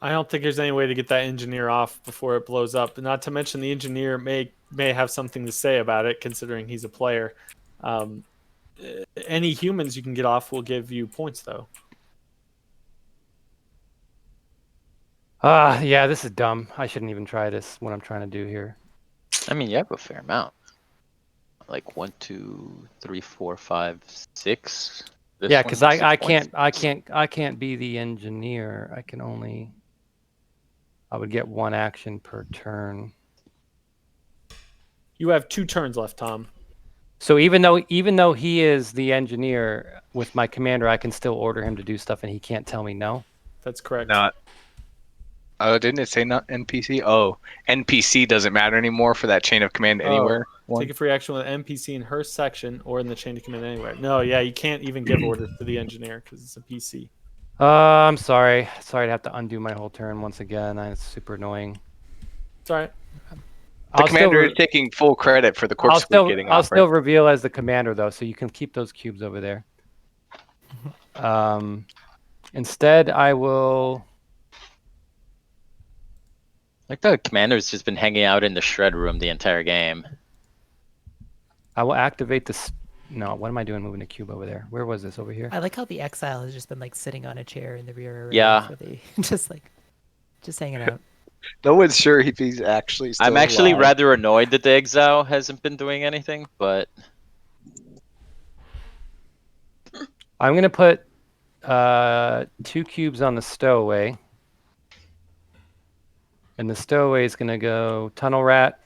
I don't think there's any way to get that engineer off before it blows up. Not to mention the engineer may have something to say about it, considering he's a player. Any humans you can get off will give you points, though. Yeah, this is dumb. I shouldn't even try this. What I'm trying to do here. I mean, you have a fair amount. Like 1, 2, 3, 4, 5, 6. Yeah, because I can't be the engineer. I can only. I would get 1 action per turn. You have 2 turns left, Tom. So even though he is the engineer with my commander, I can still order him to do stuff, and he can't tell me no. That's correct. Not. Oh, didn't it say not NPC? Oh, NPC doesn't matter anymore for that chain of command anywhere. Take a free action with an NPC in her section or in the chain of command anywhere. No, yeah, you can't even give orders to the engineer because it's a PC. I'm sorry. Sorry to have to undo my whole turn once again. It's super annoying. It's all right. The commander is taking full credit for the corpse getting off. I'll still reveal as the commander, though, so you can keep those cubes over there. Instead, I will... Like the commander's just been hanging out in the shred room the entire game. I will activate this. No, what am I doing moving the cube over there? Where was this? Over here? I like how the exile has just been like sitting on a chair in the rear array. Yeah. Just hanging out. No one's sure if he's actually still I'm actually alive. rather annoyed that the exile hasn't been doing anything, but... I'm going to put 2 cubes on the stowaway. And the stowaway is going to go tunnel rat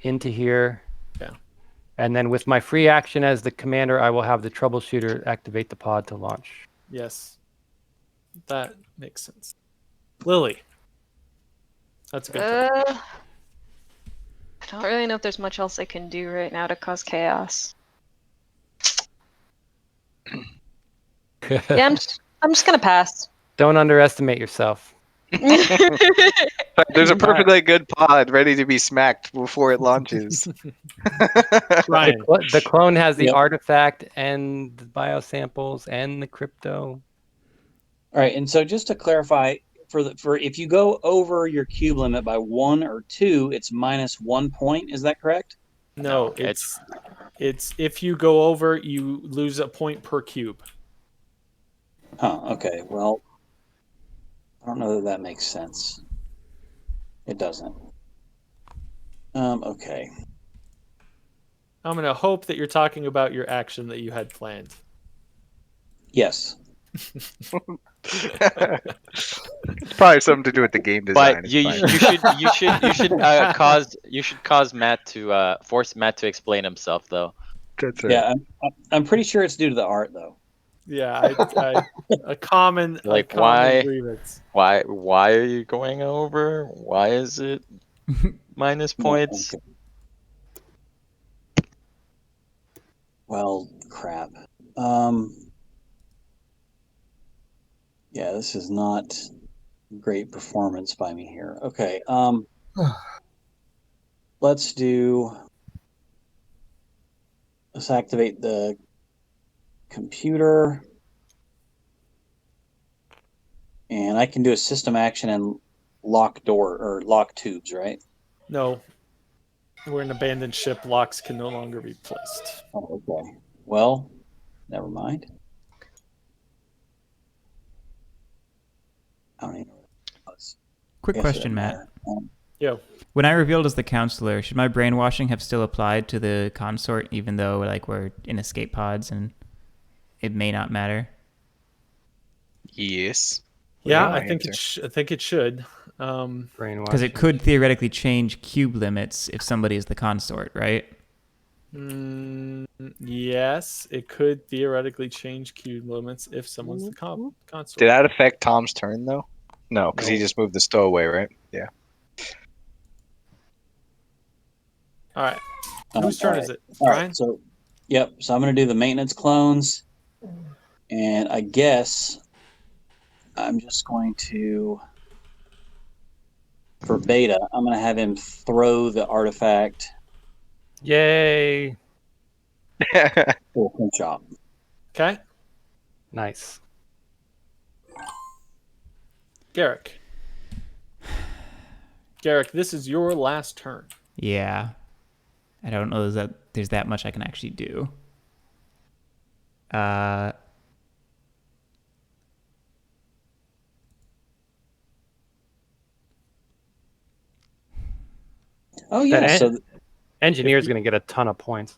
into here. Yeah. And then with my free action as the commander, I will have the troubleshooter activate the pod to launch. Yes. That makes sense. Lily. That's a good I don't really know if there's much else I can do right now to cause chaos. Yeah, I'm just gonna pass. Don't underestimate yourself. There's a perfectly good pod ready to be smacked before it launches. Ryan. The clone has the artifact and the biosamples and the crypto. All right, and so just to clarify, for if you go over your cube limit by 1 or 2, it's minus 1 point. Is that correct? No, it's if you go over, you lose a point per cube. Oh, okay. Well, I don't know that makes sense. It doesn't. Okay. I'm gonna hope that you're talking about your action that you had planned. Yes. It's probably something to do with the game design. But you should cause Matt to force Matt to explain himself, though. That's right. Yeah, I'm pretty sure it's due to the art, though. Yeah, a common grievance. Why are you going over? Why is it minus points? Okay. Well, crap. Yeah, this is not great performance by me here. Okay. Let's activate the computer. And I can do a system action and lock door or lock tubes, right? No. We're an abandoned ship. Locks can no longer be placed. Oh, okay. Well, never mind. I don't even know what it was. Quick question, Matt. Yo. When I revealed as the counselor, should my brainwashing have still applied to the consort, even though like we're in escape pods and it may not matter? Yes. Yeah, I think it should. Because it could theoretically change cube limits if somebody is the consort, right? Yes, it could theoretically change cube limits if someone's the consort. Did that affect Tom's turn though? No, because he just moved the stowaway, right? Yeah. All right. Whose turn is it? All Brian? right. So, yep. So I'm going to do the maintenance clones, and I guess I'm just going to, for Beta, I'm going to have him throw the artifact. Yay! Full print shop. Okay. Nice. Garrick. Garrick, this is your last turn. Yeah. I don't know that there's that much I can actually do. Oh yeah, so engineer's going to get a ton of points.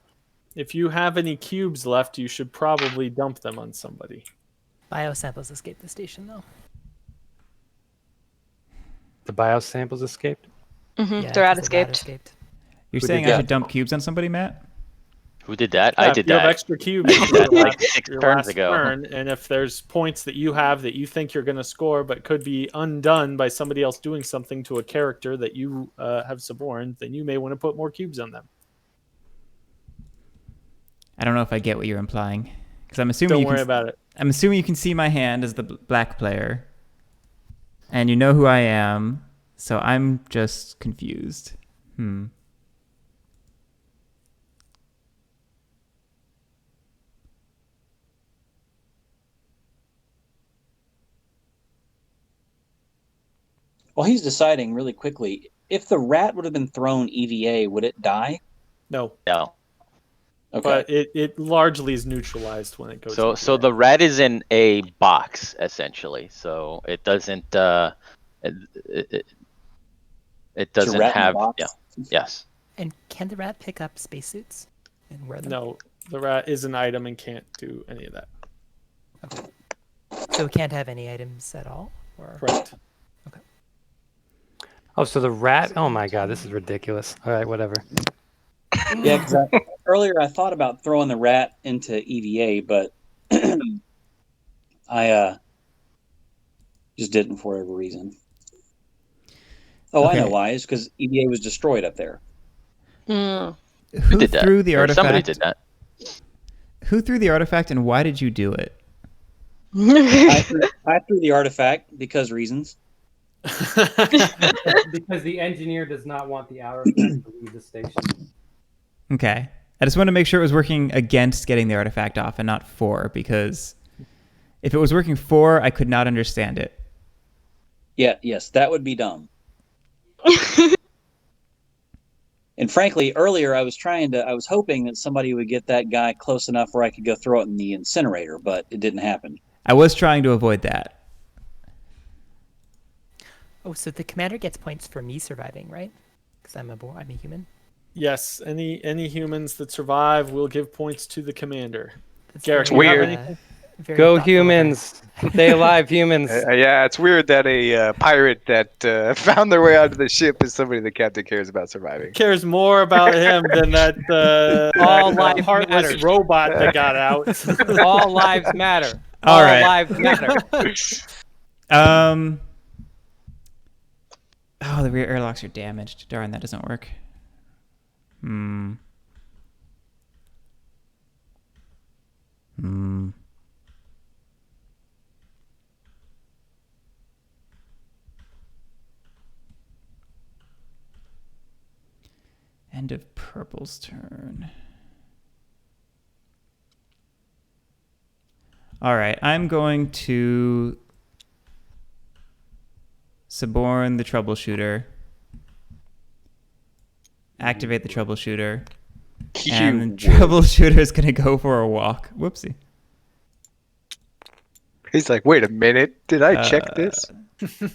If you have any cubes left, you should probably dump them on somebody. Biosamples escaped the station, though. The biosamples escaped? Yeah, the rat escaped. You're saying I should dump cubes on somebody, Matt? Who did that? Yeah, I did you that. have extra cubes I did that like 6 turns ago. turn, and if there's points that you have that you think you're going to score but could be undone by somebody else doing something to a character that you have suborned, then you may want to put more cubes on them. I don't know if I get what you're implying. Because I'm assuming Don't worry about it. I'm assuming you can see my hand as the black player. And you know who I am. So I'm just confused. Well, he's deciding really quickly. If the rat would have been thrown EVA, would it die? No. No. Okay. But it largely is neutralized when it goes. So the rat is in a box essentially. So it doesn't it doesn't have yes. And can the rat pick up spacesuits and wear them? No, the rat is an item and can't do any of that. Okay. So it can't have any items at all? Or... Correct. Okay. Oh, so the rat... Oh my god, this is ridiculous. All right, whatever. Yeah, because earlier I thought about throwing the rat into EVA, but I just didn't for whatever reason. Oh, Okay. I know why. It's because EVA was destroyed up there. Who did that? threw the Or artifact? somebody did that. Who threw the artifact and why did you do it? I threw the artifact because reasons. Because the engineer does not want the artifact to leave the station. Okay. I just wanted to make sure it was working against getting the artifact off and not for, because if it was working for, I could not understand it. Yeah, yes, that would be dumb. And frankly, earlier I was hoping that somebody would get that guy close enough where I could go throw it in the incinerator, but it didn't happen. I was trying to avoid that. Oh, so the commander gets points for me surviving, right? Because I'm a human. Yes, any humans that survive will give points to the commander. That's Garrick, very, you have weird. anything? Very Go thoughtful humans! Stay alive, humans! Yeah, it's weird that a pirate that found their way onto the ship is somebody the captain cares about surviving. Cares more about him than that All that life heartless matters. robot that got out. All lives matter. All right. Lives matter. Oh, the rear airlocks are damaged. Darn, that doesn't work. End of purple's turn. All right, I'm going to suborn the troubleshooter, activate the troubleshooter, and the troubleshooter is going to go for a walk. Whoopsie. He's like, wait a minute, did I check this?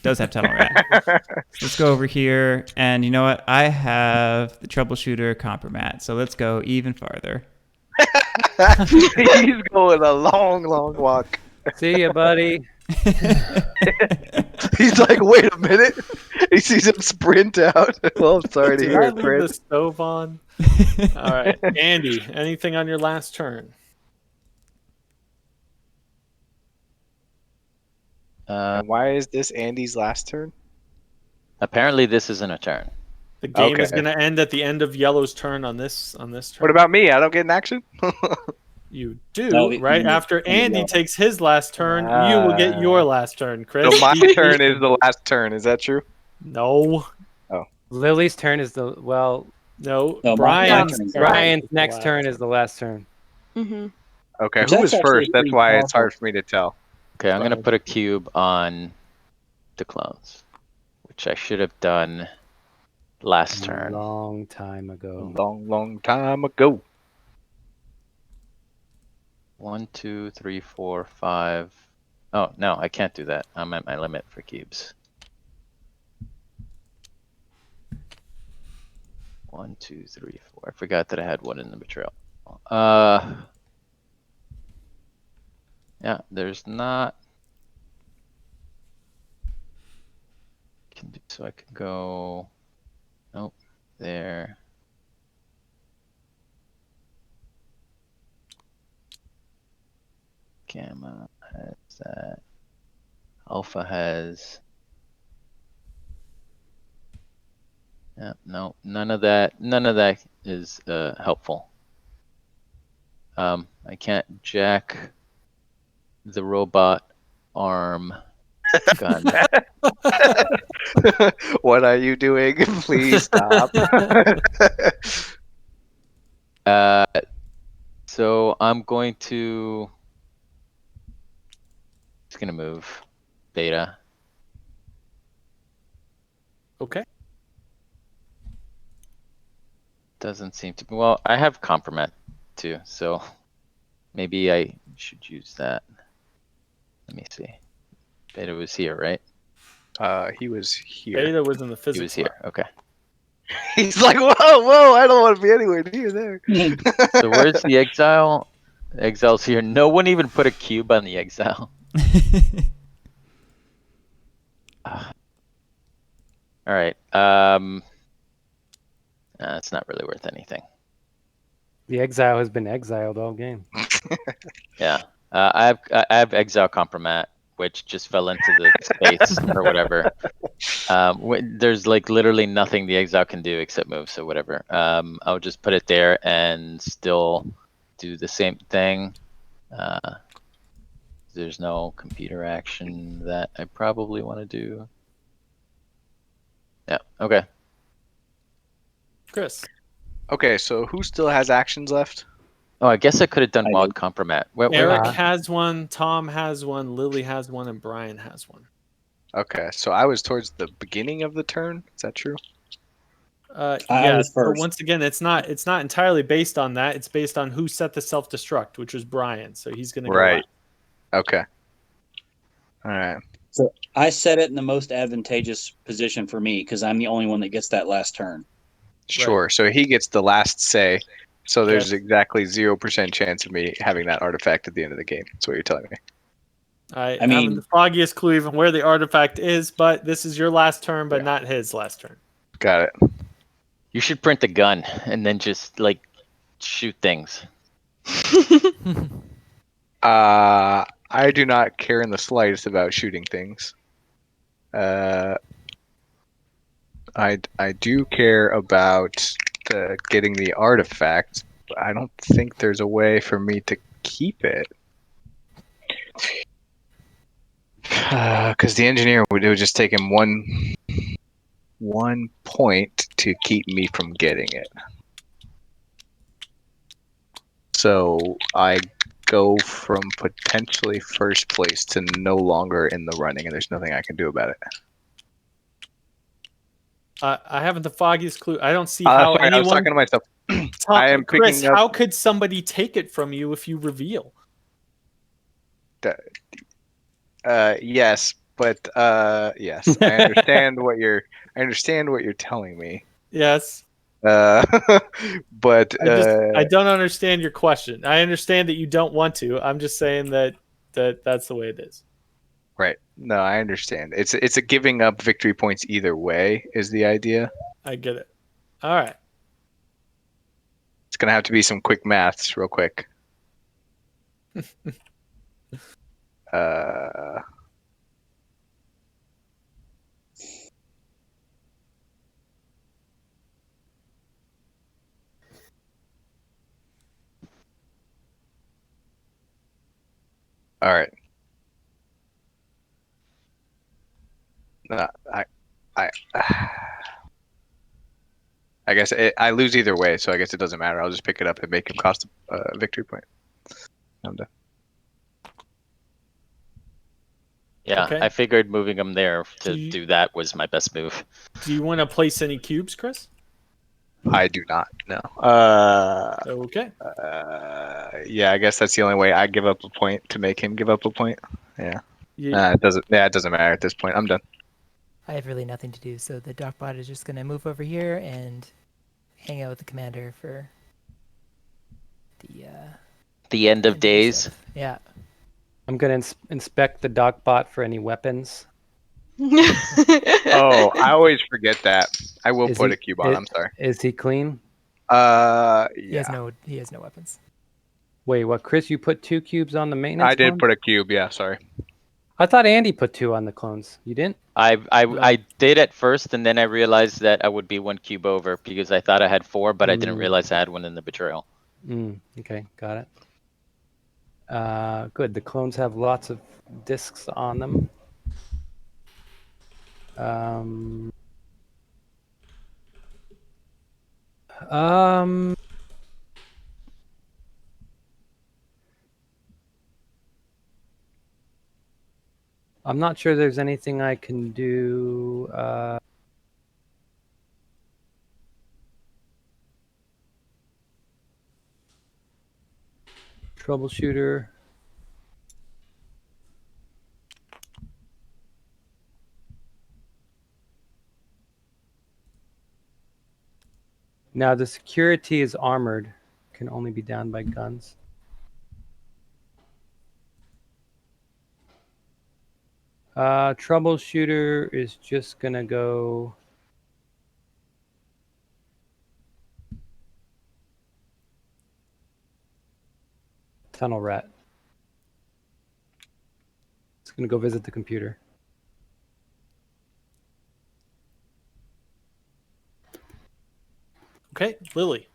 Does have tunnel rat. So let's go over here, and you know what? I have the troubleshooter compromat, so let's go even farther. He's going a long walk. See ya, buddy. He's like, wait a minute. He sees him sprint out. Well, I'm sorry to Did hear I it, leave Fred. the stove on? All right, Andy. Anything on your last turn? And why is this Andy's last turn? Apparently, this isn't a turn. The game is Okay. going to end at the end of Yellow's turn on this turn. What about me? I don't get an action? You do, No, right after Andy takes his last turn, you will get your last turn, Chris. So my turn is the last turn. Is that true? No. Lily's turn is the No, No, my Brian's turn is Brian's is the next last turn is the last turn. Mm-hmm. Okay, Which who that's was actually first? That's pretty why it's powerful. hard for me to tell. Okay, I'm gonna Fine. put a cube on the clones, which I should have done last A turn. long time ago. Long time ago. 1, 2, 3, 4, 5. Oh no, I can't do that. I'm at my limit for cubes. 1, 2, 3, 4. I forgot that I had one in the betrayal. Yeah, there's not. So I can go. Nope, there. Gamma has that. Alpha has. Yeah, no, none of that. None of that is helpful. I can't jack the robot arm gun. What are you doing? Please stop. So I'm going to. Just gonna move Beta. Okay. Doesn't seem to be. Well, I have compromat too, so maybe I should use that. Let me see. Beta was here, right? He was here. Beta was in the He physics was here. Okay. He's like, whoa, I don't want to be anywhere near there. So where's the exile? Exile's here. No one even put a cube on the exile. All right. It's not really worth anything. The exile has been exiled all game. Yeah. I have exile compromat, which just fell into the space or whatever. There's like literally nothing the exile can do except move, so whatever. I'll just put it there and still do the same thing. There's no computer action that I probably want to do. Yeah. Okay. Chris. Okay, so who still has actions left? Oh, I guess I could have done I wild compromat. Eric has one, Tom has one, Lily has one, and Brian has one. Okay, so I was towards the beginning of the turn. Is that true? Yes, but first. once again, it's not entirely based on that. It's based on who set the self-destruct, which was Brian. So he's going to go Right. last. Okay. All right. So I set it in the most advantageous position for me because I'm the only one that gets that last turn. Sure. So he gets the last say. So there's Yes. exactly 0% chance of me having that artifact at the end of the game. That's what you're telling me. I mean- haven't the foggiest clue even where the artifact is, but this is your last turn, but not his last turn. Got it. You should print a gun and then just like shoot things. I do not care in the slightest about shooting things. I do care about getting the artifact, but I don't think there's a way for me to keep it. Because the engineer would just take him one point to keep me from getting it. So I go from potentially first place to no longer in the running, and there's nothing I can do about it. I haven't the foggiest clue. I don't see how Sorry, I was anyone. talking to myself. I am Chris, picking up. how could somebody take it from you if you reveal? Yes, but yes, I understand what you're telling me. Yes. But I don't understand your question. I understand that you don't want to. I'm just saying that's the way it is. right. No, I understand. It's a giving up victory points either way is the idea. I get it. All right. It's gonna have to be some quick maths, real quick. Uh, all right. I I guess I lose either way, so I guess it doesn't matter. I'll just pick it up and make him cost a victory point. I'm done. Yeah, Okay. I figured moving him there to do that was my best move. Do you want to place any cubes, Chris? I do not. No. Okay. Yeah, I guess that's the only way. I give up a point to make him give up a point. Yeah. Yeah. It doesn't. Yeah, it doesn't matter at this point. I'm done. I have really nothing to do, so the Darkbot is just going to move over here and hang out with the commander for the end of days. Yeah. I'm gonna inspect the Darkbot for any weapons. Oh, I always forget that. I will Is put he- a cube on. is- I'm sorry. Is he clean? He Yeah. has no weapons. Wait, what? Chris, you put 2 cubes on the maintenance? I did clone? put a cube. Yeah, sorry. I thought Andy put 2 on the clones. You didn't? I did at first, and then I realized that I would be 1 cube over because I thought I had 4, but I didn't realize I had 1 in the betrayal. Okay, got it. Good. The clones have lots of discs on them. I'm not sure there's anything I can do. Troubleshooter. Now the security is armored. Can only be downed by guns. Troubleshooter is just gonna go. Tunnel rat. It's gonna go visit the computer. Okay, Lily.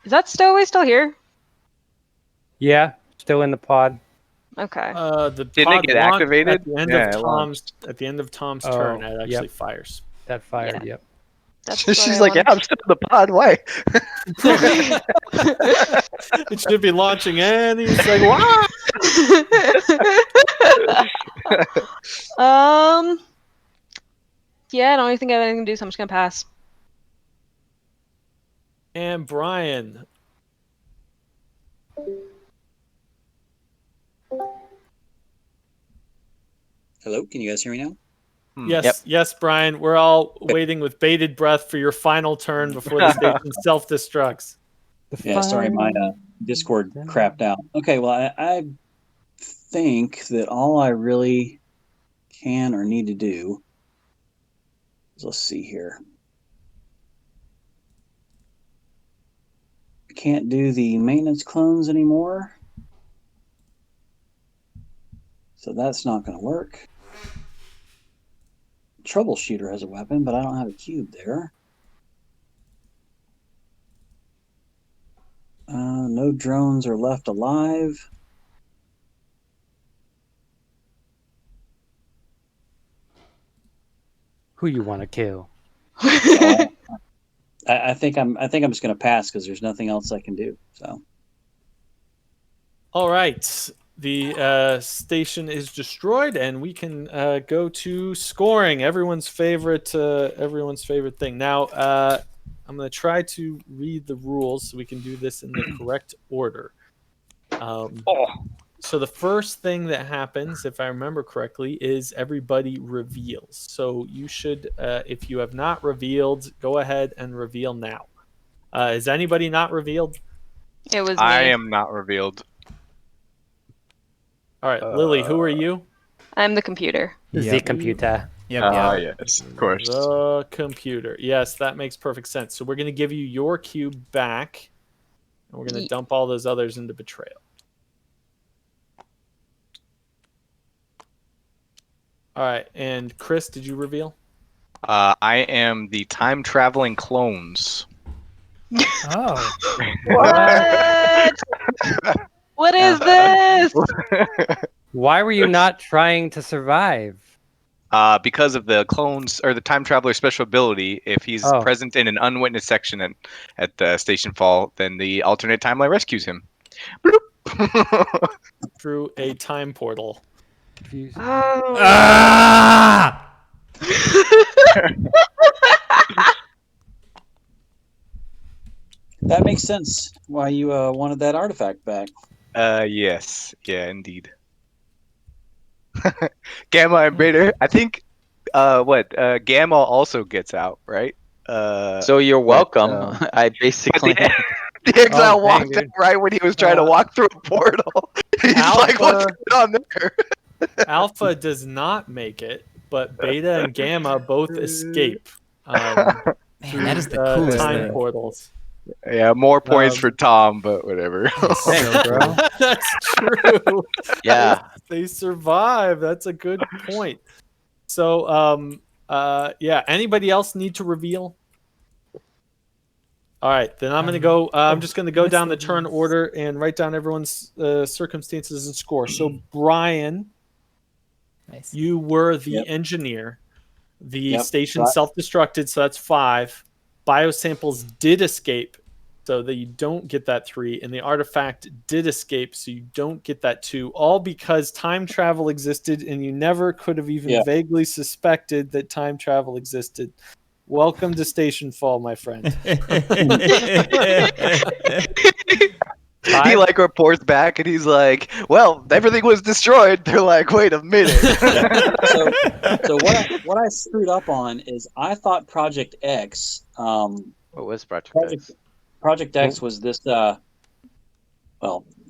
Is that stowaway still here? Yeah, still in the pod. Okay. The Didn't it pod get launched activated? at the end Yeah, of it Tom's Oh, turn. It actually yep. fires. That fired. Yeah. Yep. That's what She's I like, yeah, wanted. I'm still in the pod. Why? It should be launching and he's like, wow. Yeah, I don't even think I have anything to do, so I'm just gonna pass. And Brian. Hello, can you guys hear me now? Yes, yes, Brian. We're all waiting with bated breath for your final turn before the station self-destructs. Yeah, sorry, my Discord crapped out. Okay, well, I think that all I really can or need to do is, let's see here. I can't do the maintenance clones anymore. So that's not going to work. Troubleshooter has a weapon, but I don't have a cube there. No drones are left alive. Who you want to kill? So I think I'm just going to pass because there's nothing else I can do. So. All right. The station is destroyed, and we can go to scoring. Everyone's favorite thing. Now, I'm gonna try to read the rules so we can do this in the correct order. So the first thing that happens, if I remember correctly, is everybody reveals. So you should, if you have not revealed, go ahead and reveal now. Is anybody not revealed? It was I me. am not revealed. All right, Lily, who are you? I'm the computer. The computer. Yes, of course. The computer. Yes, that makes perfect sense. So we're going to give you your cube back, and we're going to dump all those others into betrayal. All right, and Chris, did you reveal? I am the time traveling clones. Oh. What? What is this? Why were you not trying to survive? Because of the clones or the time traveler special ability, if he's present in an unwitnessed section at the Stationfall, then the alternate timeline rescues him. Through a time portal. That makes sense why you wanted that artifact back. Yes. Yeah, indeed. Gamma and Vader, I think Gamma also gets out, right? So you're welcome. I basically the exile walked out right when he was trying to walk through a portal. He's like, what's going on there? Alpha does not make it, but Beta and Gamma both escape. Man, that is the coolest time thing. portals. Yeah, more points for Tom, but whatever. Thanks, bro. That's true. Yeah. They survive. That's a good point. So, yeah. Anybody else need to reveal? All right, then I'm gonna go. I'm just gonna go down the turn order and write down everyone's circumstances and score. So, Brian, Nice. you were the engineer. The station self-destructed, so that's 5. Biosamples did escape, so that you don't get that 3, and the artifact did escape, so you don't get that 2. All because time travel existed, and you never could have even vaguely suspected that time travel existed. Welcome to Stationfall, my friend. He like reports back and he's like, "Well, everything was destroyed." They're like, "Wait a minute." So what I screwed up on is I thought Project X. What was Project X? Project X was this. Well,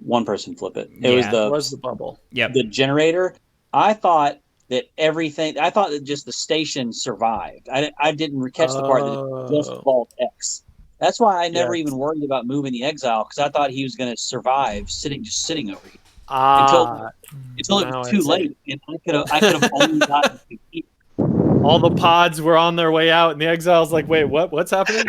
one person flip it. It was the bubble. Yep. The generator. I thought that everything. I thought that just the station survived. I didn't catch the part that it just Vault X. That's why I never even worried about moving the exile, because I thought he was going to survive just sitting over here until it was too late, and I could have only gotten to keep. All the pods were on their way out, and the exile's like, "Wait, what? What's happening?"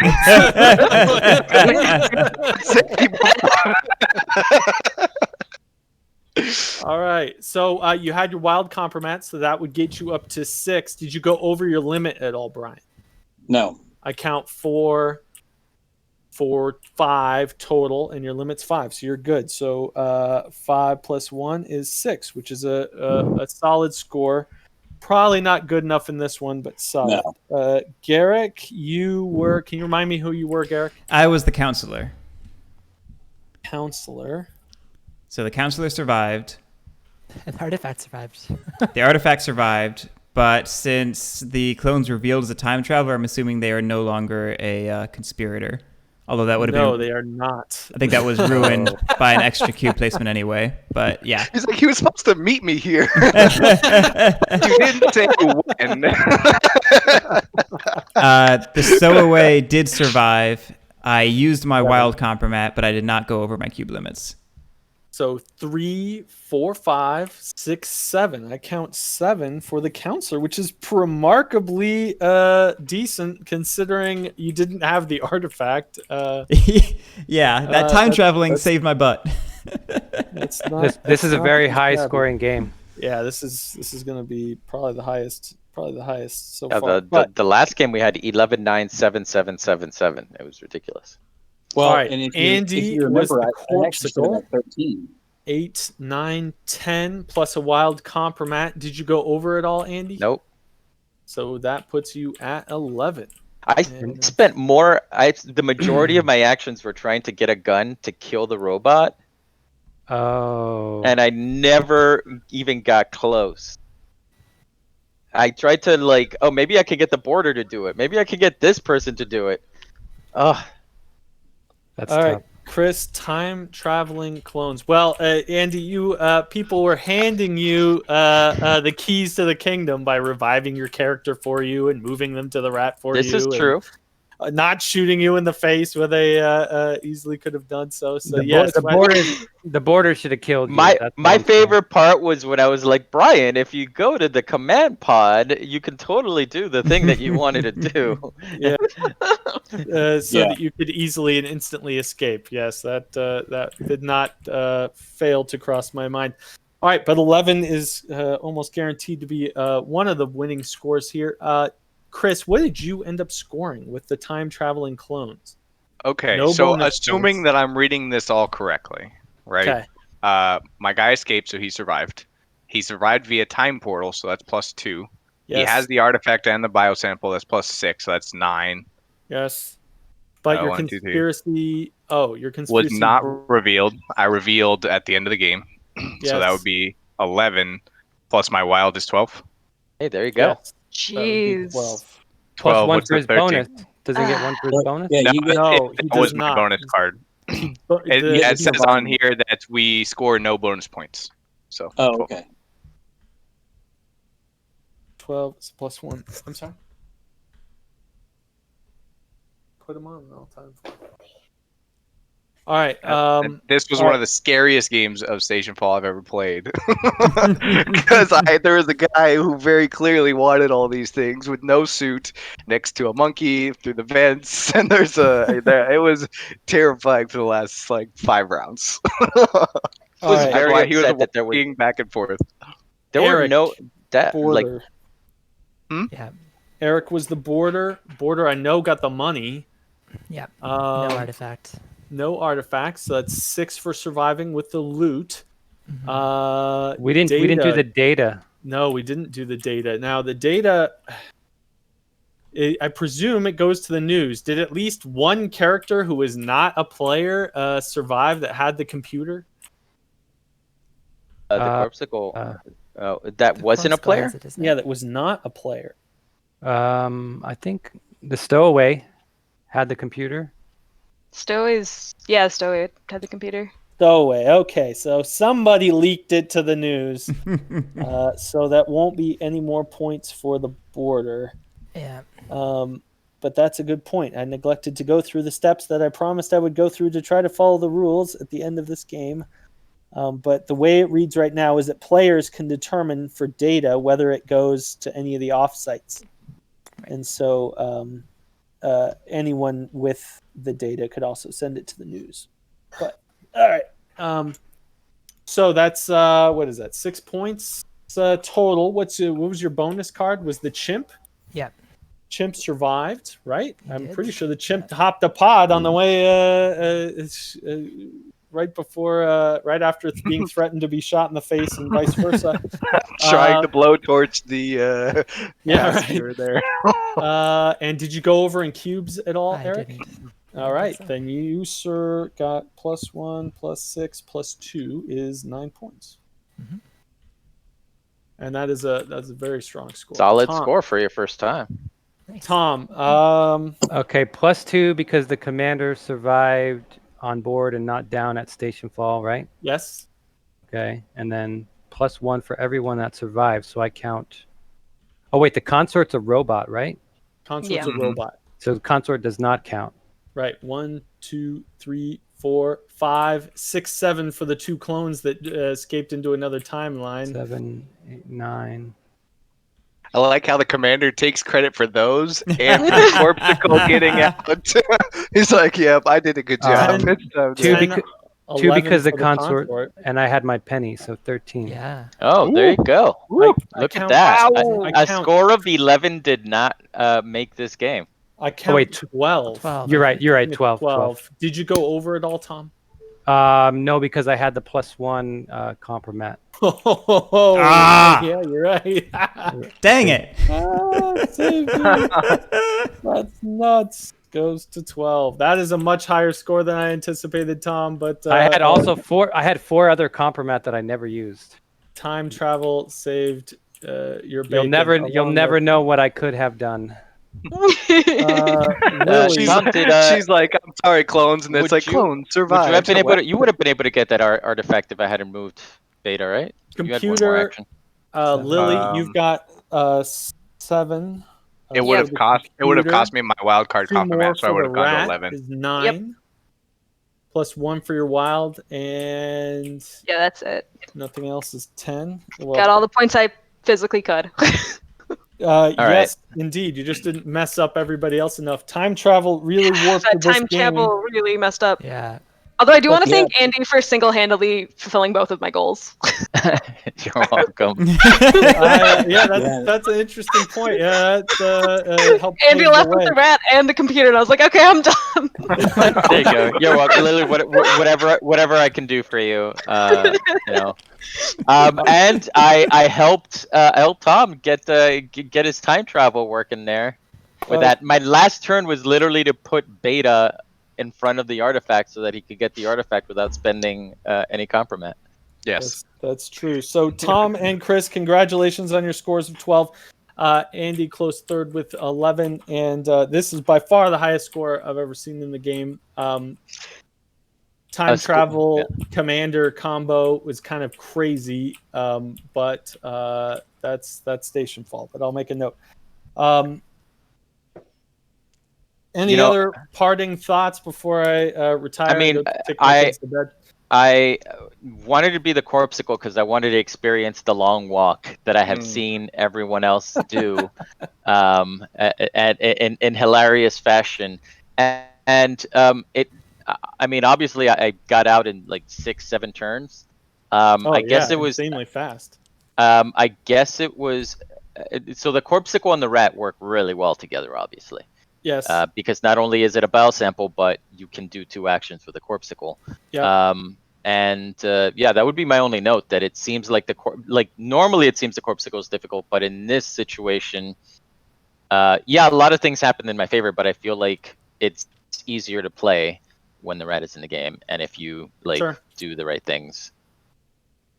All right. So you had your wild compromat, so that would get you up to 6. Did you go over your limit at all, Brian? No. I count 4, 5 total, and your limit's 5, so you're good. So 5 plus 1 is 6, which is a solid score. Probably not good enough in this one, but solid. No. Garrick, you were. Can you remind me who you were, Garrick? I was the counselor. Counselor. So the counselor survived. And the artifact survived. The artifact survived, but since the clones revealed as a time traveler, I'm assuming they are no longer a conspirator. Although that would have been... No, they are not. I think that was ruined by an extra cube placement anyway. But yeah. He's like, he was supposed to meet me here. You didn't say when. The stowaway did survive. I used my wild compromat, but I did not go over my cube limits. So 3, 4, 5, 6, 7. I count 7 for the counselor, which is remarkably decent considering you didn't have the artifact. Yeah, that time traveling saved my butt. This is a very high scoring game. Yeah, this is going to be probably the highest so far. The last game we had 11, 9, 7, 7, 7, 7. It was ridiculous. Well, all right. And if Andy you remember, was the I actually said that 13. 8, 9, 10 plus a wild compromat. Did you go over it all, Andy? Nope. So that puts you at 11. I spent more. The majority of my actions were trying to get a gun to kill the robot. Oh. And I never even got close. I tried to like, oh, maybe I could get the border to do it. Maybe I could get this person to do it. Oh, that's all tough. right, Chris. Time traveling clones. Well, Andy, you people were handing you the keys to the kingdom by reviving your character for you and moving them to the rat for you. This is true. Not shooting you in the face where they easily could have done so. So yes, the border should have killed you. My favorite part was when I was like, Brian, if you go to the command pod, you can totally do the thing that you wanted to do. Yeah. That you could easily and instantly escape. Yes, that did not fail to cross my mind. All right, but 11 is almost guaranteed to be one of the winning scores here. Chris, what did you end up scoring with the time traveling clones? Okay, No so bonus assuming points. that I'm reading this all correctly, right? Okay. My guy escaped, so he survived. He survived via time portal, so that's +2. Yes. He has the artifact and the biosample, that's +6, so that's 9. Yes. But your 1, 2, 3. conspiracy. Oh, your conspiracy Was not revealed. I revealed at the end of the game, so that Yes. would be 11 plus my wild is 12. Hey, there you go. Yes. Jeez. 12. 12. +1 What's for the his 13? bonus. Does he get 1 for his bonus? Yeah, No, you get. No, he that does was my not. bonus card. It says on here that we score no bonus points. So. Oh, 12. okay. 12 is +1. I'm sorry. Put them on all time. All right. This was one of the scariest games of Stationfall I've ever played, because there was a guy who very clearly wanted all these things with no suit next to a monkey through the vents, and it was terrifying for the last like 5 rounds. I was right. very That's why he was upset that there were walking back and forth. were no that like Border. Yeah. Eric was the border. Border, I know, got the money. Yeah. No artifact. No artifacts. So that's 6 for surviving with the loot. We didn't do the data. No, we didn't do the data. Now the data, I presume it goes to the news. Did at least one character who is not a player survive that had the computer? the corpsicle that wasn't a player. Yeah, that was not a player. I think the stowaway had the computer. Stowaway had the computer. Stowaway. Okay, so somebody leaked it to the news. So that won't be any more points for the border. Yeah. But that's a good point. I neglected to go through the steps that I promised I would go through to try to follow the rules at the end of this game. But the way it reads right now is that players can determine for data whether it goes to any of the offsites. And so anyone with the data could also send it to the news. But all right. So that's what is that? 6 points total. What was your bonus card? Was the chimp? Yeah. Chimp survived, right? I'm did. pretty sure the chimp hopped a pod on the way right after it's being threatened to be shot in the face and vice versa. Trying to blow torch the right. there. And did you go over in cubes at all, I Eric? didn't. All right, then you, sir, got +1, +6, +2 is 9 points. Mm-hmm. And that's a very strong score. Solid score for your first time. Nice. Tom, Okay, +2 because the commander survived on board and not down at Stationfall, right? yes. Okay, and then +1 for everyone that survived. So I count. Oh wait, the consort's a robot, right? Consort's Yeah. a robot. So the consort does not count. Right. 1, 2, 3, 4, 5, 6, 7 for the 2 clones that escaped into another timeline. 7, 8, 9. I like how the commander takes credit for those and for the corpsicle getting out. He's like, "Yep, I did a good job." 10, 2 because the for consort, and I had my penny, so 13. Yeah. Oh, there you go. I Look count- at that. I A count- score of 11 did not make this game. I count wait, 12. 12. You're right. 12. 12. Did you go over it all, Tom? No, because I had the +1 compromat. Oh, Ah! yeah, you're right. Dang it! Saved you. That's nuts. Goes to 12. That is a much higher score than I anticipated, Tom. But I had also 4. I had 4 other compromat that I never used. time travel saved your You'll bacon. never know what I could have done. Lily, She's like, I'm sorry, clones, and it's like clones survive. Would you have been able to? You would have been able to get that artifact if I hadn't moved Beta, right? You had one more computer. action. Lily, you've got 7. It would have cost. It would have cost me my wild card 2 more compromat, so I for would the have gone to rat 11. is 9. Plus 1 for your wild, and Yeah, that's it. nothing else is 10. Got all the points I physically could. Yes, right. indeed. You just didn't mess up everybody else enough. Time travel really warped That this time game. travel really messed up. Yeah. Although I do want to thank Andy for single-handedly fulfilling both of my goals. You're welcome. Yeah, that's an interesting point. Yeah, that helped Andy pave left the with the way. rat and the computer, and I was like, okay, I'm done. There you go. You're welcome. Lily, whatever I can do for you, you know. And I helped Tom get his time travel working there. With that, my last turn was literally to put Beta in front of the artifact so that he could get the artifact without spending any compromat. Yes, that's true. So Tom and Chris, congratulations on your scores of 12. Andy close third with 11, and this is by far the highest score I've ever seen in the game. Time travel commander combo was kind of crazy, but that's Stationfall. But I'll make a note. Any other parting thoughts before I retire? I mean, I wanted to be the Corpsicle because I wanted to experience the long walk that I have seen everyone else do in hilarious fashion. And I mean, obviously, I got out in like 6-7 turns. I guess it was insanely fast. I guess it was so the Corpsicle and the rat work really well together, obviously. Yes. Because not only is it a bile sample, but you can do 2 actions with a Corpsicle. Yeah. That would be my only note. That it seems like normally it seems the Corpsicle is difficult, but in this situation, a lot of things happen in my favor. But I feel like it's easier to play when the rat is in the game, and if you do the right things.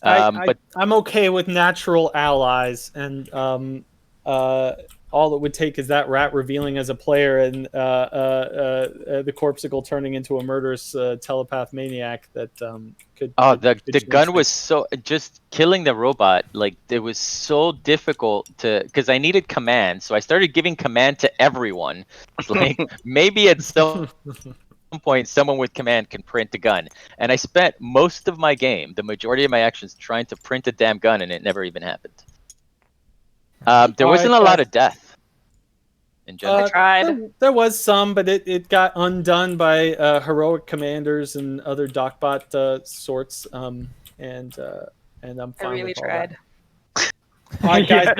But I'm okay with natural allies, and all it would take is that rat revealing as a player and the Corpsicle turning into a murderous telepath maniac that could. The gun was so just killing the robot. Like it was so difficult because I needed command, so I started giving command to everyone. Like maybe at some point someone with command can print a gun, and I spent most of my game, the majority of my actions, trying to print a damn gun, and it never even happened. There wasn't a lot of death in general. I tried. There was some, but it got undone by heroic commanders and other DocBot sorts. And I'm fine. I really with all tried. That. All right, guys.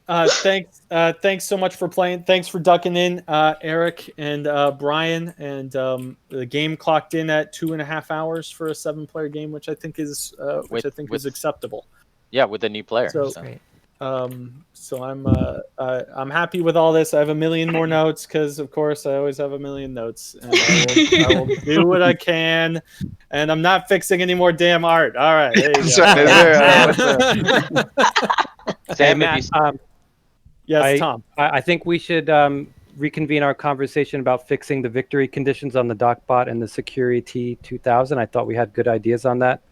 Well, thanks so much for playing. Thanks for ducking in, Eric and Brian. And the game clocked in at 2.5 hours for a 7-player game, which I think is is acceptable. Yeah, with a new player. So I'm happy with all this. I have a million more notes because, of course, I always have a million notes, and I will do what I can. And I'm not fixing any more damn art. All right, there you go. Sam, Matt, yes, Tom. I think we should reconvene our conversation about fixing the victory conditions on the DocBot and the Security 2000. I thought we had good ideas on that.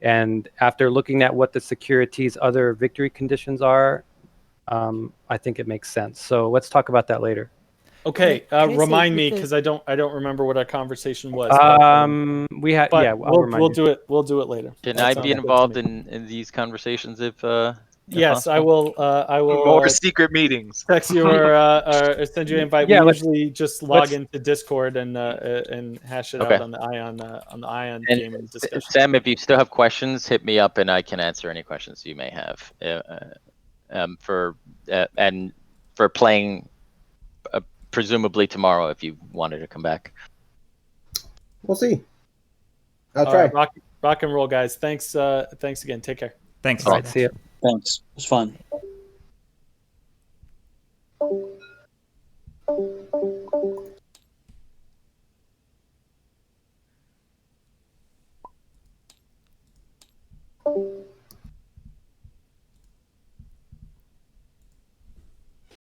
And after looking at what the Security's other victory conditions are, I think it makes sense. So let's talk about that later. Okay, remind me because I don't remember what our conversation was. We had we'll do it. We'll do it later. Can I be involved in these conversations if yes, I will. I will. More secret meetings. Text you or send you an invite. Yeah, we usually just log into Discord and hash it out on the Ion game discussion. Sam, if you still have questions, hit me up and I can answer any questions you may have. For playing, presumably tomorrow, if you wanted to come back. We'll see. I'll All try. right, rock and roll, guys. Thanks again. Take care. Thanks. All right, see you. Thanks. It was fun.